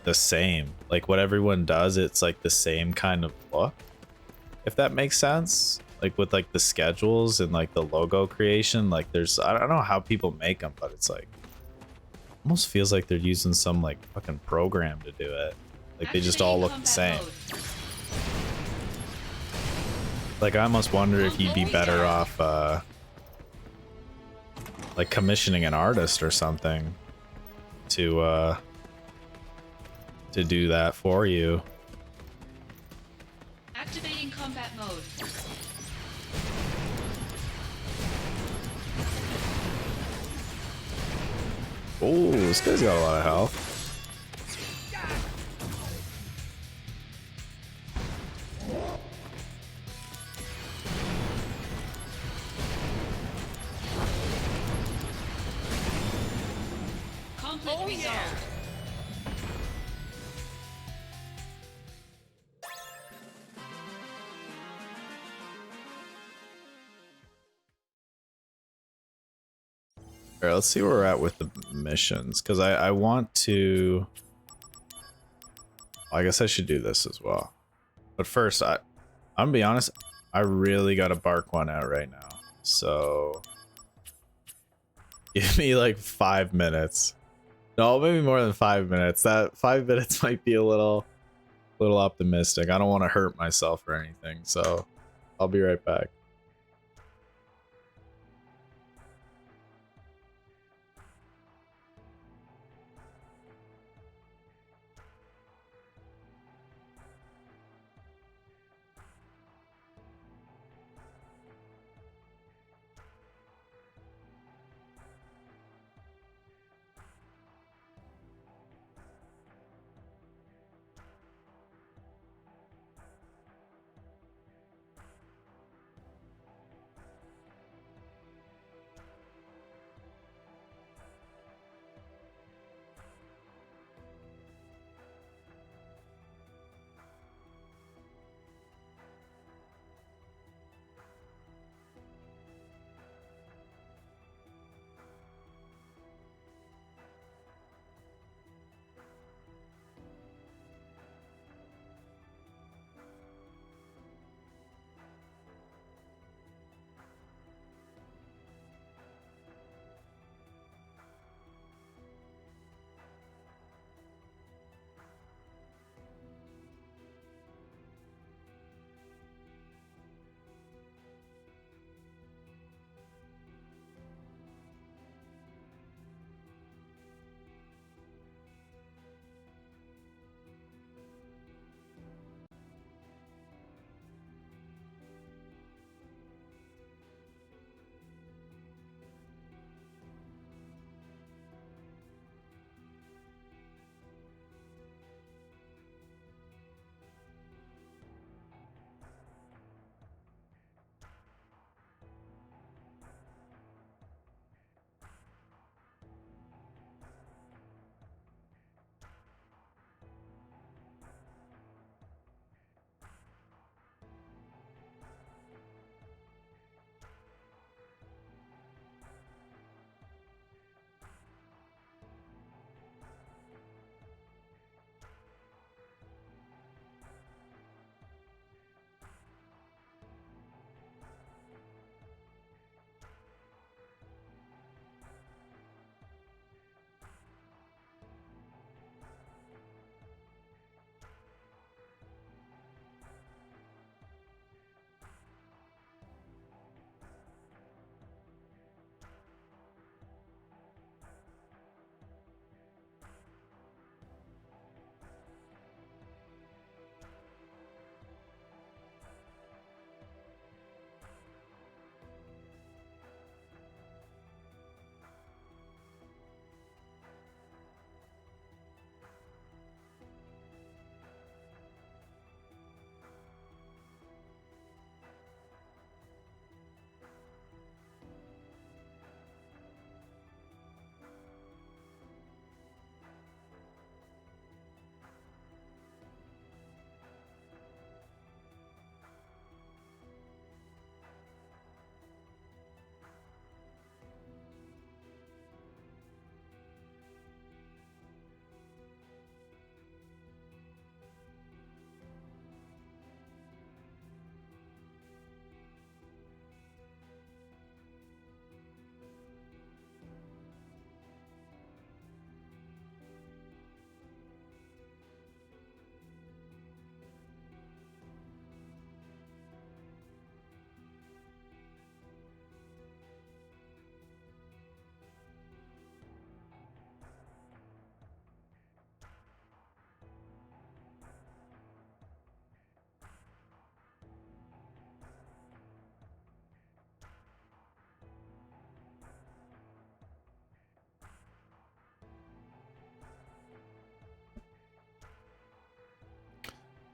the same. Like what everyone does, it's like the same kind of look, if that makes sense. Like with like the schedules and like the logo creation, like there's, I don't know how people make them, but it's like almost feels like they're using some like fucking program to do it. Like they just all look the same. Like, I almost wonder if you'd be better off, like, commissioning an artist or something to do that for you. Activating combat mode. Oh, this guy's got a lot of health. Conflict resolved. Alright, let's see where we're at with the missions, because I want to... I guess I should do this as well. But first, I'm gonna be honest, I really gotta bark one out right now. So... give me like 5 minutes. No, maybe more than 5 minutes. That 5 minutes might be a little optimistic. I don't want to hurt myself or anything, so I'll be right back.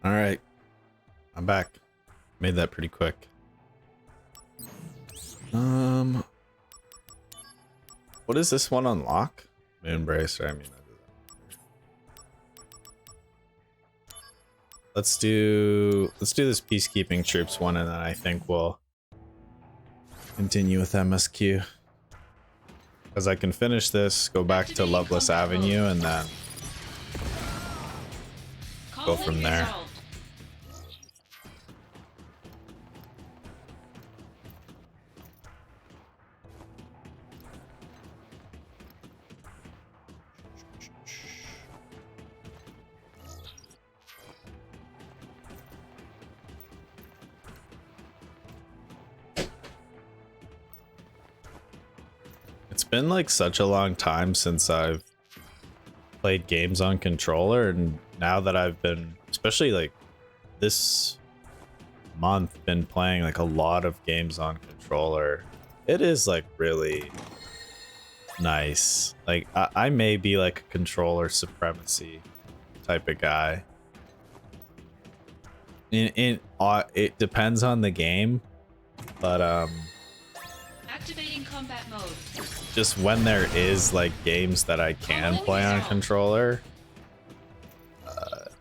All right, I'm back. Made that pretty quick. What does this one unlock? Moonbracer. I mean, let's do this peacekeeping troops one, and then I think we'll continue with MSQ. Because I can finish this, go back to Loveless Avenue, and then go from there. It's been like such a long time since I've played games on controller, and now that I've been, especially like this month, been playing like a lot of games on controller, it is like really nice. Like I may be like a controller supremacy type of guy. It depends on the game, but Activating combat mode. just when there is like games that I can play on controller,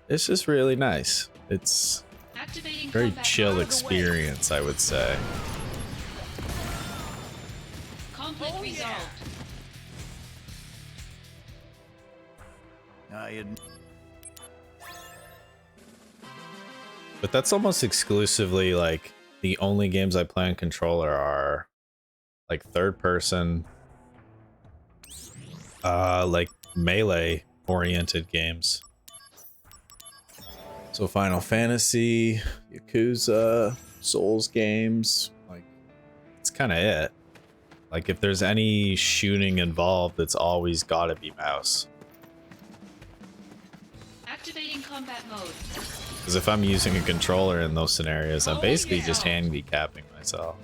it's just really nice. It's Activating very combat chill mode. experience, I would say. Conflict resolved. But that's almost exclusively like the only games I play on controller are like third person, like melee oriented games. So Final Fantasy, Yakuza, Souls games, like it's kind of it. Like if there's any shooting involved, it's always gotta be mouse. Activating combat mode. Because if I'm using a controller in those scenarios, I'm basically just handicapping myself.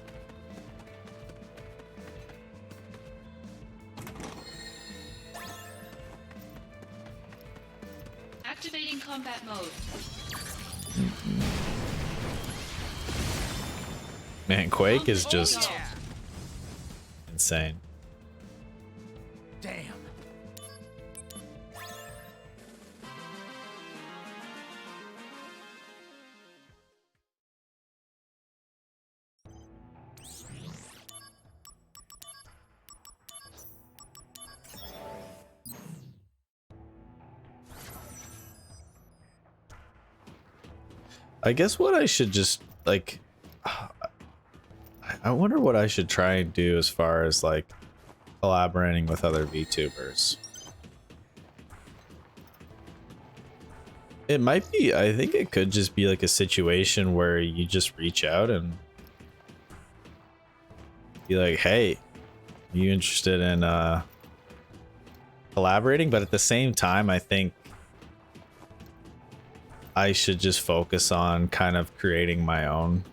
Activating combat mode. Man, Quake is just insane. Damn. I guess what I should just like, I wonder what I should try and do as far as like collaborating with other VTubers. It might be, I think it could just be like a situation where you just reach out and be like, hey, are you interested in collaborating? But at the same time, I think I should just focus on kind of creating my own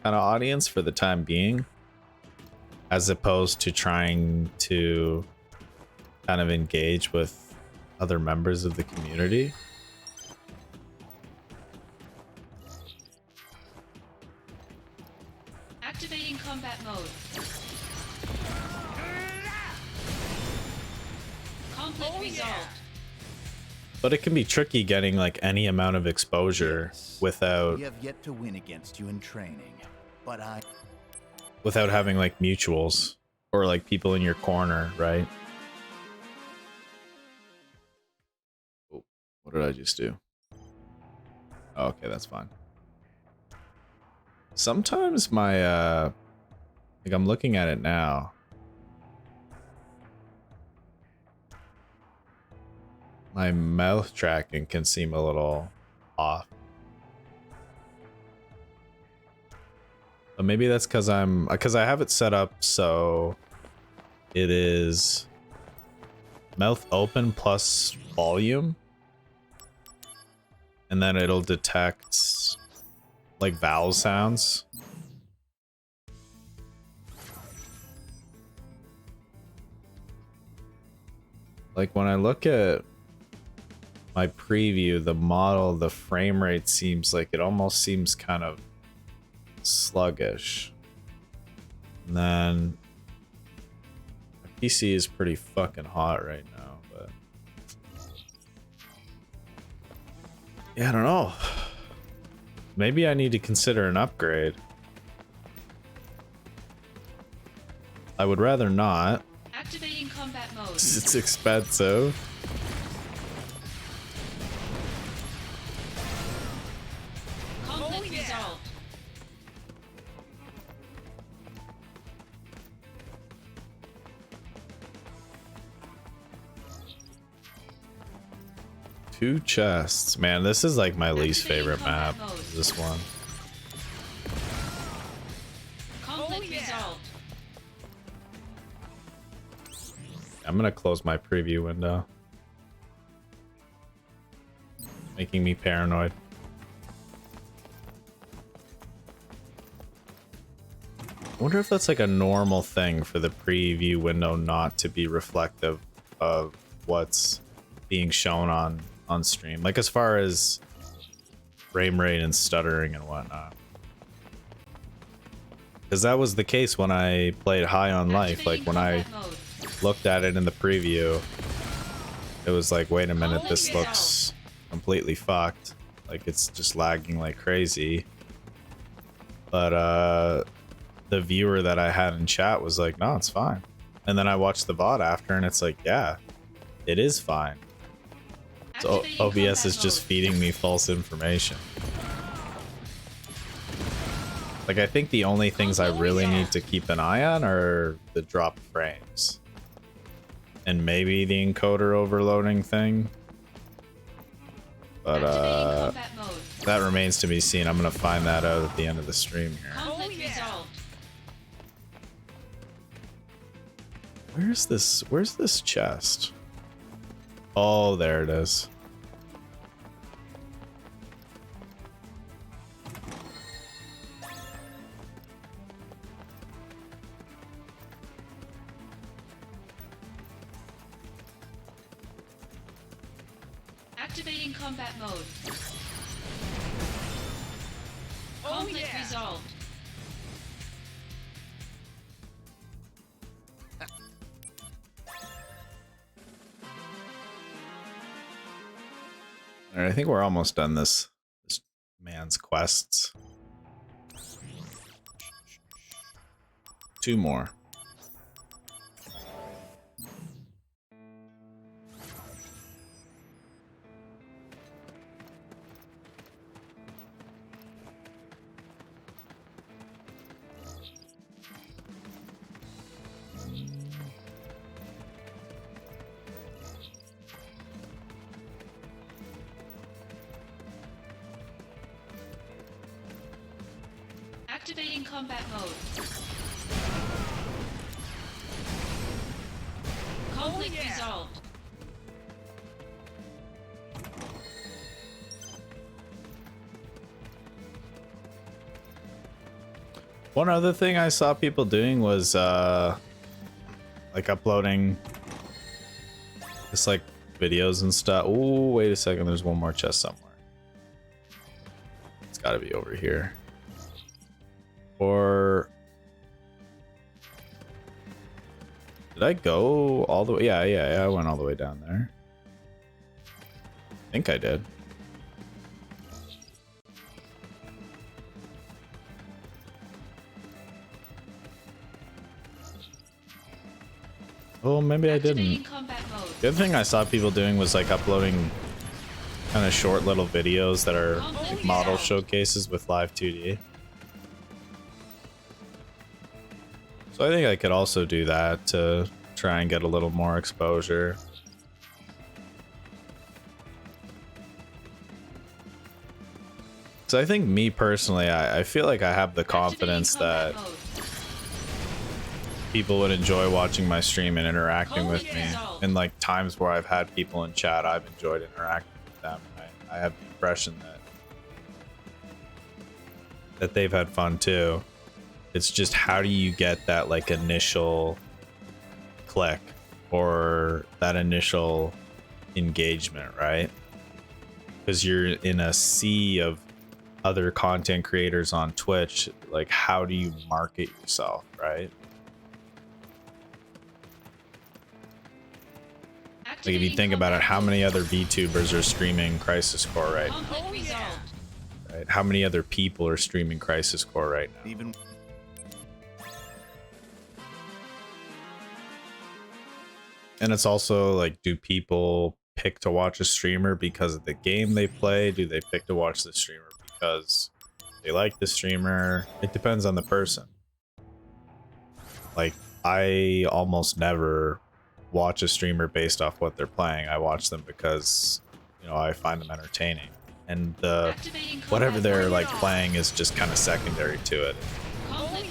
kind of audience for the time being, as opposed to trying to kind of engage with other members of the community. Activating combat mode. Conflict resolved. But it can be tricky getting like any amount of exposure without We have yet to win against you in training, but without having like mutuals or like people in your corner, right? Oh, what did I just do? Oh, okay, that's fine. Sometimes my like I'm looking at it now. My mouth tracking can seem a little off. But maybe that's because I have it set up so it is mouth open plus volume, and then it'll detect like vowel sounds. Like when I look at my preview, the model, the frame rate seems like it almost seems kind of sluggish. And then my PC is pretty fucking hot right now, but yeah, I don't know. Maybe I need to consider an upgrade. I would rather not. Activating combat mode. It's expensive. Conflict resolved. Two chests. Man, this is like my least favorite map. combat mode. This one. Conflict resolved. I'm gonna close my preview window. Making me paranoid. I wonder if that's like a normal thing for the preview window not to be reflective of what's being shown on stream. Like as far as frame rate and stuttering and whatnot. Because that was the case when I played High on Life. Like when I looked at it in the preview, it was like, wait a minute, this looks completely fucked. Like it's just lagging like crazy. But the viewer that I had in chat was like, no, it's fine. And then I watched the VOD after and it's like, yeah, it is fine. So OBS is just feeding me false information. Like I think the only things I really need to keep an eye on are the drop frames. And maybe the encoder overloading thing. But that remains to be seen. I'm gonna find that out at the end of the stream here. Conflict resolved. Where's this chest? Oh, there it is. Activating combat mode. Conflict resolved. All right, I think we're almost done this man's quests. 2 more. Activating combat mode. Conflict resolved. One other thing I saw people doing was like uploading just like videos and stuff. Oh, wait a second, there's one more chest somewhere. It's got to be over here. Or did I go all the way? Yeah, I went all the way down there. I think I did. Oh, maybe I didn't. The other thing I saw people doing was like uploading kind of short little videos that are like model showcases with live 2D. So I think I could also do that to try and get a little more exposure. So I think me personally, I feel like I have the confidence that people would enjoy watching my stream and interacting with me. And like times where I've had people in chat, I've enjoyed interacting with them. I have the impression that they've had fun too. It's just how do you get that like initial click or that initial engagement, right? because you're in a sea of other content creators on Twitch. Like, how do you market yourself, right? Like, if you think about it, how many other VTubers are streaming Crisis Core right now? Conflict resolved. Right? How many other people are streaming Crisis Core right now? Even And it's also like, do people pick to watch a streamer because of the game they play? Do they pick to watch the streamer because they like the streamer? It depends on the person. Like, I almost never watch a streamer based off what they're playing. I watch them because, you know, I find them entertaining. And whatever they're like playing is just kind of secondary to it.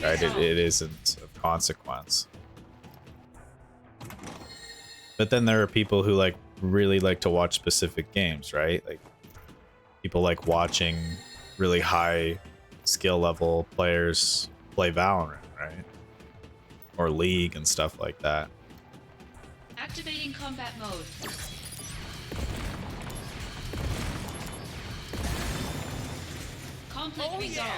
Right? It isn't of consequence. But then there are people who like really like to watch specific games, right? Like, people like watching really high skill level players play Valorant, right? Or League and stuff like that. Activating combat mode. Conflict resolved.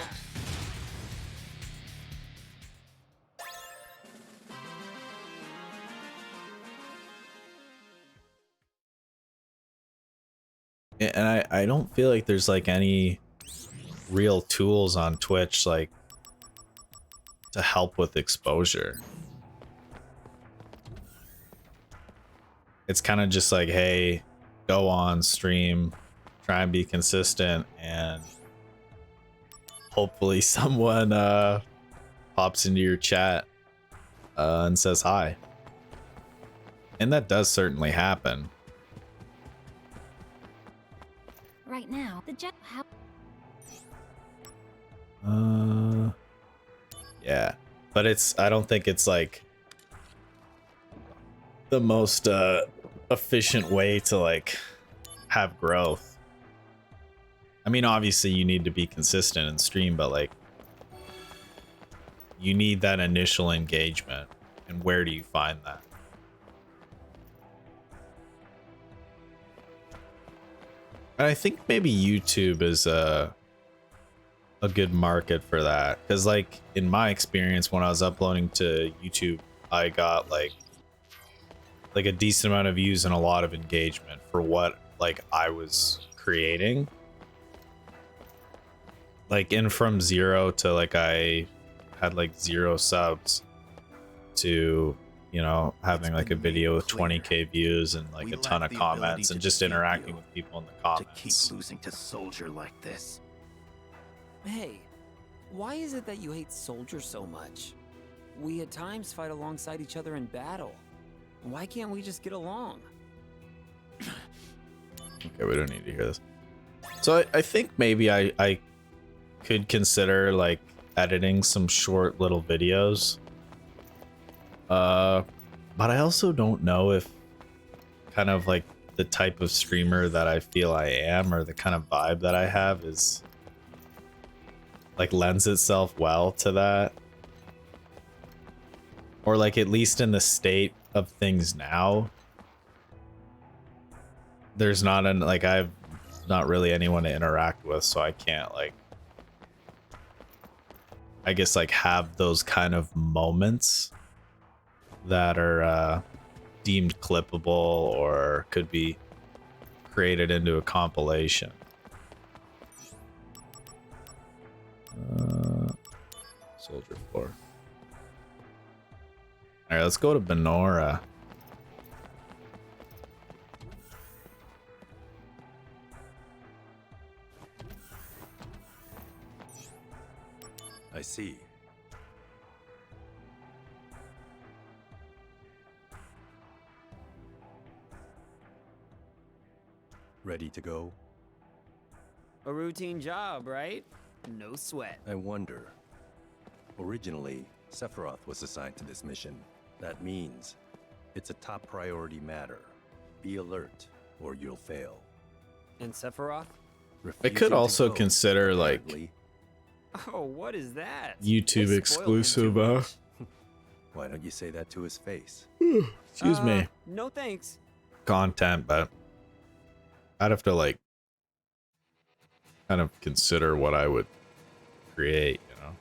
And I don't feel like there's like any real tools on Twitch like to help with exposure. It's kind of just like, hey, go on stream, try and be consistent, and hopefully someone pops into your chat and says hi. And that does certainly happen. Right now, the jet. How? Yeah, but I don't think it's like the most efficient way to like have growth. I mean, obviously you need to be consistent and stream, but like, you need that initial engagement. And where do you find that? And I think maybe YouTube is a good market for that, because like in my experience, when I was uploading to YouTube, I got like a decent amount of views and a lot of engagement for what like I was creating. Like, in from 0 to like I had like 0 subs to, you know, having like a video with 20k views and like a ton of comments and just interacting with people in the comments. To keep losing to Soldier like this. Hey, why is it that you hate Soldier so much? We at times fight alongside each other in battle. Why can't we just get along? Okay, we don't need to hear this. So I think maybe I could consider like editing some short little videos. But I also don't know if kind of like the type of streamer that I feel I am, or the kind of vibe that I have is like lends itself well to that. Or like, at least in the state of things now, there's not I've not really anyone to interact with, so I can't like, I guess like have those kind of moments that are deemed clippable or could be created into a compilation. Soldier 4. All right, let's go to Benora. I see. Ready to go? A routine job, right? No sweat. I wonder. Originally, Sephiroth was assigned to this mission. That means it's a top priority matter. Be alert, or you'll fail. And Sephiroth? I could also consider like Oh, what is that? YouTube exclusive. Why don't you say that to his face? Excuse me. No thanks. Content, but I'd have to like kind of consider what I would create, you know.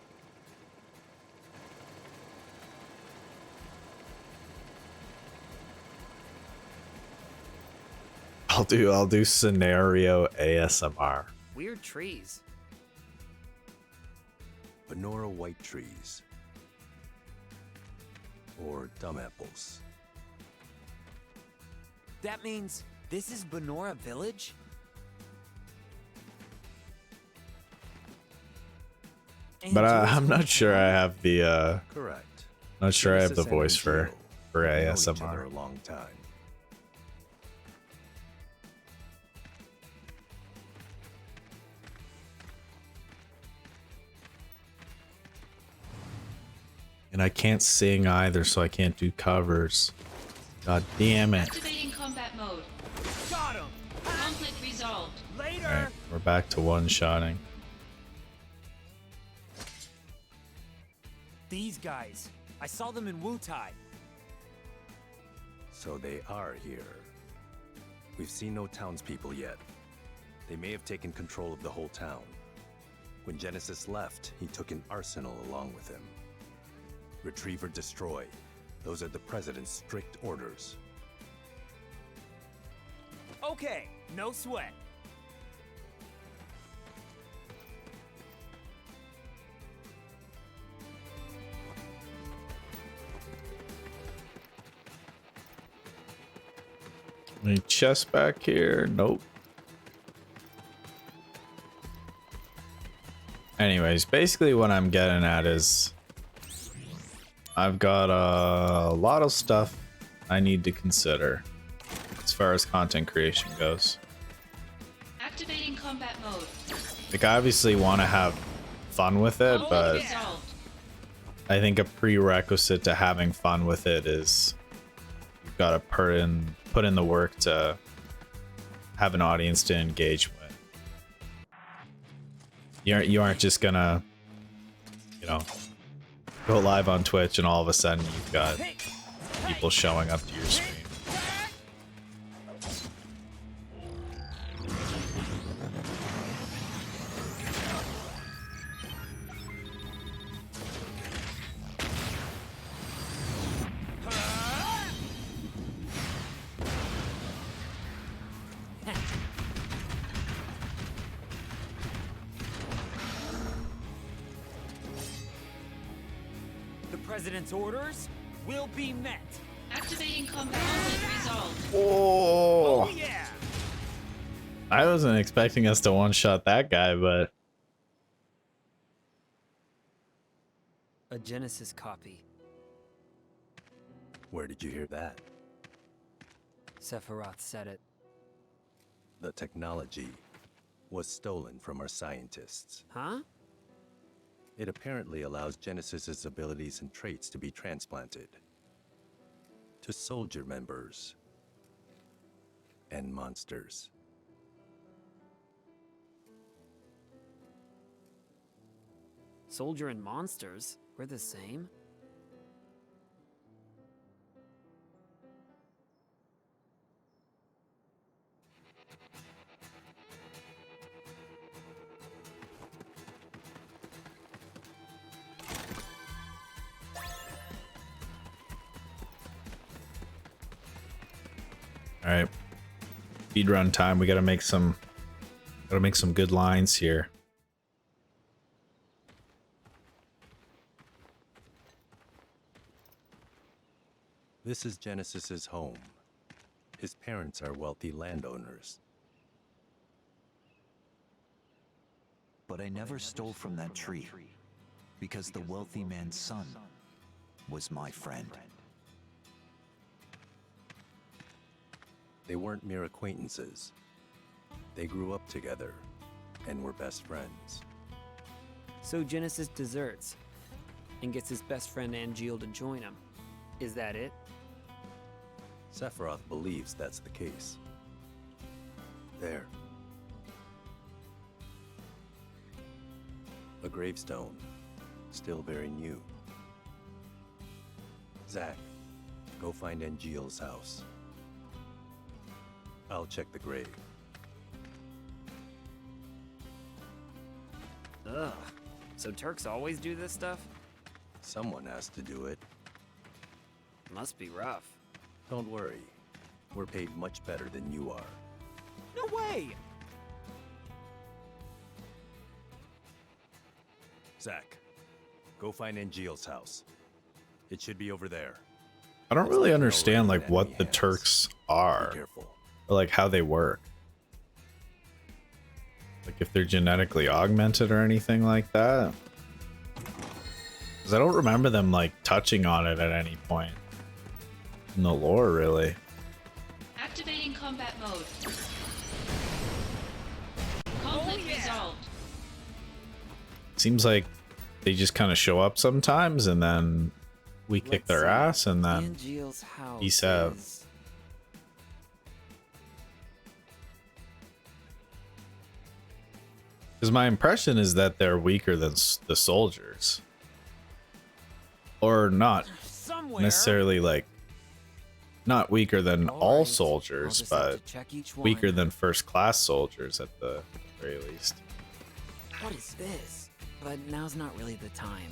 I'll do scenario ASMR. Weird trees. Benora white trees. Or dumb apples. That means this is Benora Village? But I'm not sure I have the Correct. not sure I have the Genesis and voice for Angel have known each other ASMR. a long time. And I can't sing either, so I can't do covers. God damn it. Activating combat mode. Got him! Conflict resolved. Later! Alright, we're back to one-shotting. These guys. I saw them in Wutai. So they are here. We've seen no townspeople yet. They may have taken control of the whole town. When Genesis left, he took an arsenal along with him. Retrieve or destroy. Those are the President's strict orders. Okay, no sweat. Any chest back here? Nope. Anyways, basically what I'm getting at is I've got a lot of stuff I need to consider as far as content creation goes. Activating combat mode. Like, I obviously want to have fun with it, but Resolved. I think a prerequisite to having fun with it is you've got to put in the work to have an audience to engage with. You aren't just gonna, you know, go live on Twitch and all of a sudden you've got people showing up to your stream. The President's orders will be met. Activating combat conflict resolved. Oh, Yeah! I wasn't expecting us to one-shot that guy, but A Genesis copy. Where did you hear that? Sephiroth said it. The technology was stolen from our scientists. Huh? It apparently allows Genesis's abilities and traits to be transplanted to soldier members and monsters. Soldier and monsters? We're the same? all right. Speed run time. We gotta make some good lines here. This is Genesis's home. His parents are wealthy landowners. But I never stole from that tree, because the wealthy man's son was my friend. They weren't mere acquaintances. They grew up together and were best friends. So Genesis deserts and gets his best friend Angeal to join him. Is that it? Sephiroth believes that's the case. There. A gravestone, still very new. Zack, go find Angeal's house. I'll check the grave. Ugh. So Turks always do this stuff? Someone has to do it. Must be rough. Don't worry. We're paid much better than you are. No way! Zach, go find Angeal's house. It should be over there. I don't really understand like what the Turks are, or like how they work. Like if they're genetically augmented or anything like that. Because I don't remember them like touching on it at any point in the lore, really. Activating combat mode. Conflict resolved. Seems like they just kind of show up sometimes and then we kick their ass and then Angeal's house peace out. is- Because my impression is that they're weaker than the soldiers. Or not necessarily like, not weaker than all soldiers, but weaker than first class soldiers at the very least. What is this? But now's not really the time.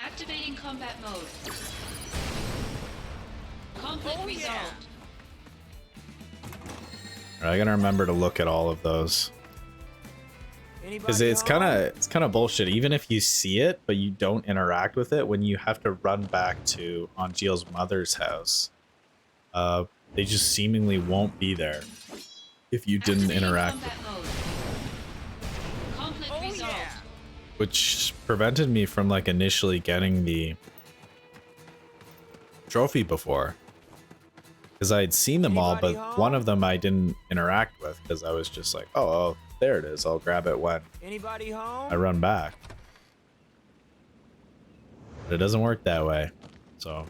Activating combat mode. Conflict resolved. I gotta remember to look at all of those. Because it's kind of bullshit. Even if you see it, but you don't interact with it, when you have to run back to Angeal's mother's house, they just seemingly won't be there if you didn't interact with them. Which prevented me from like initially getting the trophy before. Because I had seen them all, but one of them I didn't interact with because I was just like, oh, there it is. I'll grab it when Anybody home? I run back. But it doesn't work that way. So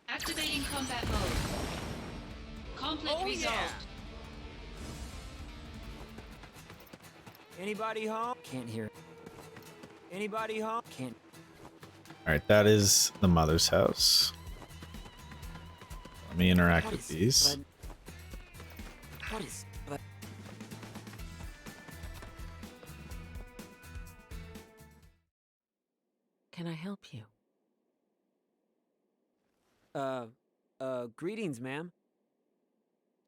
Activating combat mode. Conflict resolved. Anybody home? Can't hear. Anybody home? Can't. alright, that is the mother's house. Let me interact with these. What is? But Can I help you? Greetings, ma'am.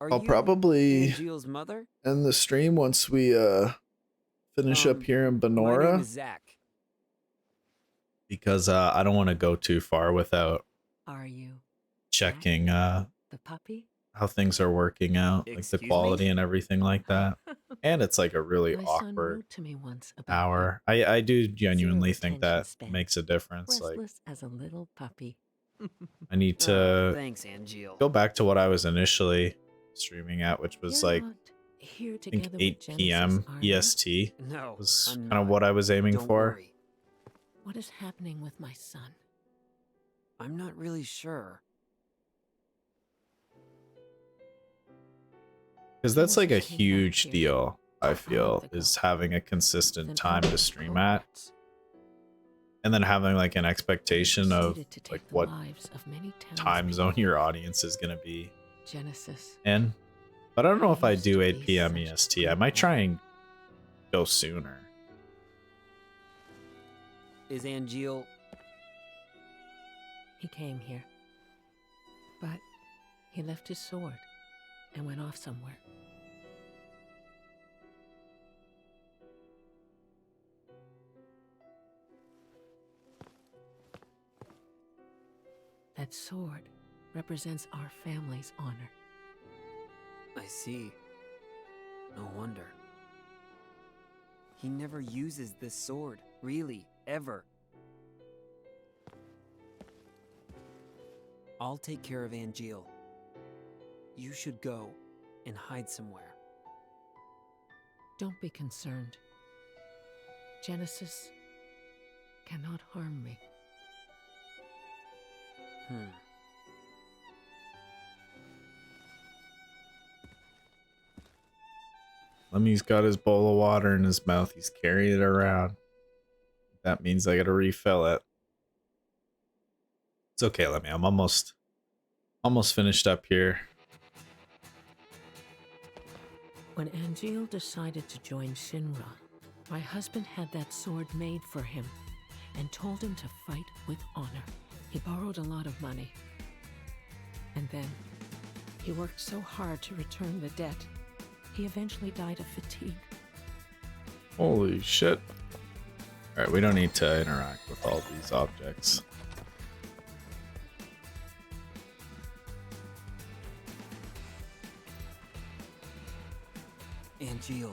Are I'll you probably Angeal's mother? end the stream once we finish up here in My name Benora. is Zach. Because I don't want to go too far without Are you checking the puppy? how things are working out, like the Excuse me? quality and everything like that. And it's like a really My son awkward wrote to me once about hour. I do genuinely think attention that span. makes a difference. Like restless as a little puppy. I need Oh, to thanks, Angeal. go back to what I was initially streaming at, which was You're like not here I think together 8 with p.m. Genesis, are you? EST No, was I'm kind of not. what I was aiming Don't for. worry. What is happening with my son? I'm not really sure. Because that's like a Genesis came back huge here deal, I about a feel, month ago. is having a consistent Then time all to stream the at. cohorts And then having like an expectation of proceeded to take like the what lives of many time townspeople. zone your audience is going to be Genesis. in. But I don't know if I used do to 8 be p.m. such a EST. I good might try woman. and go sooner. Is Angeal? He came here. But he left his sword and went off somewhere. That sword represents our family's honor. I see. No wonder. He never uses this sword, really, ever. I'll take care of Angeal. You should go and hide somewhere. Don't be concerned. Genesis cannot harm me. Lemmy's got his bowl of water in his mouth. He's carrying it around. That means I gotta refill it. It's okay, Lemmy. I'm almost finished up here. When Angeal decided to join Shinra, my husband had that sword made for him and told him to fight with honor. He borrowed a lot of money. And then he worked so hard to return the debt, he eventually died of fatigue. Holy shit. Alright, we don't need to interact with all these objects. Angeal,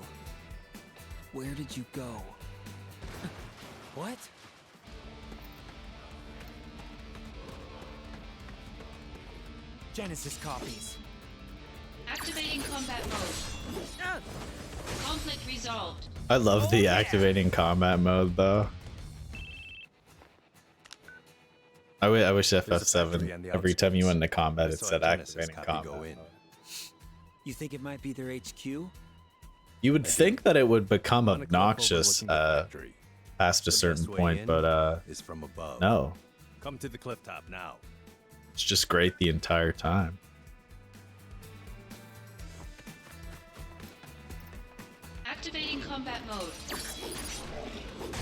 where did you go? What? Genesis copies. Activating combat mode. Conflict resolved. I love the activating combat mode though. I wish FF7, every time you went into combat, it said activating combat mode. You think it might be their HQ? You would think that it would become obnoxious past a certain point, but is from above. no. Come to the cliff top now. It's just great the entire time. Activating combat mode.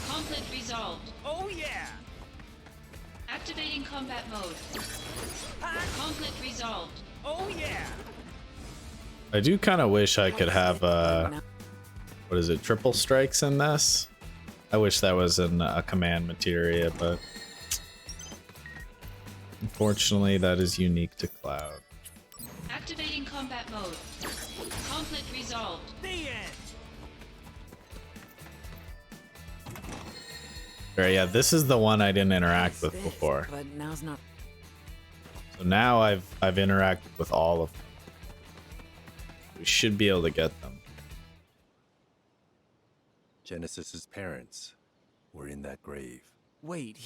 Conflict resolved. Oh yeah! Activating combat mode. Conflict resolved. Oh yeah! I do kind of wish I could have what is it, triple strikes in this? I wish that was in a command materia, but unfortunately that is unique to Cloud. Activating combat mode. Conflict resolved. The end! Alright, yeah, this is the one I didn't interact with before. But now's not. So now I've interacted with all of them. We should be able to get them. Genesis's parents were in that grave. Wait,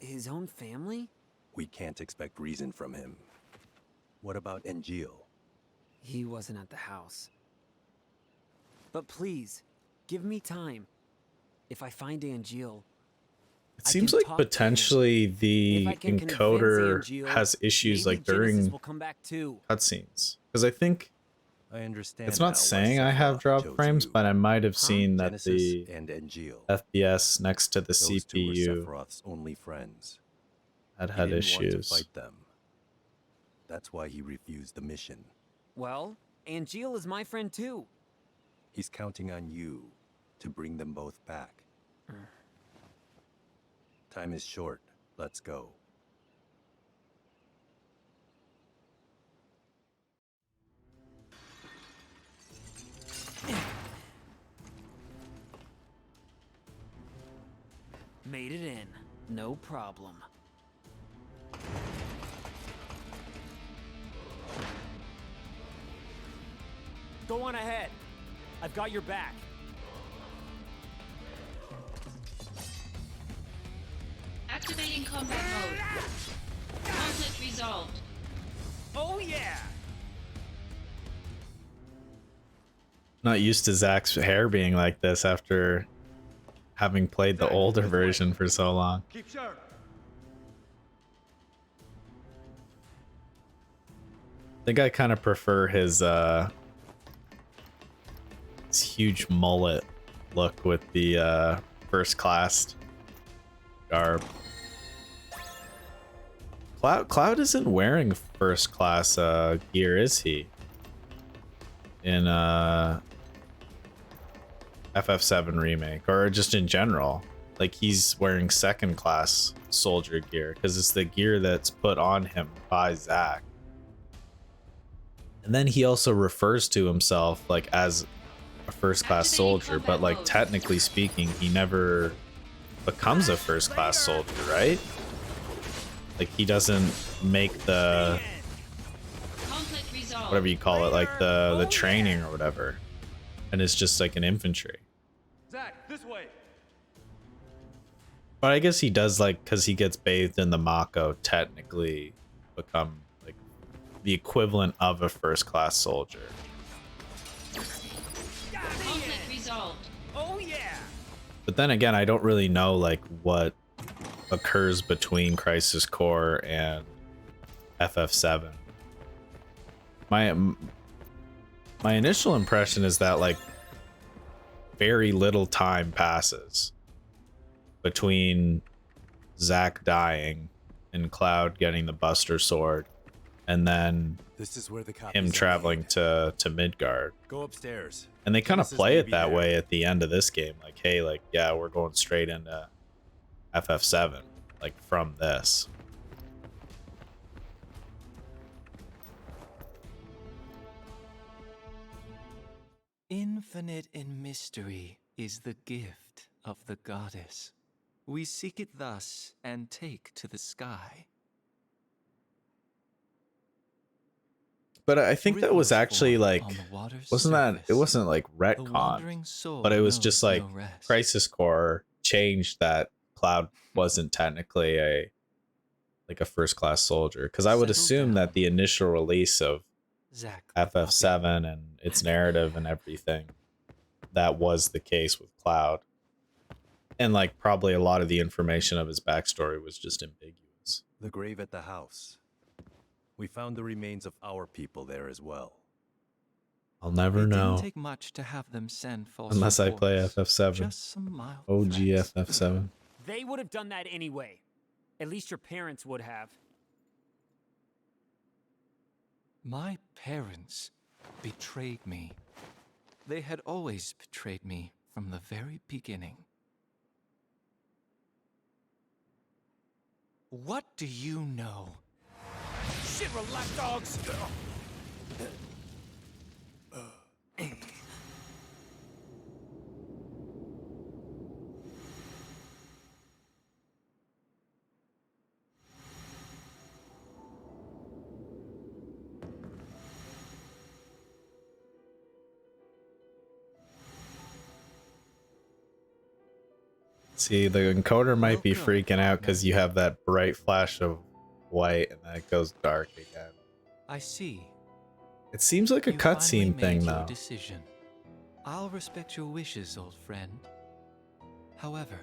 his own family? We can't expect reason from him. What about Angeal? He wasn't at the house. But please, give me time. If I find Angeal, it seems like potentially the encoder has issues like during cutscenes. Because I think I understand. It's not saying I have drop frames, but I might have seen that the FPS next to the CPU Sephiroth's only friends. had issues. Want to fight them. That's why he refused the mission. Well, Angeal is my friend too. He's counting on you to bring them both back. Time is short. Let's go. Made it in. No problem. Go on ahead. I've got your back. Activating combat mode. Conflict resolved. Oh yeah! Not used to Zack's hair being like this after having played the older version for so long. Keep sharp. I think I kind of prefer his huge mullet look with the first class garb. Cloud isn't wearing first class gear, is he? In FF7 remake, or just in general. Like, he's wearing second class soldier gear because it's the gear that's put on him by Zack. And then he also refers to himself like as a first class soldier, but like technically speaking, he never becomes a first class soldier, right? Like, he doesn't make the whatever you call it, like the training or whatever, and it's just like an infantry. Zack, this way. But I guess he does, like, because he gets bathed in the Mako, technically become like the equivalent of a first class soldier. Conflict resolved. Oh yeah! But then again, I don't really know like what occurs between Crisis Core and FF7. my initial impression is that like very little time passes between Zack dying and Cloud getting the Buster Sword, and then This is where the him copies are traveling made. to Midgard. Go upstairs. And they kind of Genesis play may it be that there. way at the end of this game. Like, hey, like, yeah, we're going straight into FF7, like, from this. Infinite in mystery is the gift of the goddess. We seek it thus and take to the sky. But I think that was actually like, wasn't that, it wasn't like wandering retcon, soul but it was knows just like no rest. Crisis Core changed that Cloud wasn't technically a first class soldier. Because I would assume that the initial release of Zack, FF7 and its narrative and everything, that was the case with Cloud. And like probably a lot of the information of his backstory was just ambiguous. The grave at the house. We found the remains of our people there as well. I'll never It know didn't take much to have them send false unless I play reports. FF7. Just some mild OG threats. FF7. They would have done that anyway. At least your parents would have. My parents betrayed me. They had always betrayed me from the very beginning. What do you know? Shit, relax, dogs! See, the encoder might be freaking out because you have that bright flash of white and then it goes dark again. I see. It seems like a You finally cutscene thing, made your though. decision. I'll respect your wishes, old friend. However,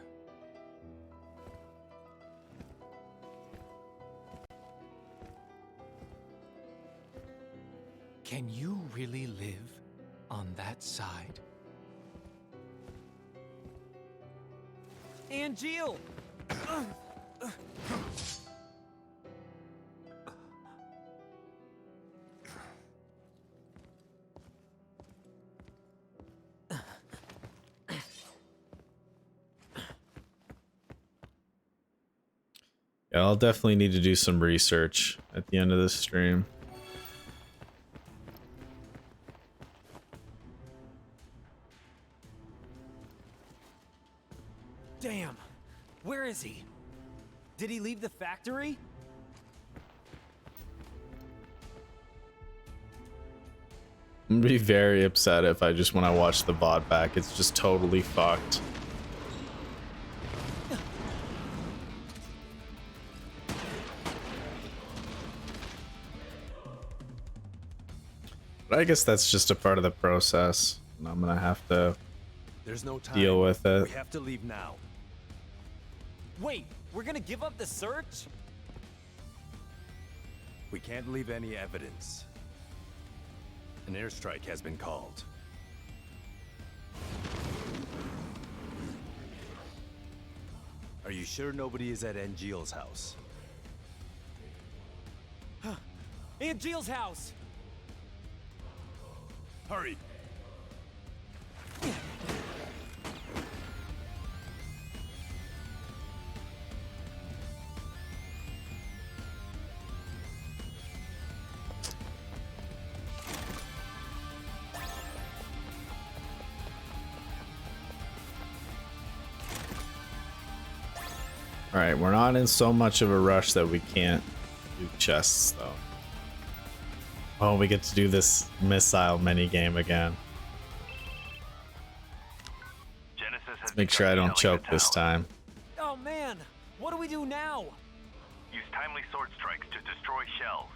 can you really live on that side? Angeal! Yeah, I'll definitely need to do some research at the end of this stream. Damn! Where is he? Did he leave the factory? I'm gonna be very upset if I just, when I watch the VOD back, it's just totally fucked. But I guess that's just a part of the process, and I'm gonna have to There's no time. deal with it. We have to leave now. Wait, we're gonna give up the search? We can't leave any evidence. An airstrike has been called. Are you sure nobody is at Angeal's house? Angeal's house! Hurry! Alright, we're not in so much of a rush that we can't do chests, though. Oh, we get to do this missile minigame again. Let's make sure I don't choke this time. Oh man! What do we do now? Use timely sword strikes to destroy shells.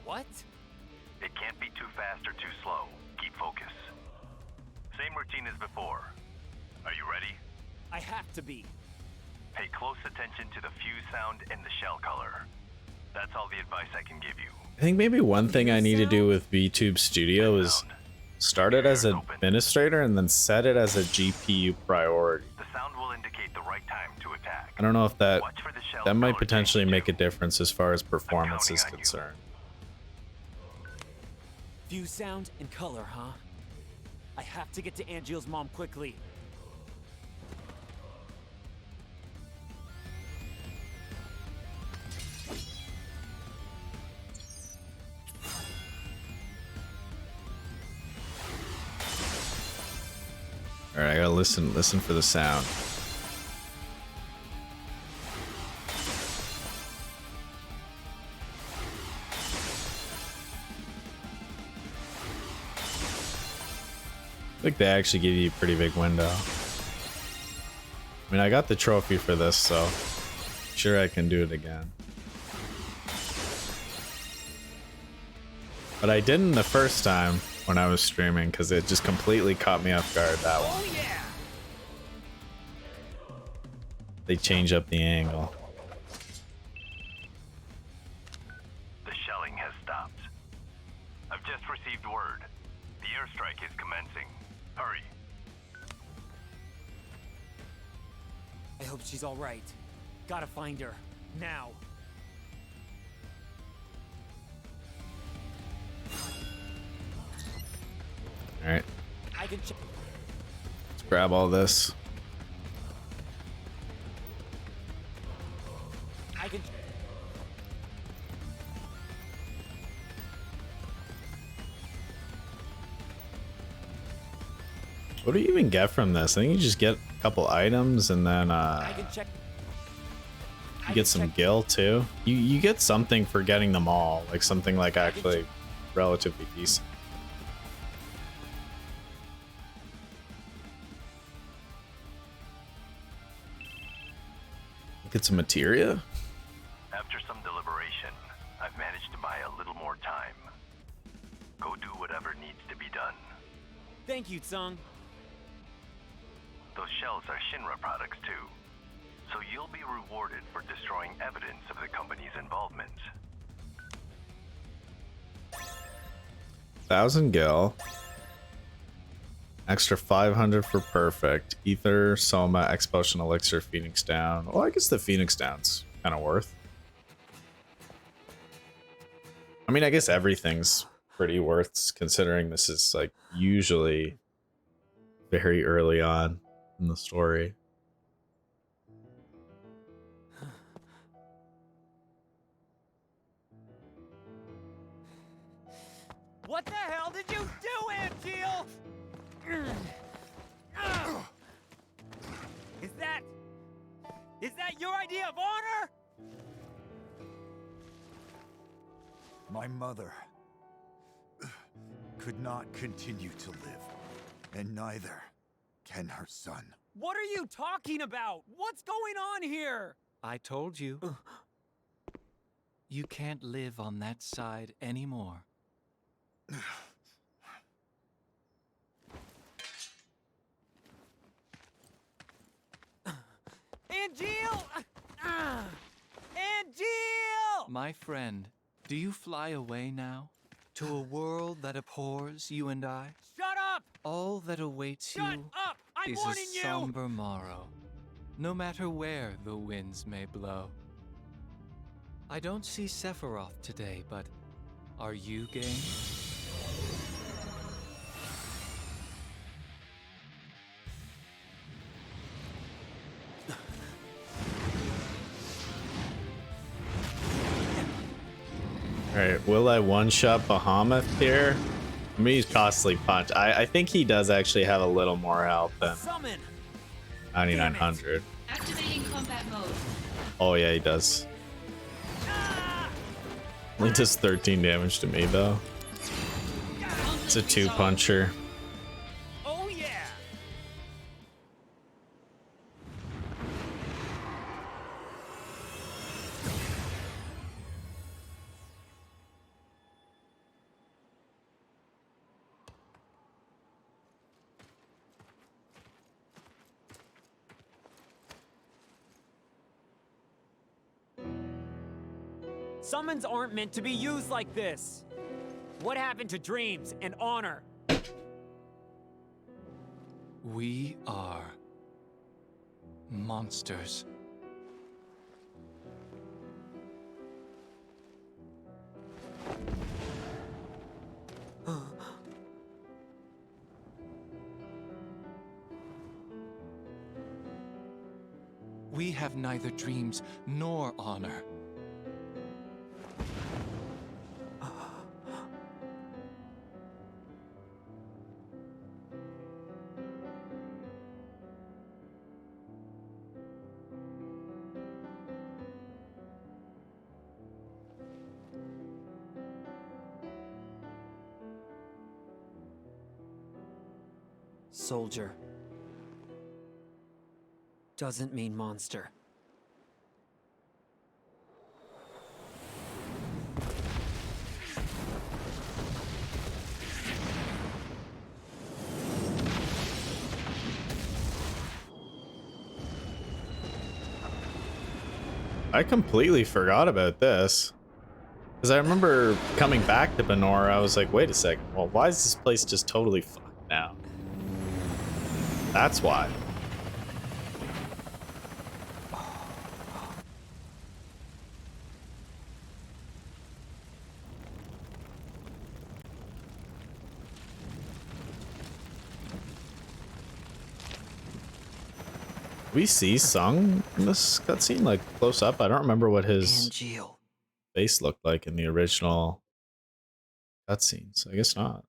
What? It can't be too fast or too slow. Keep focus. Same routine as before. Are you ready? I have to be. Pay close attention to the fuse sound and the shell color. That's all the advice I can give you. I think maybe one thing I need to do with VTube Studio is Start it as administrator and then set it as a GPU priority. The sound will indicate the right time to attack. I don't know if that Watch for the shell that might color potentially change, make too. a difference as far as performance is on you. concerned. View sound and color, huh? I have to get to Angeal's mom quickly. All right, I gotta listen for the sound. I think they actually give you a pretty big window. I mean, I got the trophy for this, so I'm sure I can do it again. But I didn't the first time when I was streaming because it just completely caught me off guard, that one. Oh yeah! They change up the angle. The shelling has stopped. I've just received word. The airstrike is commencing. Hurry. I hope she's all right. Gotta find her. Now. All right, I can check. let's grab all this. I can. What do you even get from this? I think you just get a couple items and then I can check. you get some gil too. You get something for getting them all, like something like actually relatively decent. Get some materia. After some deliberation, I've managed to buy a little more time. Go do whatever needs to be done. Thank you, Tsung. Those shells are Shinra products too. So you'll be rewarded for destroying evidence of the company's involvement. 1,000 gil. Extra 500 for perfect. Ether, Soma, Expulsion Elixir, Phoenix Down. Well, I guess the Phoenix Down's kind of worth. I mean, I guess everything's pretty worth considering this is like usually very early on in the story. What the hell did you do, Angeal? Is that your idea of honor? My mother could not continue to live, and neither can her son. What are you talking about? What's going on here? I told you. You can't live on that side anymore. Angeal! Angeal! My friend, do you fly away now? To a world that abhors you and I? Shut up! All that awaits Shut you up! I'm is warning a you! somber morrow, no matter where the winds may blow. I don't see Sephiroth today, but are you game? Alright, will I one-shot Bahamut here? I'm gonna use Costly Punch. I think he does actually have a little more health than Summon! 9,900. Activating combat mode. Oh yeah, he does. Only does 13 damage to me though. It's a two-puncher. Oh yeah! Summons aren't meant to be used like this. What happened to dreams and honor? We are monsters. We have neither dreams nor honor. Soldier doesn't mean monster. I completely forgot about this. Because I remember coming back to Benora, I was like, wait a second, well, why is this place just totally fucked now? That's why. We see Sung in this cutscene, like close up. I don't remember what his face looked like in the original cutscenes. I guess not.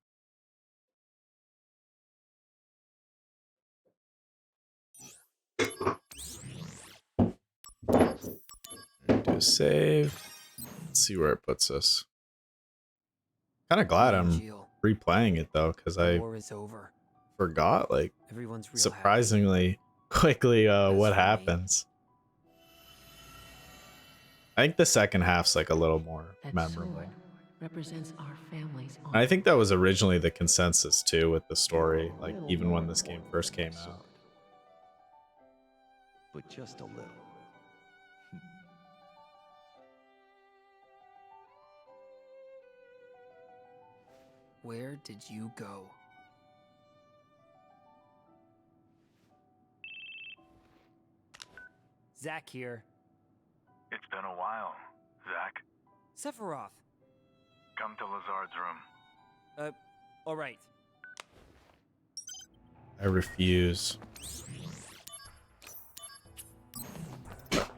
Do a save. Let's see where it puts us. Kind of glad I'm replaying it though, because I War is over. forgot like Everyone's real surprisingly quickly what happens. I think the second half's like a little more That memorable. sword represents our family's And I think that was originally the consensus too with the story, like even when this game first came out. But just a little. Where did you go? Zach here. It's been a while, Zach. Sephiroth. Come to Lazard's room. All right. I refuse.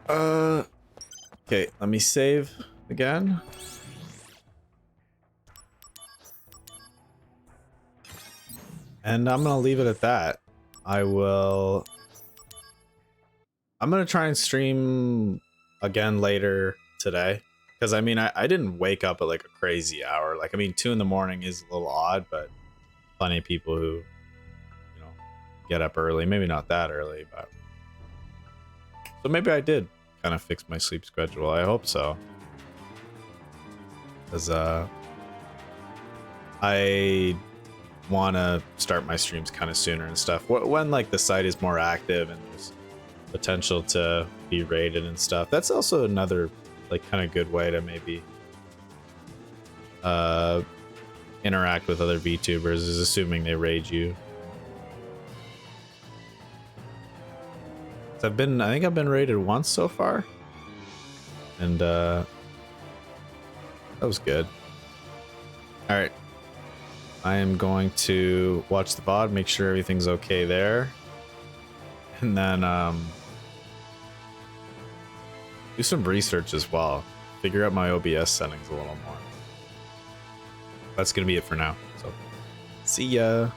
Okay, let me save again. And I'm gonna leave it at that. I'm gonna try and stream again later today. Because I mean, I didn't wake up at like a crazy hour. Like, I mean, 2 in the morning is a little odd, but plenty of people who, you know, get up early. Maybe not that early, but. So maybe I did kind of fix my sleep schedule. I hope so. Because I want to start my streams kind of sooner and stuff. When like the site is more active and there's potential to be raided and stuff. That's also another like kind of good way to maybe interact with other VTubers, is assuming they raid you. So I think I've been raided once so far, and that was good. All right, I am going to watch the VOD, make sure everything's okay there, and then do some research as well. Figure out my OBS settings a little more. That's gonna be it for now. So, see ya.